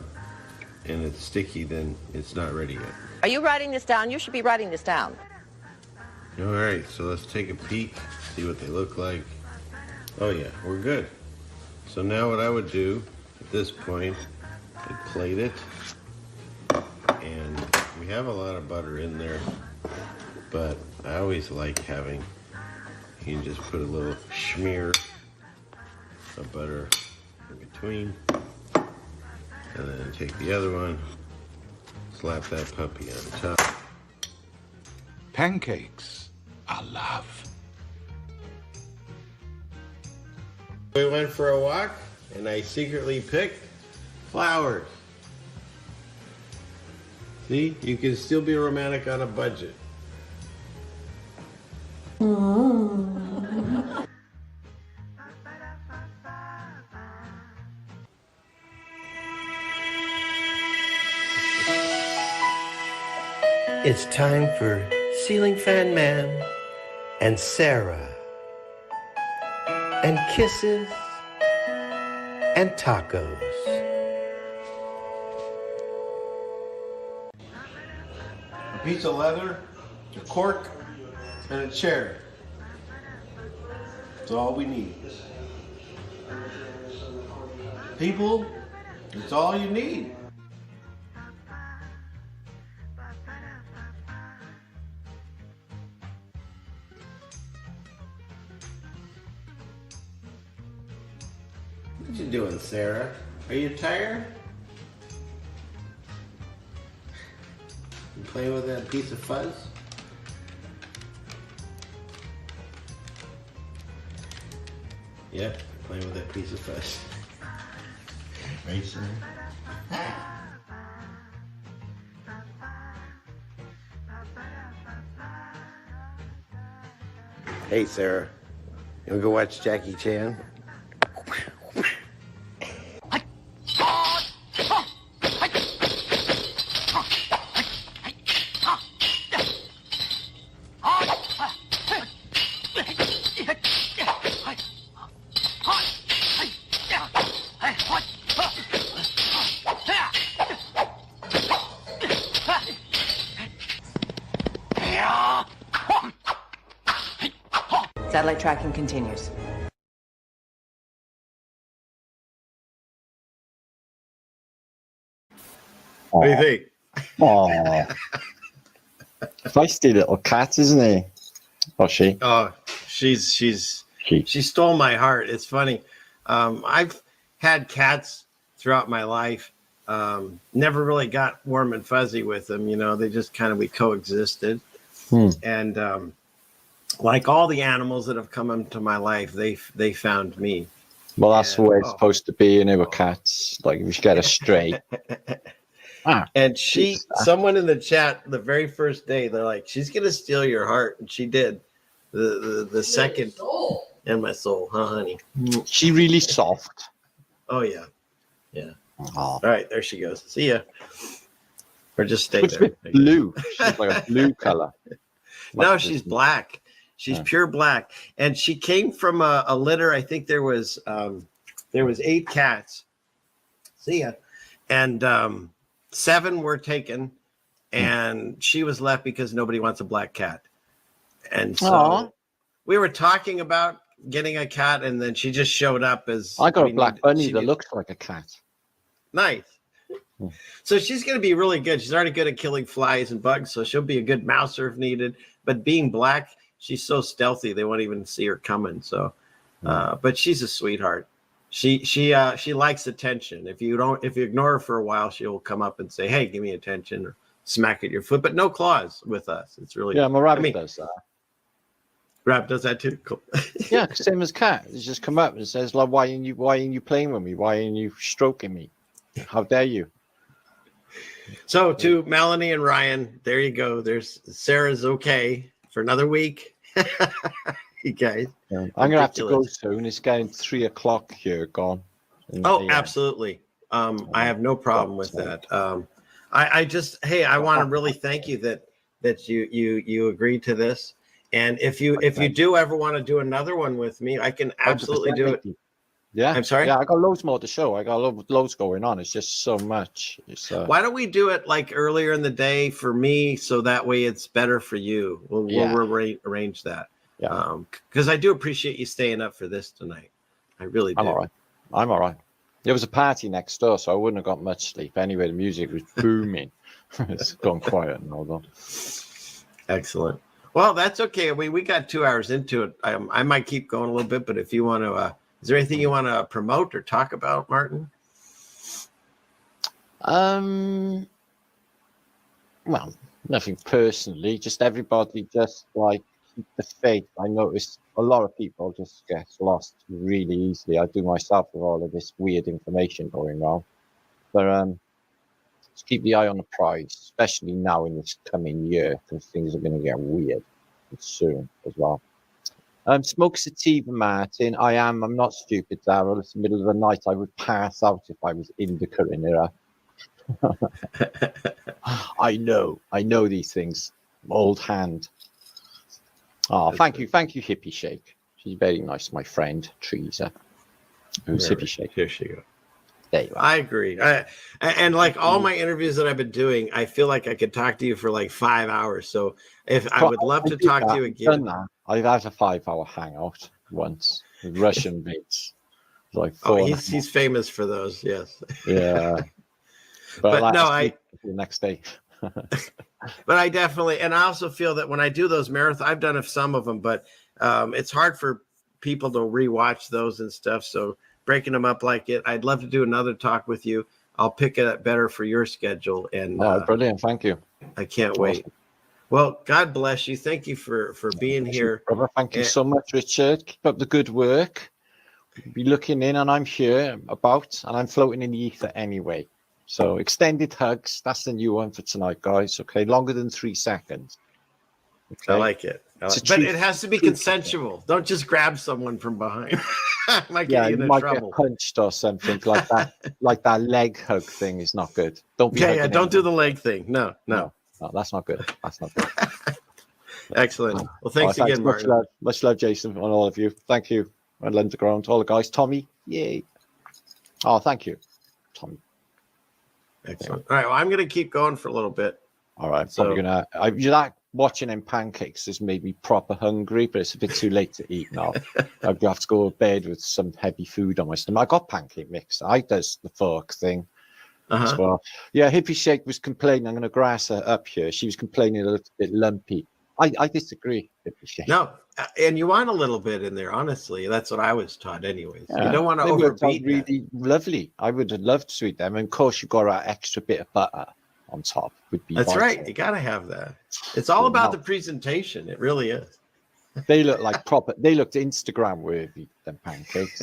and it's sticky, then it's not ready yet. Are you writing this down? You should be writing this down. All right, so let's take a peek, see what they look like. Oh yeah, we're good. So now what I would do at this point, I'd plate it. And we have a lot of butter in there, but I always like having, you can just put a little smear of butter in between. And then take the other one, slap that puppy on top. Pancakes are love. We went for a walk, and I secretly picked flowers. See, you can still be romantic on a budget. It's time for Ceiling Fan Man and Sarah, and kisses and tacos. A piece of leather, a cork, and a chair. That's all we need. People, it's all you need. What you doing, Sarah? Are you tired? You playing with that piece of fuzz? Yep, playing with that piece of fuzz. Right, Sarah? Hey, Sarah. You wanna go watch Jackie Chan? Satellite tracking continues. What do you think? Oh, feisty little cat, isn't he? Or she? Oh, she stole my heart. It's funny. I've had cats throughout my life. Never really got warm and fuzzy with them. You know, they just we coexisted. And like all the animals that have come into my life, they found me. Well, that's the way it's supposed to be, with cats. Like, if you get a stray. And someone in the chat, the very first day, they're like, she's going to steal your heart. And she did. The second. And my soul, huh, honey? She really soft. Oh, yeah. Yeah. Oh. All right, there she goes. See ya. Or just stay It's there. blue. She's like a blue color. No, she's black. She's pure black. And she came from a litter. I think there was 8 cats. See ya. And 7 were taken. And she was left because nobody wants a black cat. And so we were talking about getting a cat, and then she just showed up as I got a black bunny that looks like a cat. Nice. So she's going to be really good. She's already good at killing flies and bugs, so she'll be a good mouser if needed. But being black, she's so stealthy, they won't even see her coming. So, but she's a sweetheart. She likes attention. If you ignore her for a while, she'll come up and say, "Hey, give me attention," or smack at your foot, but no claws with us. It's really my rabbit does that. Rabbit does that too. Cool. Yeah, same as cat. It's just come up and says, like, why ain't you playing with me? Why ain't you stroking me? How dare you? So to Melanie and Ryan, there you go. There's Sarah's okay for another week. You guys. I'm gonna have to go soon. It's getting 3 o'clock here, gone. Oh, absolutely. I have no problem with that. I want to really thank you that you agreed to this. And if you do ever want to do another one with me, I can absolutely do it. Yeah, I'm sorry. Yeah, I got loads more to show. I got loads going on. It's just so much. Why don't we do it like earlier in the day for me, so that way it's better for you? We'll arrange that. Yeah. Because I do appreciate you staying up for this tonight. I really do. I'm all right. There was a party next door, so I wouldn't have got much sleep. Anyway, the music was booming. It's gone quiet and all that. Excellent. Well, that's okay. We got 2 hours into it. I might keep going a little bit, but if you want to, is there anything you want to promote or talk about, Martin? Well, nothing personally. Just everybody just like keep the faith. I noticed a lot of people just get lost really easily. I do myself with all of this weird information going on. But just keep the eye on the prize, especially now in this coming year, because things are going to get weird soon as well. Smoke sativa, Martin. I'm not stupid, Daryl. It's the middle of the night. I would pass out if I was in the current era. I know these things. Old hand. Oh, thank you, Hippie Shake. She's very nice, my friend Teresa. Who's Hippie Shake? Here she goes. There you are. I agree. And like all my interviews that I've been doing, I feel like I could talk to you for like 5 hours. So if I would love to talk to you again. I've had a 5-hour hangout once with Russian beats. Like he's famous for those, yes. Yeah. But no, the next day. But I definitely, and I also feel that when I do those marathons, I've done some of them, but it's hard for people to rewatch those and stuff. So breaking them up like it, I'd love to do another talk with you. I'll pick it up better for your schedule. And brilliant. Thank you. I can't wait. Well, God bless you. Thank you for being here. Brother. Thank you so much, Richard. Keep up the good work. Be looking in, and I'm here and I'm floating in the ether anyway. So extended hugs. That's the new one for tonight, guys. Okay, longer than 3 seconds. Okay? I like it. But it has to be consensual. Don't just grab someone from behind. Might get you in trouble. Get punched or something like that. Like that leg hug thing is not good. Don't do the leg thing. No, that's not good. That's not good. Excellent. Well, thanks again, Martin. Much love, Jason, and all of you. Thank you. And Underground, all the guys. Tommy, yay. Oh, thank you, Tommy. Excellent. All right. Well, I'm going to keep going for a little bit. All right. So that watching them pancakes has made me proper hungry, but it's a bit too late to eat now. I'd have to go to bed with some heavy food on my stomach. I got pancake mix. I does the fork thing as well. Yeah, Hippie Shake was complaining. I'm going to grass her up here. She was complaining a little bit lumpy. I disagree, Hippie Shake. No, and you want a little bit in there, honestly. That's what I was taught anyways. Yeah. You don't want to overbeat really lovely. I would have loved to eat them. And of course, you got an extra bit of butter on top. That's right. You got to have that. It's all about the presentation. It really is. They look like proper. They looked Instagram worthy, them pancakes.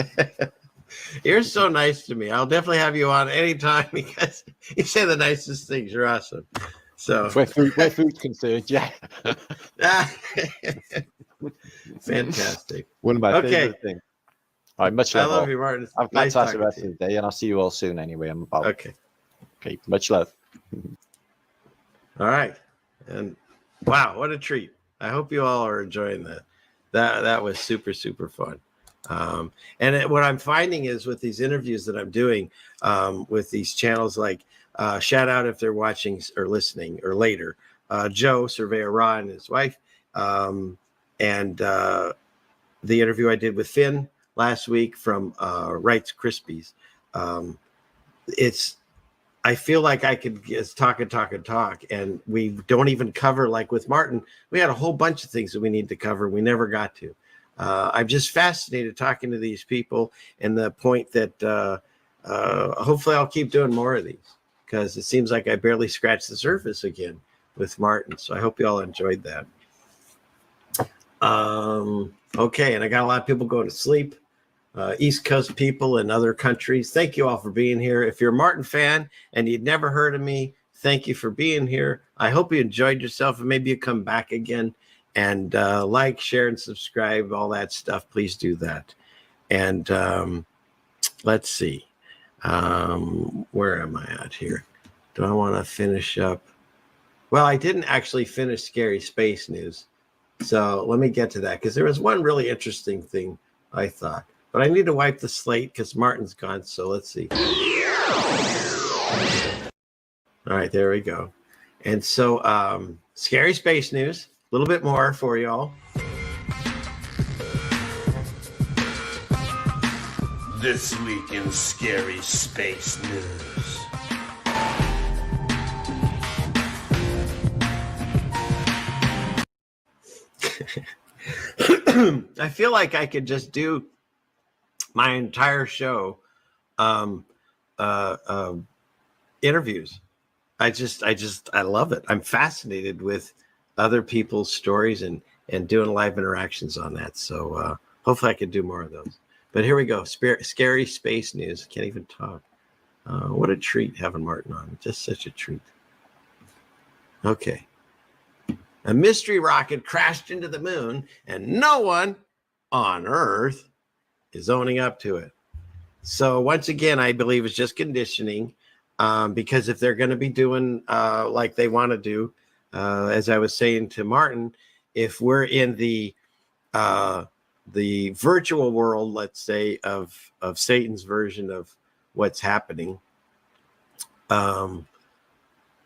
You're so nice to me. I'll definitely have you on anytime because you say the nicest things. You're awesome. So where food's concerned, yeah. Fantastic. One of my favorite things. All right, much love. I love you, Martin. Have a fantastic rest of the day, and I'll see you all soon anyway. I'm about. Okay, much love. All right. And wow, what a treat. I hope you all are enjoying that. That was super, super fun. What I'm finding is with these interviews that I'm doing with these channels, like shout out if they're watching or listening or later, Joe, Surveyor Ra, and his wife, and the interview I did with Finn last week from Wright's Krispies. I feel like I could just talk, and we don't even cover, like with Martin, we had a whole bunch of things that we need to cover. We never got to. I'm just fascinated talking to these people, and the point that hopefully I'll keep doing more of these, because it seems like I barely scratched the surface again with Martin. So I hope you all enjoyed that. Okay, and I got a lot of people going to sleep. East Coast people in other countries, thank you all for being here. If you're a Martin fan and you'd never heard of me, thank you for being here. I hope you enjoyed yourself, and maybe you come back again. And like, share, and subscribe, all that stuff. Please do that. And let's see. Where am I at here? Do I want to finish up? Well, I didn't actually finish Scary Space News. So let me get to that, because there was one really interesting thing I thought. But I need to wipe the slate because Martin's gone. So let's see. All right, there we go. And so Scary Space News, a little bit more for y'all. This week in Scary Space News. I feel like I could just do my entire show interviews. I love it. I'm fascinated with other people's stories and doing live interactions on that. So hopefully I can do more of those. But here we go. Scary Space News. Can't even talk. What a treat having Martin on. Just such a treat. Okay. A mystery rocket crashed into the moon, and no one on Earth is owning up to it. So once again, I believe it's just conditioning, because if they're going to be doing like they want to do, as I was saying to Martin, if we're in the virtual world, let's say, of Satan's version of what's happening,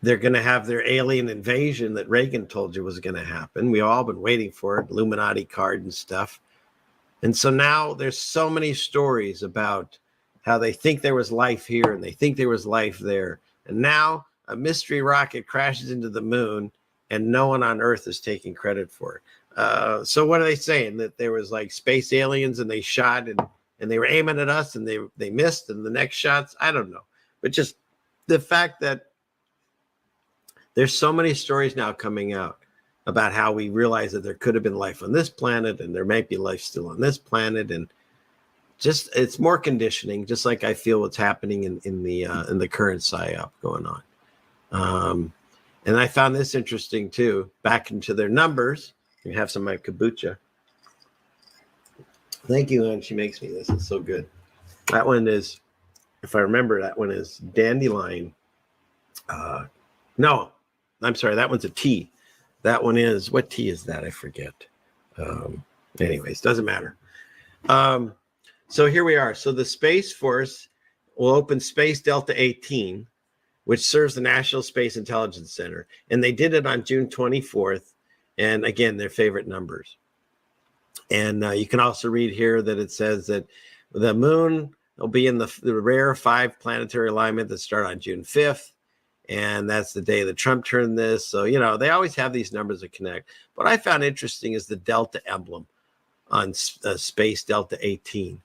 they're going to have their alien invasion that Reagan told you was going to happen. We've all been waiting for it, Illuminati card and stuff. And so now there's so many stories about how they think there was life here and they think there was life there. And now a mystery rocket crashes into the moon and no one on Earth is taking credit for it. So what are they saying? That there was like space aliens and they shot and they were aiming at us and they missed, and the next shots? I don't know. But just the fact that there's so many stories now coming out about how we realize that there could have been life on this planet and there might be life still on this planet, and just it's more conditioning, just like I feel what's happening in the current psyop going on. And I found this interesting too. Back into their numbers, you have some of my kombucha. Thank you, Ann. She makes me this. It's so good. That one is, if I remember, that one is dandelion. No, I'm sorry. That one's a tea. That one is, what tea is that? I forget. Anyways, doesn't matter. So here we are. So the Space Force will open Space Delta 18, which serves the National Space Intelligence Center. And they did it on June 24th. And again, their favorite numbers. And you can also read here that it says that the moon will be in the rare 5 planetary alignment that start on June 5th. And that's the day that Trump turned this. So, you know, they always have these numbers that connect. What I found interesting is the Delta emblem on Space Delta 18.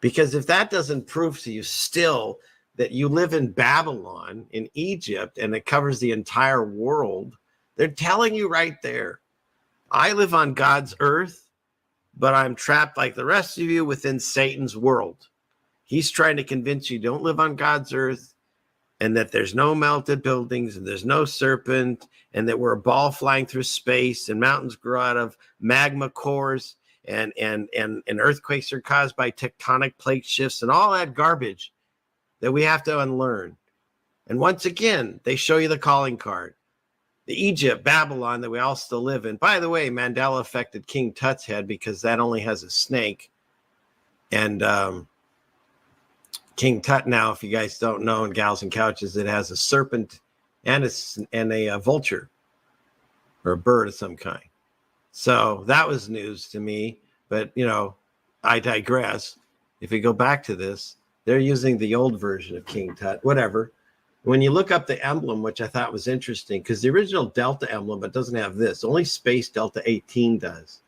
Because if that doesn't prove to you still that you live in Babylon, in Egypt, and it covers the entire world, they're telling you right there, I live on God's earth, but I'm trapped like the rest of you within Satan's world. He's trying to convince you don't live on God's earth, and that there's no melted buildings, and there's no serpent, and that we're a ball flying through space, and mountains grow out of magma cores, and earthquakes are caused by tectonic plate shifts, and all that garbage that we have to unlearn. And once again, they show you the calling card. The Egypt, Babylon that we all still live in. By the way, Mandela affected King Tut's head because that only has a snake. And King Tut now, if you guys don't know, in Gals and Couches, it has a serpent and a vulture or a bird of some kind. So that was news to me. But, you know, I digress. If we go back to this, they're using the old version of King Tut, whatever. When you look up the emblem, which I thought was interesting, because the original Delta emblem, it doesn't have this. Only Space Delta 18 does.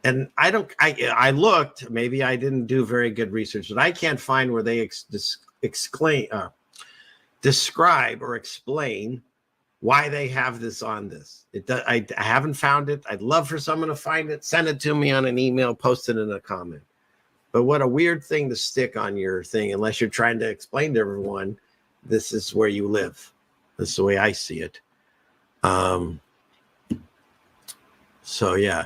And I looked, maybe I didn't do very good research, but I can't find where they describe or explain why they have this on this. I haven't found it. I'd love for someone to find it, send it to me on an email, post it in a comment. But what a weird thing to stick on your thing, unless you're trying to explain to everyone, this is where you live. This is the way I see it. So yeah.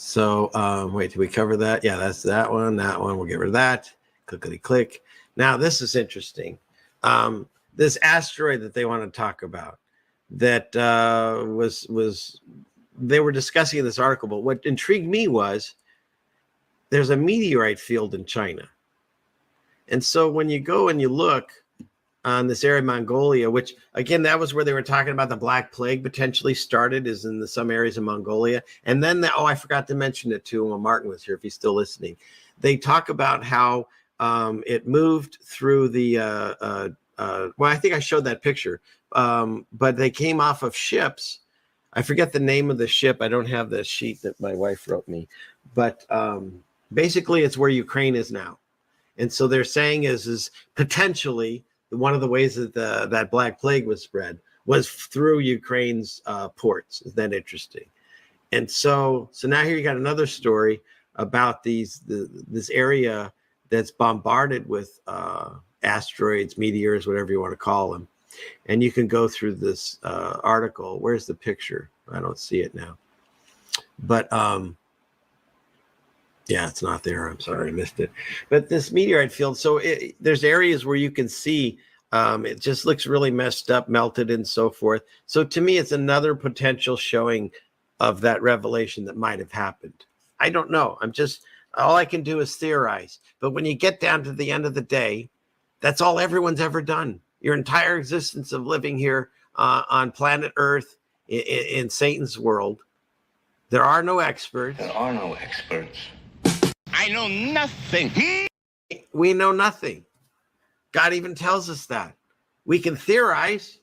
So wait, did we cover that? Yeah, that's that one. That one, we'll get rid of that. Clickety click. Now this is interesting. This asteroid that they want to talk about, that was they were discussing in this article. But what intrigued me was there's a meteorite field in China, and so when you go and you look on this area of Mongolia, which again, that was where they were talking about the Black Plague potentially started, is in some areas of Mongolia. And then, I forgot to mention it too when Martin was here, if he's still listening. They talk about how it moved through the, well, I think I showed that picture, but they came off of ships. I forget the name of the ship. I don't have the sheet that my wife wrote me, but basically it's where Ukraine is now. And so they're saying is potentially one of the ways that that Black Plague was spread was through Ukraine's ports. Is that interesting? And so now here you got another story about this area that's bombarded with asteroids, meteors, whatever you want to call them. And you can go through this article. Where's the picture? I don't see it now. But yeah, it's not there. I'm sorry, I missed it. But this meteorite field, so there's areas where you can see it just looks really messed up, melted, and so forth. So to me, it's another potential showing of that revelation that might have happened. I don't know. All I can do is theorize. But when you get down to the end of the day, that's all everyone's ever done. Your entire existence of living here on planet Earth in Satan's world. There are no experts. There are no experts. I know nothing. We know nothing. God even tells us that. We can theorize.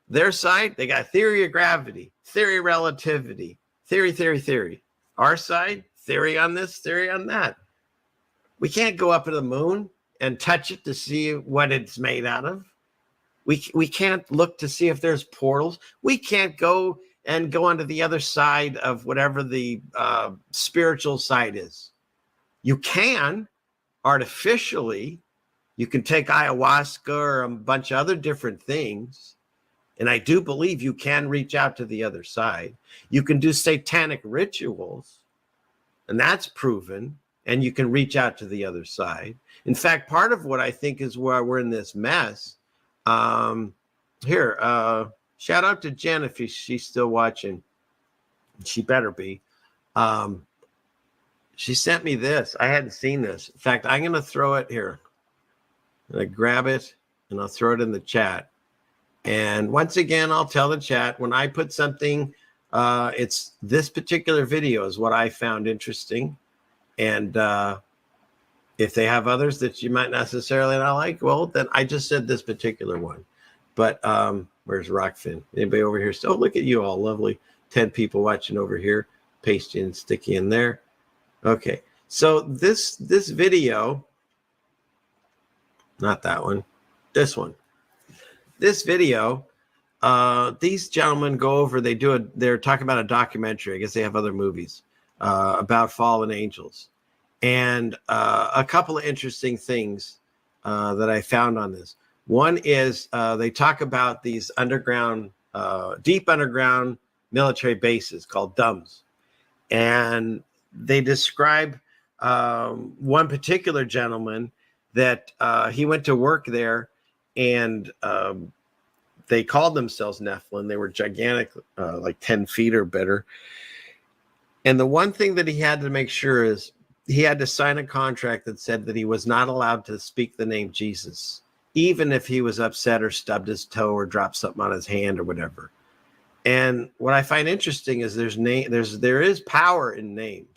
Their side, they got theory of gravity, theory of relativity, theory. Our side, theory on this, theory on that. We can't go up to the moon and touch it to see what it's made out of. We can't look to see if there's portals. We can't go onto the other side of whatever the spiritual side is. You can artificially, you can take ayahuasca or a bunch of other different things. And I do believe you can reach out to the other side. You can do satanic rituals, and that's proven, and you can reach out to the other side. In fact, part of what I think is why we're in this mess. Shout out to Jen if she's still watching. She better be. She sent me this. I hadn't seen this. In fact, I'm going to throw it here. I'm going to grab it, and I'll throw it in the chat. And once again, I'll tell the chat when I put something, it's this particular video is what I found interesting. And if they have others that you might necessarily not like, well, then I just said this particular one. But where's Rockfin? Anybody over here? So look at you all, lovely 10 people watching over here. Paste you and stick you in there. Okay, so this video, not that one, this one. This video, these gentlemen go over, they're talking about a documentary. I guess they have other movies about fallen angels. And a couple of interesting things that I found on this. One is they talk about these underground, deep underground military bases called DUMBs. And they describe one particular gentleman that he went to work there, and they called themselves Nephilim. They were gigantic, like 10 feet or better. And the one thing that he had to make sure is he had to sign a contract that said that he was not allowed to speak the name Jesus, even if he was upset or stubbed his toe or dropped something on his hand or whatever. And what I find interesting is there is power in names.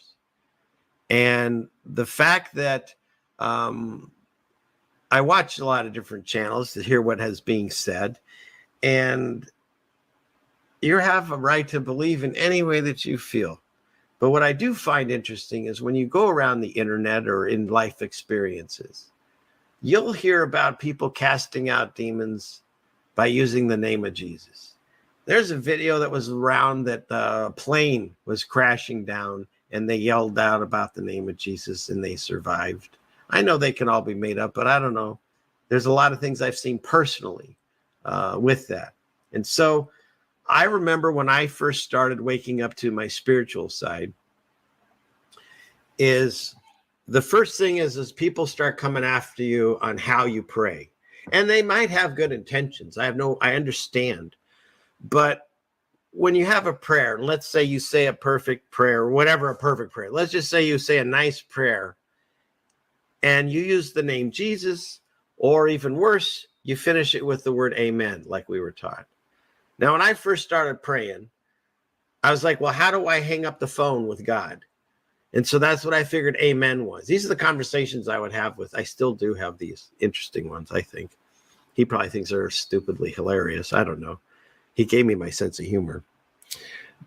And the fact that I watch a lot of different channels to hear what has being said, and you have a right to believe in any way that you feel. But what I do find interesting is when you go around the internet or in life experiences, you'll hear about people casting out demons by using the name of Jesus. There's a video that was around that the plane was crashing down and they yelled out about the name of Jesus and they survived. I know they can all be made up, but I don't know. There's a lot of things I've seen personally with that. And so I remember when I first started waking up to my spiritual side, is the first thing is people start coming after you on how you pray. And they might have good intentions. I understand. But when you have a prayer, and let's say you say a perfect prayer, or whatever a perfect prayer, let's just say you say a nice prayer and you use the name Jesus, or even worse, you finish it with the word amen, like we were taught. Now, when I first started praying, I was like, well, how do I hang up the phone with God? And so that's what I figured amen was. These are the conversations I would have with, I still do have these interesting ones, I think. He probably thinks they're stupidly hilarious. I don't know. He gave me my sense of humor.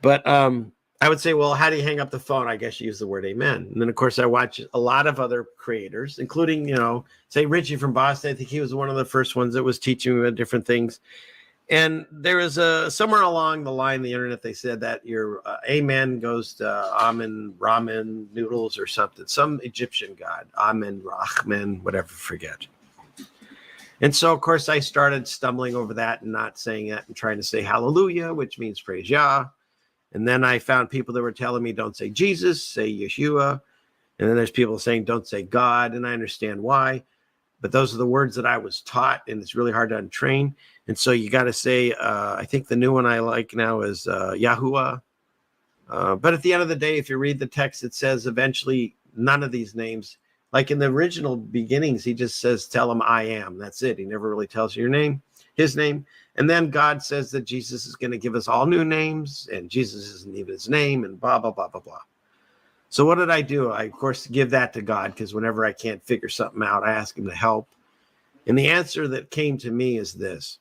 But I would say, well, how do you hang up the phone? I guess you use the word amen. And then, of course, I watch a lot of other creators, including, say Richie from Boston. I think he was one of the first ones that was teaching me about different things. And there is somewhere along the line, the internet, they said that your amen goes to Amen, ramen, noodles or something, some Egyptian god, Amen, Rahman, whatever, forget. And so, of course, I started stumbling over that and not saying it and trying to say hallelujah, which means praise Yah. And then I found people that were telling me, don't say Jesus, say Yeshua. And then there's people saying, don't say God. And I understand why. But those are the words that I was taught, and it's really hard to untrain. And so you got to say, I think the new one I like now is Yahuwah. But at the end of the day, if you read the text, it says eventually none of these names, like in the original beginnings, he just says, tell him I am. That's it. He never really tells you your name, his name. And then God says that Jesus is going to give us all new names, and Jesus isn't even his name, and blah, blah, blah, blah, blah. So what did I do? I, of course, give that to God, because whenever I can't figure something out, I ask him to help. And the answer that came to me is this.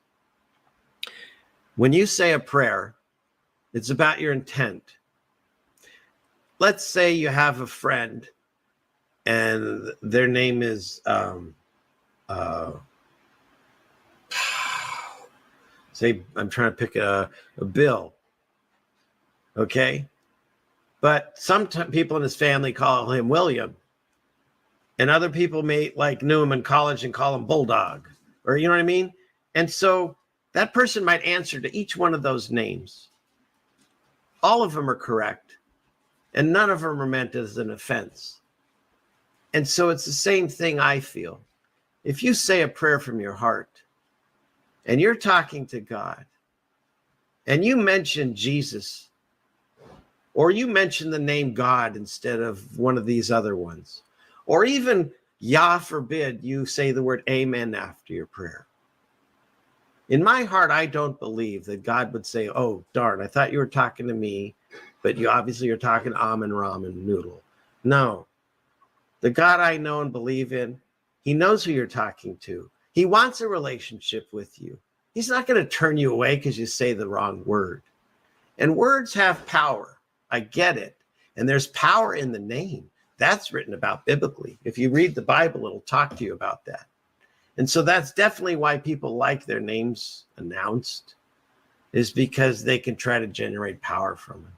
When you say a prayer, it's about your intent. Let's say you have a friend and their name is, say, I'm trying to pick a Bill, okay? But some people in his family call him William. And other people may knew him in college and call him Bulldog, or you know what I mean? And so that person might answer to each one of those names. All of them are correct, and none of them are meant as an offense. And so it's the same thing I feel. If you say a prayer from your heart and you're talking to God and you mention Jesus, or you mention the name God instead of one of these other ones, or even, Yah forbid, you say the word amen after your prayer. In my heart, I don't believe that God would say, oh, darn, I thought you were talking to me, but you obviously are talking Amen, ramen, noodle. No. The God I know and believe in, he knows who you're talking to. He wants a relationship with you. He's not going to turn you away because you say the wrong word. And words have power. I get it. And there's power in the name. That's written about biblically. If you read the Bible, it'll talk to you about that. And so that's definitely why people like their names announced, is because they can try to generate power from it.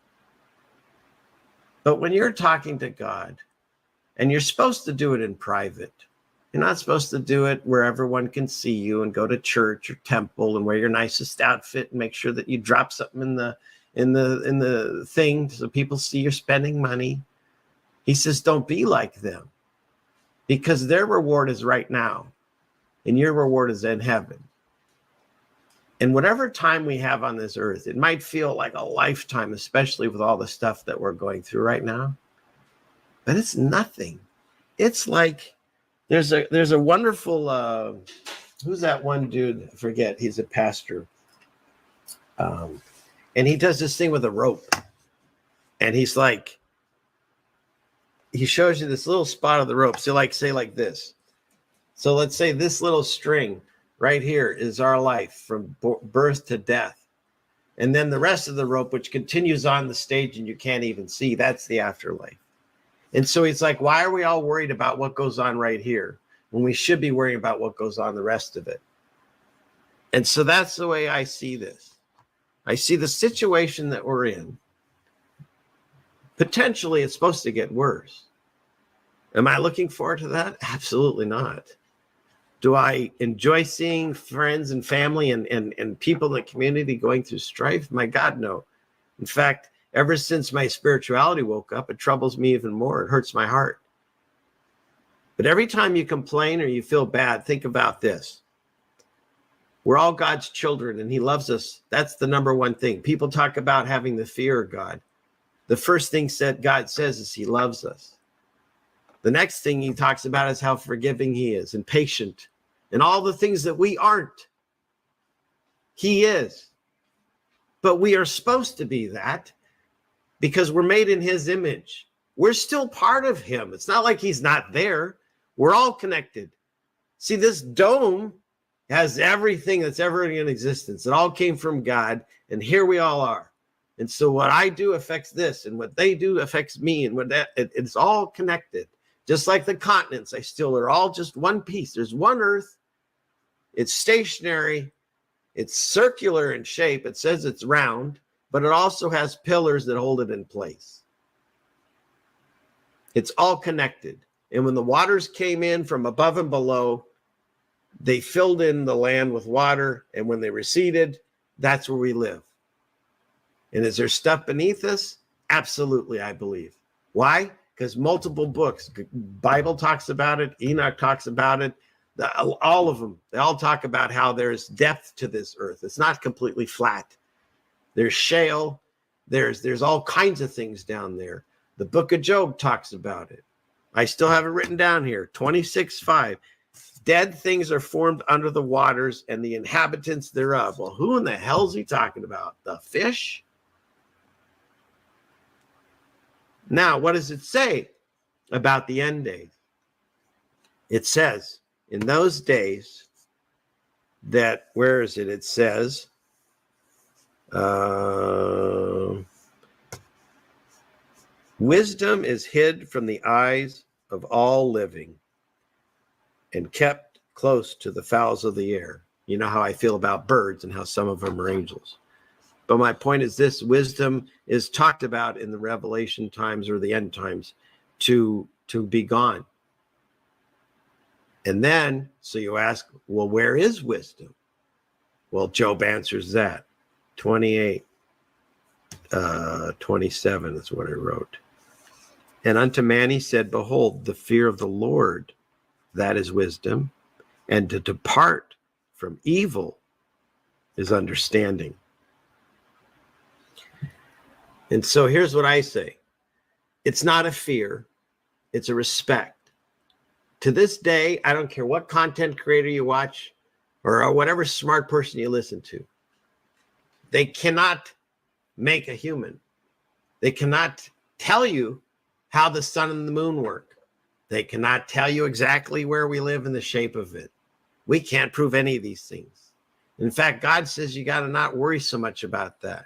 But when you're talking to God, and you're supposed to do it in private, you're not supposed to do it where everyone can see you and go to church or temple and wear your nicest outfit and make sure that you drop something in the thing so people see you're spending money. He says, don't be like them, because their reward is right now and your reward is in heaven. And whatever time we have on this earth, it might feel like a lifetime, especially with all the stuff that we're going through right now, but it's nothing. It's like there's a wonderful, who's that one dude? I forget. He's a pastor. And he does this thing with a rope. And he's like, he shows you this little spot of the rope. So say like this. So let's say this little string right here is our life from birth to death. And then the rest of the rope, which continues on the stage and you can't even see, that's the afterlife. And so he's like, why are we all worried about what goes on right here when we should be worrying about what goes on the rest of it? And so that's the way I see this. I see the situation that we're in. Potentially, it's supposed to get worse. Am I looking forward to that? Absolutely not. Do I enjoy seeing friends and family and people in the community going through strife? My God, no. In fact, ever since my spirituality woke up, it troubles me even more. It hurts my heart. But every time you complain or you feel bad, think about this. We're all God's children and he loves us. That's the number one thing. People talk about having the fear of God. The first thing God says is he loves us. The next thing he talks about is how forgiving he is and patient and all the things that we aren't. He is. But we are supposed to be that because we're made in his image. We're still part of him. It's not like he's not there. We're all connected. See, this dome has everything that's ever in existence. It all came from God, and here we all are. And so what I do affects this, and what they do affects me, and it's all connected. Just like the continents, are all just one piece. There's one earth. It's stationary. It's circular in shape. It says it's round, but it also has pillars that hold it in place. It's all connected. And when the waters came in from above and below, they filled in the land with water. And when they receded, that's where we live. And is there stuff beneath us? Absolutely, I believe. Why? Because multiple books, Bible talks about it, Enoch talks about it, all of them, they all talk about how there's depth to this earth. It's not completely flat. There's shale, there's all kinds of things down there. The book of Job talks about it. I still have it written down here, 26:5. Dead things are formed under the waters and the inhabitants thereof. Well, who in the hell is he talking about? The fish? Now, what does it say about the end days? It says, in those days that, where is it? It says, wisdom is hid from the eyes of all living and kept close to the fowls of the air. You know how I feel about birds and how some of them are angels. But my point is this: wisdom is talked about in the Revelation times or the end times to be gone. And then, so you ask, well, where is wisdom? Well, Job answers that. 28, 27 is what I wrote. And unto man he said, behold, the fear of the Lord, that is wisdom, and to depart from evil is understanding. And so here's what I say. It's not a fear. It's a respect. To this day, I don't care what content creator you watch or whatever smart person you listen to. They cannot make a human. They cannot tell you how the sun and the moon work. They cannot tell you exactly where we live and the shape of it. We can't prove any of these things. In fact, God says you got to not worry so much about that.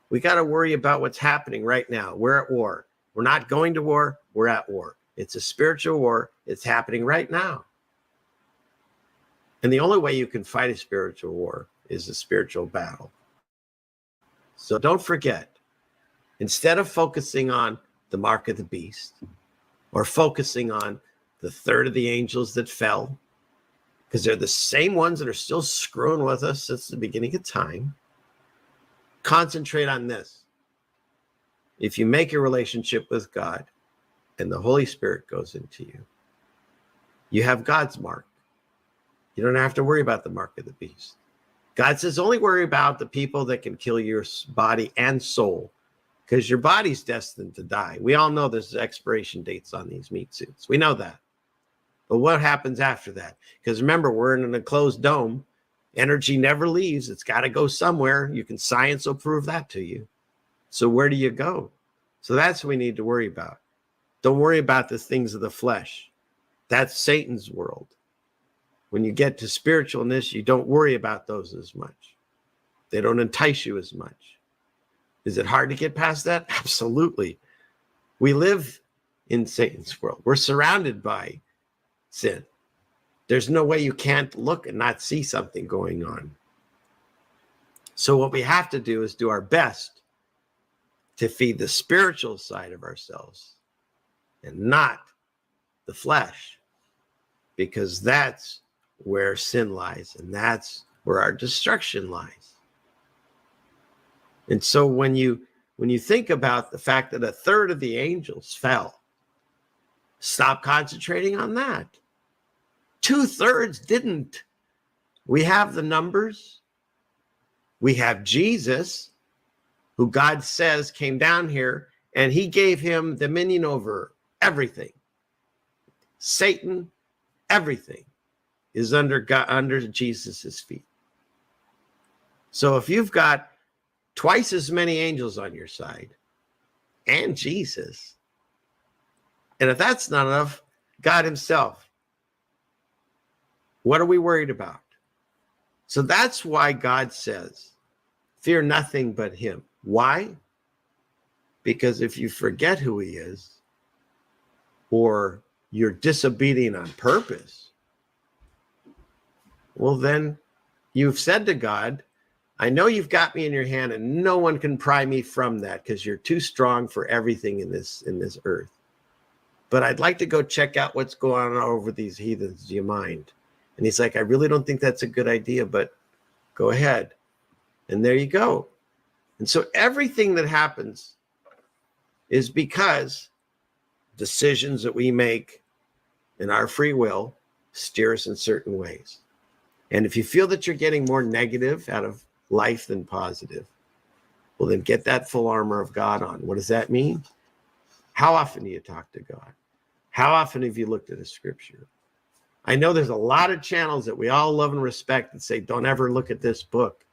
We got to worry about what's happening right now. We're at war. We're not going to war. We're at war. It's a spiritual war. It's happening right now. And the only way you can fight a spiritual war is a spiritual battle. So don't forget, instead of focusing on the mark of the beast or focusing on the third of the angels that fell, because they're the same ones that are still screwing with us since the beginning of time, concentrate on this. If you make a relationship with God and the Holy Spirit goes into you, you have God's mark. You don't have to worry about the mark of the beast. God says only worry about the people that can kill your body and soul, because your body's destined to die. We all know there's expiration dates on these meat suits. We know that. But what happens after that? Because remember, we're in an enclosed dome. Energy never leaves. It's got to go somewhere. Science will prove that to you. So where do you go? So that's what we need to worry about. Don't worry about the things of the flesh. That's Satan's world. When you get to spiritualness, you don't worry about those as much. They don't entice you as much. Is it hard to get past that? Absolutely. We live in Satan's world. We're surrounded by sin. There's no way you can't look and not see something going on. So what we have to do is do our best to feed the spiritual side of ourselves and not the flesh, because that's where sin lies and that's where our destruction lies. And so when you think about the fact that a third of the angels fell, stop concentrating on that. 2/3 didn't. We have the numbers. We have Jesus, who God says came down here and he gave him dominion over everything. Satan, everything is under Jesus's feet. So if you've got twice as many angels on your side and Jesus, and if that's not enough, God himself, what are we worried about? So that's why God says, fear nothing but him. Why? Because if you forget who he is, or you're disobedient on purpose, well, then you've said to God, I know you've got me in your hand and no one can pry me from that because you're too strong for everything in this earth. But I'd like to go check out what's going on over these heathens. Do you mind? And he's like, I really don't think that's a good idea, but go ahead. And there you go. And so everything that happens is because decisions that we make in our free will steer us in certain ways. And if you feel that you're getting more negative out of life than positive, well, then get that full armor of God on. What does that mean? How often do you talk to God? How often have you looked at a scripture? I know there's a lot of channels that we all love and respect that say, don't ever look at this book.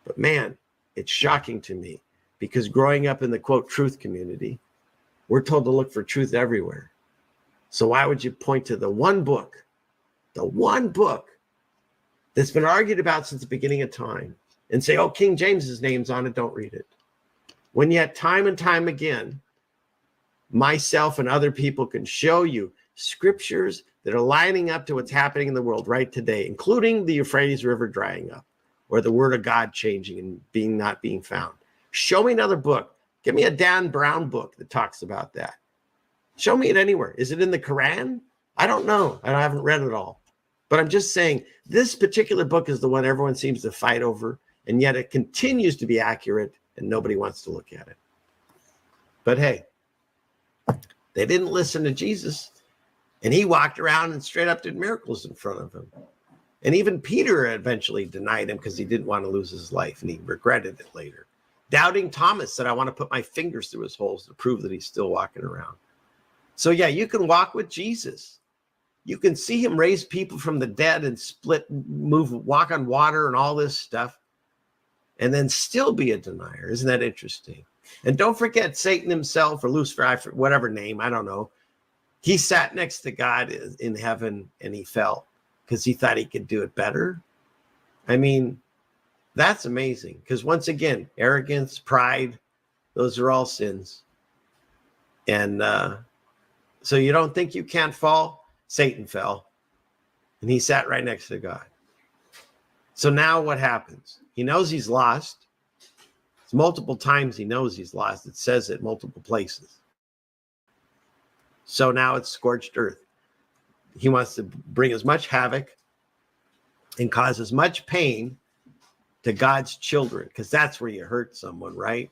But man, it's shocking to me because growing up in the quote truth community, we're told to look for truth everywhere. So why would you point to the one book that's been argued about since the beginning of time and say, oh, King James's name's on it, don't read it. When yet time and time again, myself and other people can show you scriptures that are lining up to what's happening in the world right today, including the Euphrates River drying up or the word of God changing and not being found. Show me another book. Give me a Dan Brown book that talks about that. Show me it anywhere. Is it in the Quran? I don't know. I haven't read it all. But I'm just saying this particular book is the one everyone seems to fight over, and yet it continues to be accurate and nobody wants to look at it. But hey, they didn't listen to Jesus, and he walked around and straight up did miracles in front of him. And even Peter eventually denied him because he didn't want to lose his life, and he regretted it later. Doubting Thomas said, I want to put my fingers through his holes to prove that he's still walking around. So yeah, you can walk with Jesus. You can see him raise people from the dead and walk on water and all this stuff, and then still be a denier. Isn't that interesting? And don't forget Satan himself, or Lucifer, whatever name, I don't know. He sat next to God in heaven and he fell because he thought he could do it better. I mean, that's amazing because once again, arrogance, pride, those are all sins. And so you don't think you can't fall? Satan fell and he sat right next to God. So now what happens? He knows he's lost. It's multiple times he knows he's lost. It says it multiple places. So now it's scorched earth. He wants to bring as much havoc and cause as much pain to God's children, because that's where you hurt someone, right?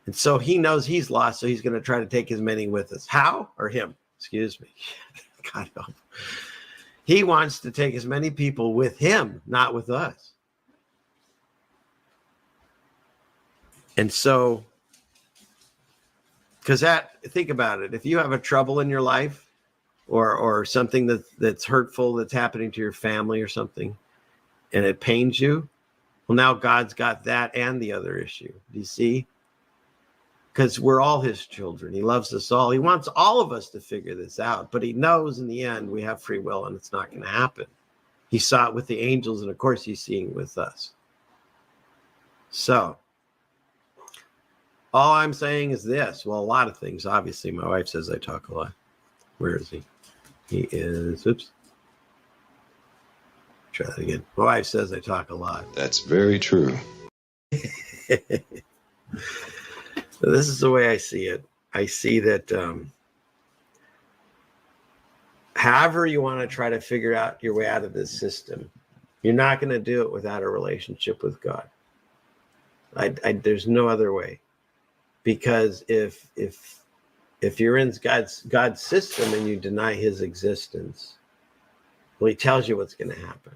And so he knows he's lost, so he's going to try to take as many with us. How? Or him? Excuse me. God help. He wants to take as many people with him, not with us. And so, because think about it. If you have a trouble in your life or something that's hurtful that's happening to your family or something, and it pains you, well, now God's got that and the other issue. Do you see? Because we're all his children. He loves us all. He wants all of us to figure this out, but he knows in the end we have free will and it's not going to happen. He saw it with the angels, and of course he's seeing it with us. So all I'm saying is this. Well, a lot of things. Obviously, my wife says I talk a lot. Where is he? He is, oops. Try that again. My wife says I talk a lot. That's very true. So this is the way I see it. I see that however you want to try to figure out your way out of this system, you're not going to do it without a relationship with God. There's no other way. Because if you're in God's system and you deny his existence, well, he tells you what's going to happen.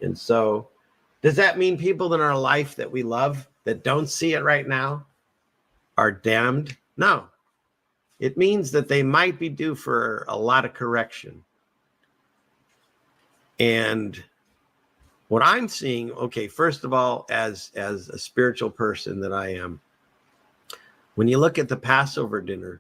And so does that mean people in our life that we love that don't see it right now are damned? No. It means that they might be due for a lot of correction. And what I'm seeing, okay, first of all, as a spiritual person that I am, when you look at the Passover dinner,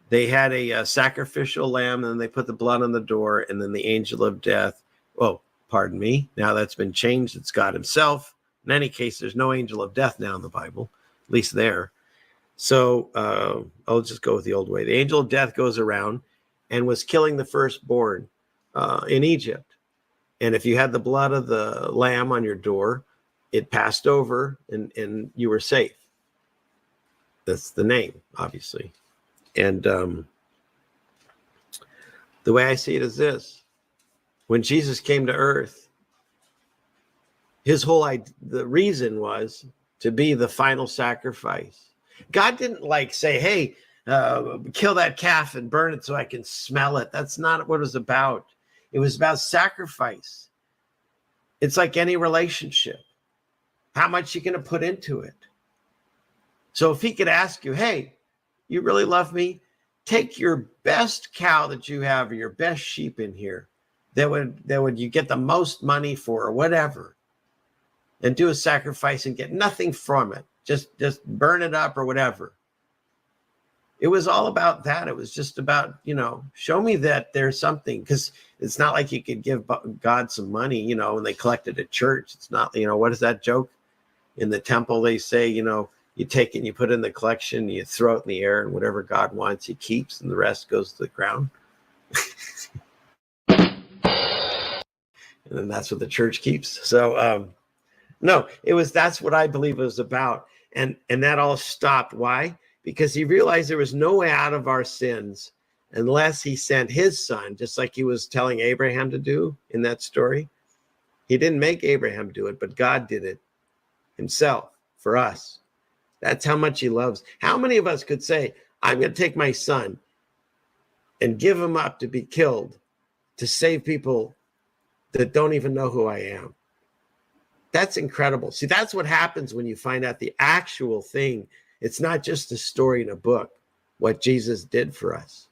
they had a sacrificial lamb, and they put the blood on the door, and then the angel of death. Oh, pardon me. Now that's been changed. It's God himself. In any case, there's no angel of death now in the Bible, at least there. So I'll just go with the old way. The angel of death goes around and was killing the firstborn in Egypt. And if you had the blood of the lamb on your door, it passed over and you were safe. That's the name, obviously. And the way I see it is this. When Jesus came to earth, the reason was to be the final sacrifice. God didn't say, hey, kill that calf and burn it so I can smell it. That's not what it was about. It was about sacrifice. It's like any relationship. How much you going to put into it? So if he could ask you, hey, you really love me? Take your best cow that you have or your best sheep in here that would you get the most money for or whatever, and do a sacrifice and get nothing from it. Just burn it up or whatever. It was all about that. It was just about, show me that there's something, because it's not like you could give God some money, and they collected at church. It's not, what is that joke? In the temple, they say, you take it and you put it in the collection, you throw it in the air, and whatever God wants, he keeps, and the rest goes to the ground. And then that's what the church keeps. So, no, that's what I believe it was about. And that all stopped. Why? Because he realized there was no way out of our sins unless he sent his son, just like he was telling Abraham to do in that story. He didn't make Abraham do it, but God did it himself for us. That's how much he loves. How many of us could say, I'm going to take my son and give him up to be killed to save people that don't even know who I am? That's incredible. See, that's what happens when you find out the actual thing. It's not just a story in a book, what Jesus did for us.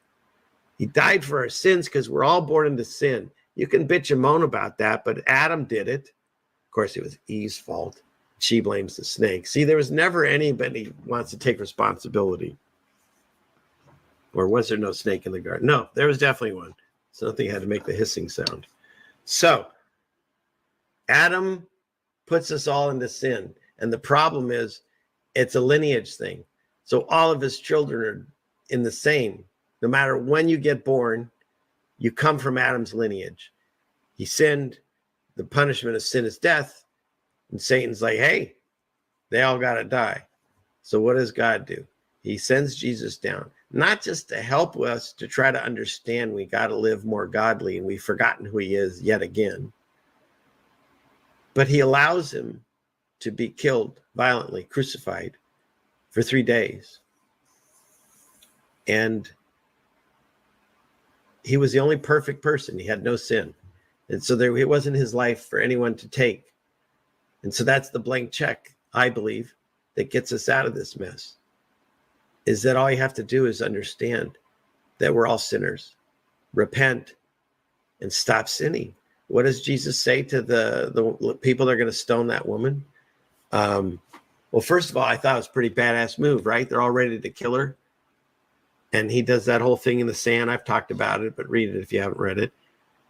He died for our sins because we're all born into sin. You can bitch and moan about that, but Adam did it. Of course, it was Eve's fault. She blames the snake. See, there was never anybody who wants to take responsibility. Or was there no snake in the garden? No, there was definitely one. Something had to make the hissing sound. So, Adam puts us all into sin. And the problem is, it's a lineage thing. So all of his children are in the same. No matter when you get born, you come from Adam's lineage. He sinned. The punishment of sin is death. And Satan's like, hey, they all got to die. So what does God do? He sends Jesus down, not just to help us to try to understand we got to live more godly and we've forgotten who he is yet again, but he allows him to be killed violently, crucified for 3 days. And he was the only perfect person. He had no sin. And so it wasn't his life for anyone to take. And so that's the blank check, I believe, that gets us out of this mess, is that all you have to do is understand that we're all sinners, repent, and stop sinning. What does Jesus say to the people that are going to stone that woman? Well, first of all, I thought it was a pretty badass move, right? They're all ready to kill her. And he does that whole thing in the sand. I've talked about it, but read it if you haven't read it.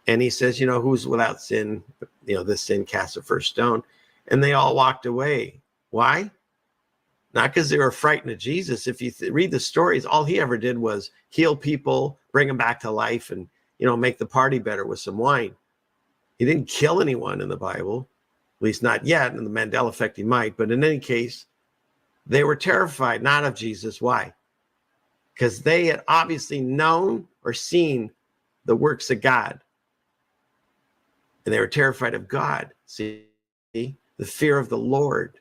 And he says, who's without sin? This sin cast the first stone. And they all walked away. Why? Not because they were frightened of Jesus. If you read the stories, all he ever did was heal people, bring them back to life, and, make the party better with some wine. He didn't kill anyone in the Bible, at least not yet. In the Mandela effect, he might. But in any case, they were terrified, not of Jesus. Why? Because they had obviously known or seen the works of God. And they were terrified of God. See, the fear of the Lord.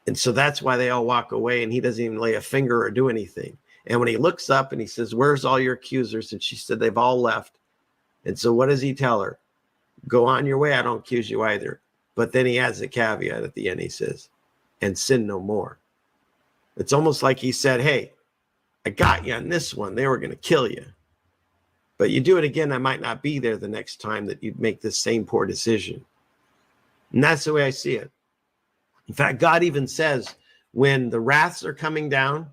And so that's why they all walk away, and he doesn't even lay a finger or do anything. And when he looks up and he says, where's all your accusers? And she said, they've all left. And so what does he tell her? Go on your way. I don't accuse you either. But then he adds a caveat at the end. He says, and sin no more. It's almost like he said, hey, I got you on this one. They were going to kill you. But you do it again, I might not be there the next time that you make this same poor decision. And that's the way I see it. In fact, God even says when the wraths are coming down,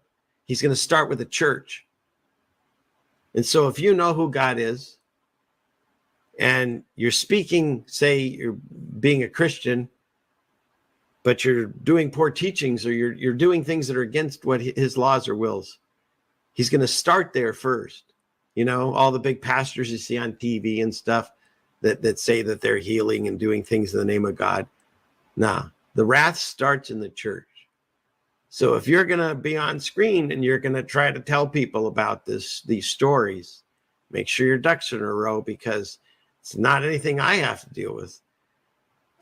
he's going to start with the church. And so if you know who God is and you're speaking, say you're being a Christian, but you're doing poor teachings or you're doing things that are against what his laws or wills, he's going to start there first. All the big pastors you see on TV and stuff that say that they're healing and doing things in the name of God. Nah, the wrath starts in the church. So if you're going to be on screen and you're going to try to tell people about these stories, make sure your ducks are in a row, because it's not anything I have to deal with.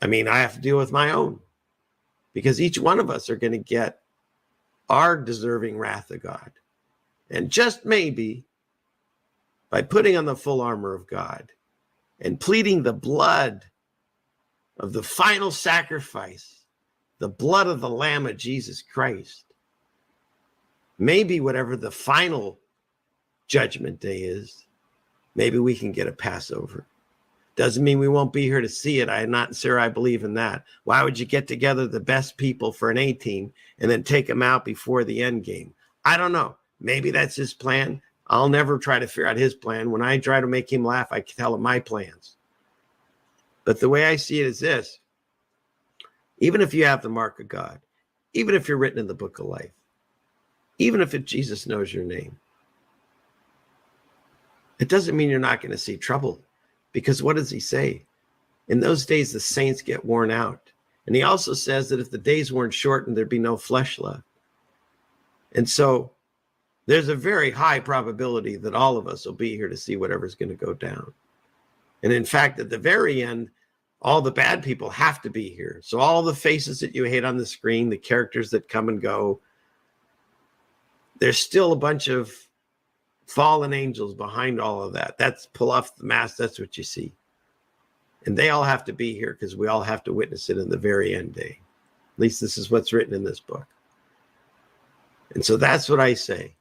I have to deal with my own, because each one of us are going to get our deserving wrath of God. And just maybe by putting on the full armor of God and pleading the blood of the final sacrifice, the blood of the Lamb of Jesus Christ, maybe whatever the final judgment day is, maybe we can get a Passover. Doesn't mean we won't be here to see it. I'm not sure I believe in that. Why would you get together the best people for an A team and then take them out before the end game? I don't know. Maybe that's his plan. I'll never try to figure out his plan. When I try to make him laugh, I tell him my plans. But the way I see it is this: even if you have the mark of God, even if you're written in the book of life, even if Jesus knows your name, it doesn't mean you're not going to see trouble. Because what does he say? In those days, the saints get worn out. And he also says that if the days weren't shortened, there'd be no flesh left. And so there's a very high probability that all of us will be here to see whatever's going to go down. And in fact, at the very end, all the bad people have to be here. So all the faces that you hate on the screen, the characters that come and go, there's still a bunch of fallen angels behind all of that. That's pull off the mask. That's what you see. And they all have to be here because we all have to witness it in the very end day. At least this is what's written in this book. And so that's what I say.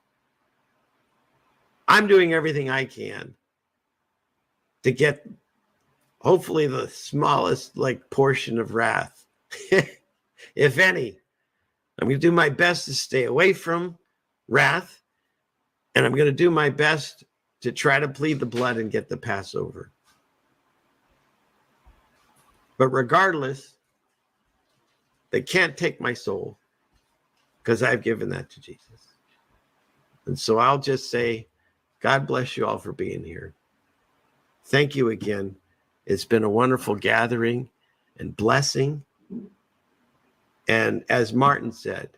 I'm doing everything I can to get hopefully the smallest portion of wrath, if any. I'm going to do my best to stay away from wrath. And I'm going to do my best to try to plead the blood and get the Passover. But regardless, they can't take my soul because I've given that to Jesus. And so I'll just say, God bless you all for being here. Thank you again. It's been a wonderful gathering and blessing. And as Martin said,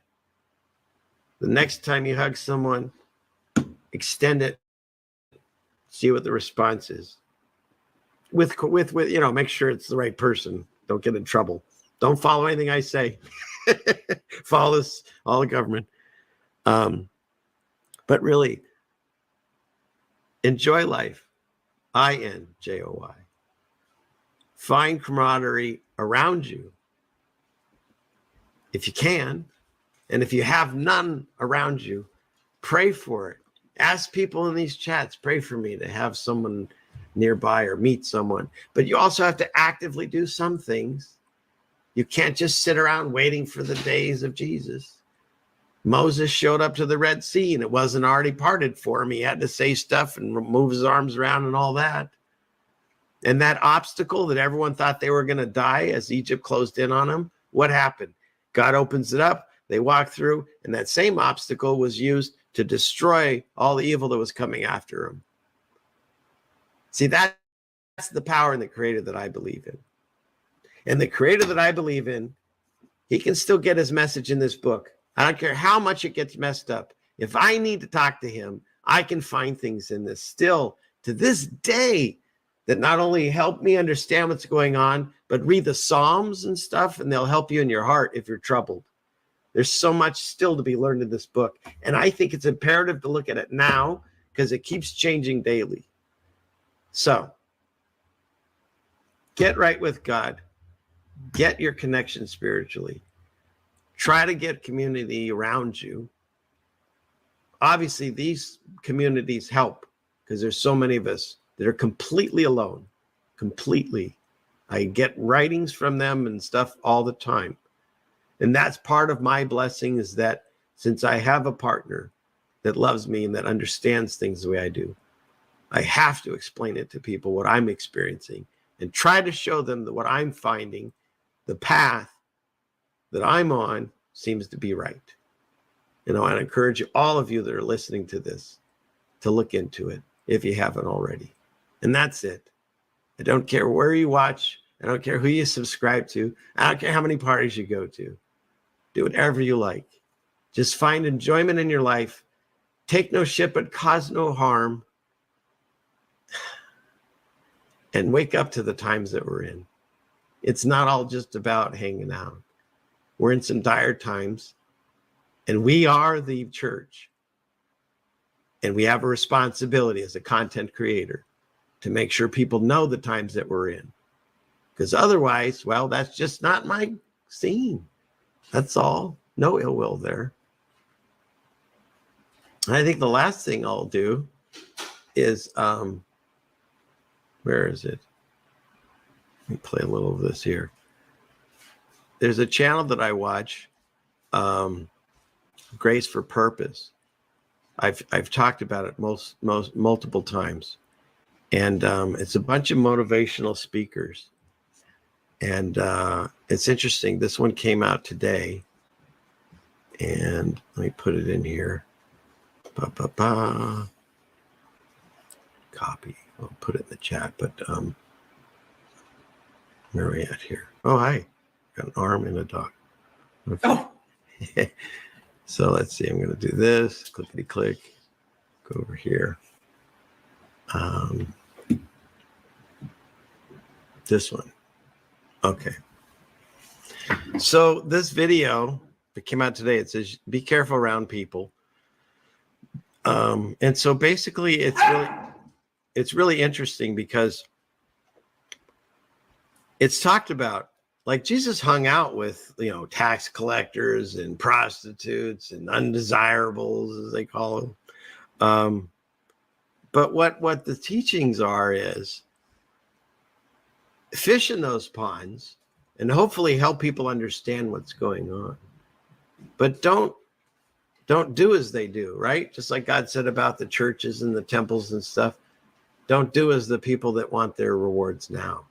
the next time you hug someone, extend it, see what the response is. With make sure it's the right person. Don't get in trouble. Don't follow anything I say. Follow this, all the government. But really, enjoy life. INJOY. Find camaraderie around you if you can. And if you have none around you, pray for it. Ask people in these chats, pray for me to have someone nearby or meet someone. But you also have to actively do some things. You can't just sit around waiting for the days of Jesus. Moses showed up to the Red Sea and it wasn't already parted for him. He had to say stuff and move his arms around and all that. And that obstacle that everyone thought they were going to die as Egypt closed in on them, what happened? God opens it up, they walk through, and that same obstacle was used to destroy all the evil that was coming after them. See, that's the power in the creator that I believe in. And the creator that I believe in, he can still get his message in this book. I don't care how much it gets messed up. If I need to talk to him, I can find things in this still to this day that not only help me understand what's going on, but read the Psalms and stuff, and they'll help you in your heart if you're troubled. There's so much still to be learned in this book. And I think it's imperative to look at it now because it keeps changing daily. So get right with God. Get your connection spiritually. Try to get community around you. Obviously, these communities help because there's so many of us that are completely alone. Completely. I get writings from them and stuff all the time. And that's part of my blessing, is that since I have a partner that loves me and that understands things the way I do, I have to explain it to people what I'm experiencing and try to show them that what I'm finding, the path that I'm on, seems to be right. And I encourage all of you that are listening to this to look into it if you haven't already. And that's it. I don't care where you watch. I don't care who you subscribe to. I don't care how many parties you go to. Do whatever you like. Just find enjoyment in your life. Take no shit, but cause no harm. And wake up to the times that we're in. It's not all just about hanging out. We're in some dire times. And we are the church. And we have a responsibility as a content creator to make sure people know the times that we're in. Because otherwise, well, that's just not my scene. That's all. No ill will there. And I think the last thing I'll do is, where is it? Let me play a little of this here. There's a channel that I watch, Grace for Purpose. I've talked about it multiple times. And it's a bunch of motivational speakers. And it's interesting. This one came out today. And let me put it in here. Copy. I'll put it in the chat. But where are we at here? Oh, hi. Got an arm and a dog. Okay. Oh. So let's see. I'm going to do this. Clickety click. Go over here. This one. Okay. So this video that came out today, it says, be careful around people. And so basically it's really interesting because it's talked about, like, Jesus hung out with, tax collectors and prostitutes and undesirables, as they call them. But what the teachings are is fish in those ponds and hopefully help people understand what's going on. But don't do as they do, right? Just like God said about the churches and the temples and stuff. Don't do as the people that want their rewards now.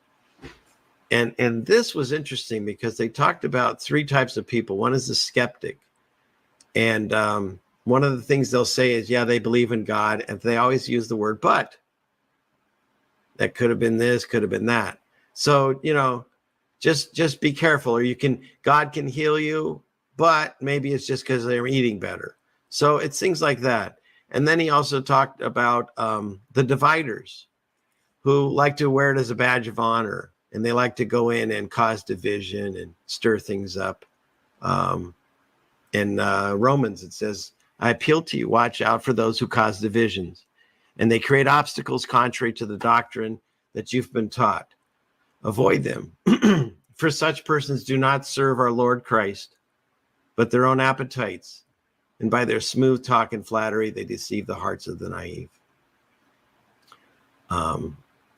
And this was interesting because they talked about three types of people. One is the skeptic. And one of the things they'll say is, yeah, they believe in God. And they always use the word but. That could have been this, could have been that. So, just be careful, or God can heal you, but maybe it's just because they're eating better. So it's things like that. And then he also talked about the dividers who like to wear it as a badge of honor. And they like to go in and cause division and stir things up. In Romans, it says, I appeal to you, watch out for those who cause divisions. And they create obstacles contrary to the doctrine that you've been taught. Avoid them. For such persons do not serve our Lord Christ, but their own appetites. And by their smooth talk and flattery, they deceive the hearts of the naive.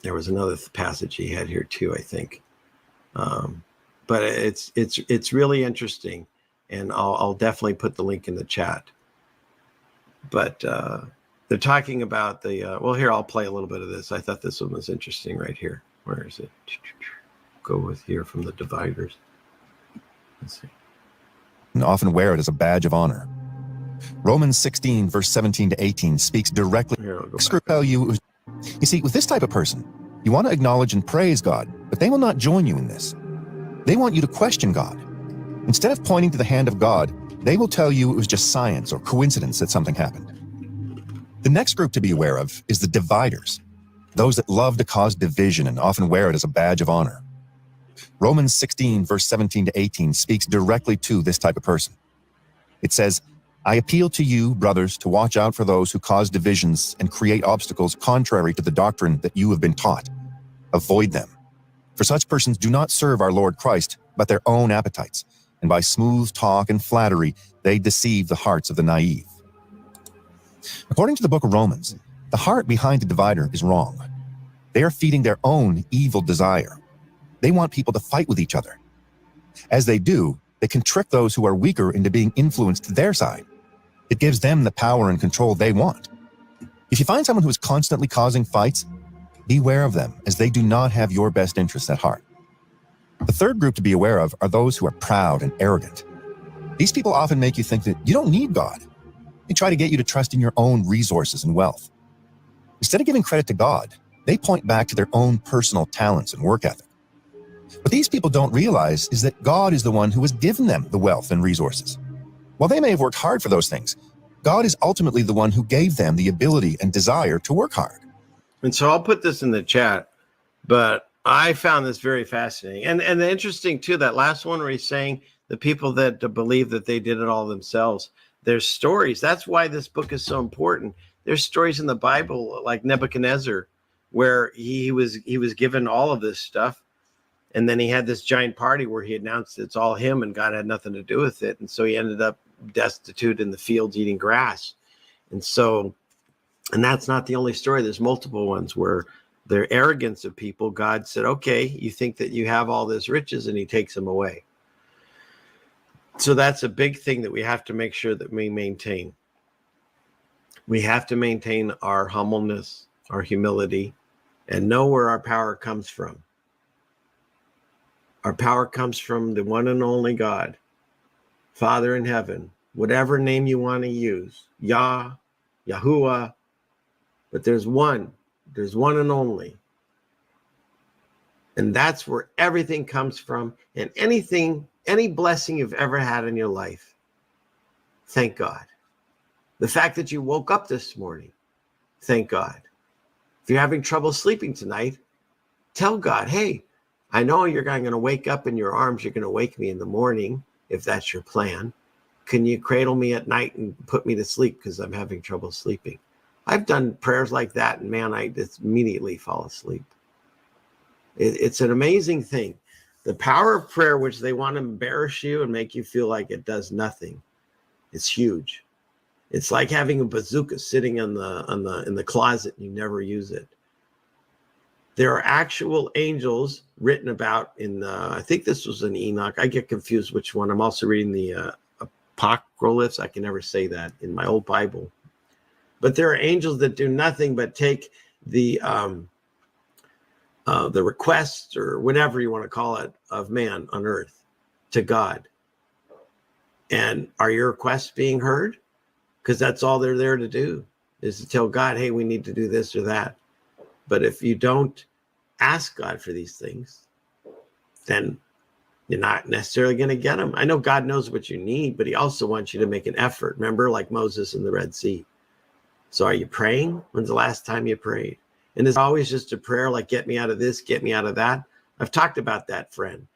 There was another passage he had here too, I think. But it's really interesting, and I'll definitely put the link in the chat. But they're talking about the well, here, I'll play a little bit of this. I thought this one was interesting right here. Where is it? Go with here from the dividers. Let's see. And often wear it as a badge of honor. Romans 16, verse 17 to 18 speaks directly. You see, with this type of person, you want to acknowledge and praise God, but they will not join you in this. They want you to question God. Instead of pointing to the hand of God, they will tell you it was just science or coincidence that something happened. The next group to be aware of is the dividers, those that love to cause division and often wear it as a badge of honor. Romans 16, verse 17 to 18 speaks directly to this type of person. It says, I appeal to you, brothers, to watch out for those who cause divisions and create obstacles contrary to the doctrine that you have been taught. Avoid them. For such persons do not serve our Lord Christ, but their own appetites, and by smooth talk and flattery, they deceive the hearts of the naive. According to the book of Romans, the heart behind the divider is wrong. They are feeding their own evil desire. They want people to fight with each other. As they do, they can trick those who are weaker into being influenced to their side. It gives them the power and control they want. If you find someone who is constantly causing fights, beware of them, as they do not have your best interests at heart. The third group to be aware of are those who are proud and arrogant. These people often make you think that you don't need God. They try to get you to trust in your own resources and wealth. Instead of giving credit to God, they point back to their own personal talents and work ethic. What these people don't realize is that God is the one who has given them the wealth and resources. While they may have worked hard for those things, God is ultimately the one who gave them the ability and desire to work hard. And so I'll put this in the chat, but I found this very fascinating. And the interesting too, that last one where he's saying the people that believe that they did it all themselves, there's stories. That's why this book is so important. There's stories in the Bible like Nebuchadnezzar, where he was given all of this stuff. And then he had this giant party where he announced it's all him and God had nothing to do with it. And so he ended up destitute in the fields eating grass. And that's not the only story. There's multiple ones where the arrogance of people, God said, okay, you think that you have all this riches, and he takes them away. So that's a big thing that we have to make sure that we maintain. We have to maintain our humbleness, our humility, and know where our power comes from. Our power comes from the one and only God, Father in heaven, whatever name you want to use, Yah, Yahuwah, but there's one and only. And that's where everything comes from. And any blessing you've ever had in your life, thank God. The fact that you woke up this morning, thank God. If you're having trouble sleeping tonight, tell God, hey, I know you're going to wake up in your arms. You're going to wake me in the morning, if that's your plan. Can you cradle me at night and put me to sleep because I'm having trouble sleeping? I've done prayers like that, and man, I just immediately fall asleep. It's an amazing thing. The power of prayer, which they want to embarrass you and make you feel like it does nothing, it's huge. It's like having a bazooka sitting in the closet and you never use it. There are actual angels written about in, I think this was in Enoch. I get confused which one. I'm also reading the Apocryphs. I can never say that in my old Bible. But there are angels that do nothing but take the requests, or whatever you want to call it, of man on earth to God. And are your requests being heard? Because that's all they're there to do, is to tell God, hey, we need to do this or that. But if you don't ask God for these things, then you're not necessarily going to get them. I know God knows what you need, but he also wants you to make an effort. Remember, like Moses in the Red Sea. So are you praying? When's the last time you prayed? And it's always just a prayer like, get me out of this, get me out of that. I've talked about that friend.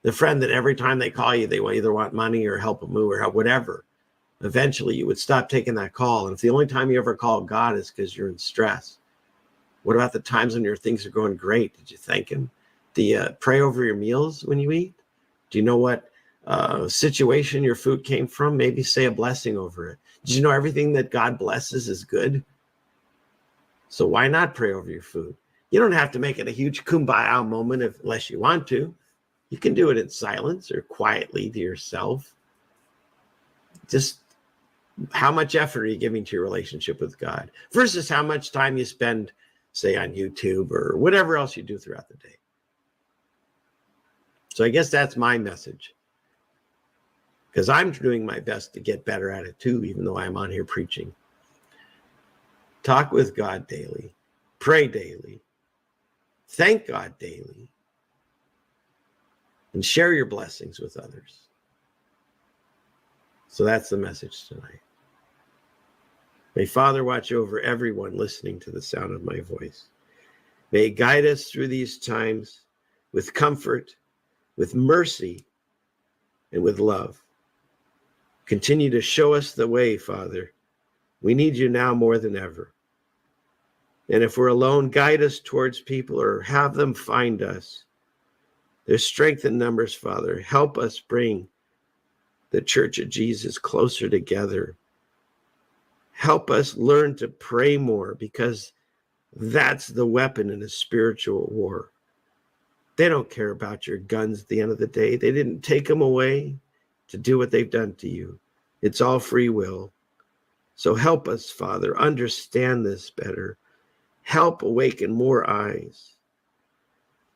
The friend that every time they call you, they will either want money or help them move or help, whatever. Eventually, you would stop taking that call. And if the only time you ever call God is because you're in stress, what about the times when your things are going great? Did you thank him? Do you pray over your meals when you eat? Do you know what situation your food came from? Maybe say a blessing over it. Did you know everything that God blesses is good? So why not pray over your food? You don't have to make it a huge kumbaya moment unless you want to. You can do it in silence or quietly to yourself. Just how much effort are you giving to your relationship with God versus how much time you spend, say, on YouTube or whatever else you do throughout the day. So I guess that's my message, because I'm doing my best to get better at it too, even though I'm on here preaching. Talk with God daily, pray daily, thank God daily, and share your blessings with others. So that's the message tonight. May Father watch over everyone listening to the sound of my voice. May He guide us through these times with comfort, with mercy, and with love. Continue to show us the way, Father. We need you now more than ever. And if we're alone, guide us towards people or have them find us. There's strength in numbers, Father. Help us bring the Church of Jesus closer together. Help us learn to pray more, because that's the weapon in a spiritual war. They don't care about your guns at the end of the day. They didn't take them away to do what they've done to you. It's all free will. So help us, Father, understand this better. Help awaken more eyes.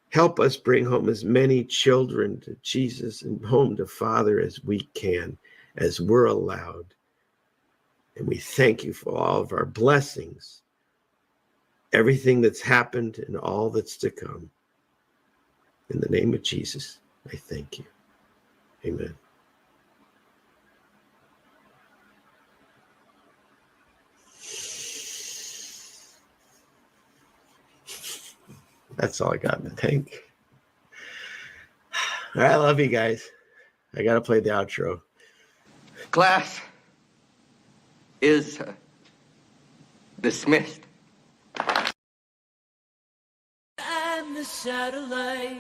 Help us bring home as many children to Jesus and home to Father as we can, as we're allowed. And we thank you for all of our blessings, everything that's happened and all that's to come. In the name of Jesus, I thank you. Amen. That's all I got in the tank. All right, I love you guys. I got to play the outro. Class is dismissed. I'm the satellite.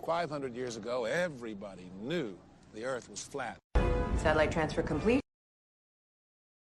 500 years ago, everybody knew the Earth was flat. Satellite transfer complete.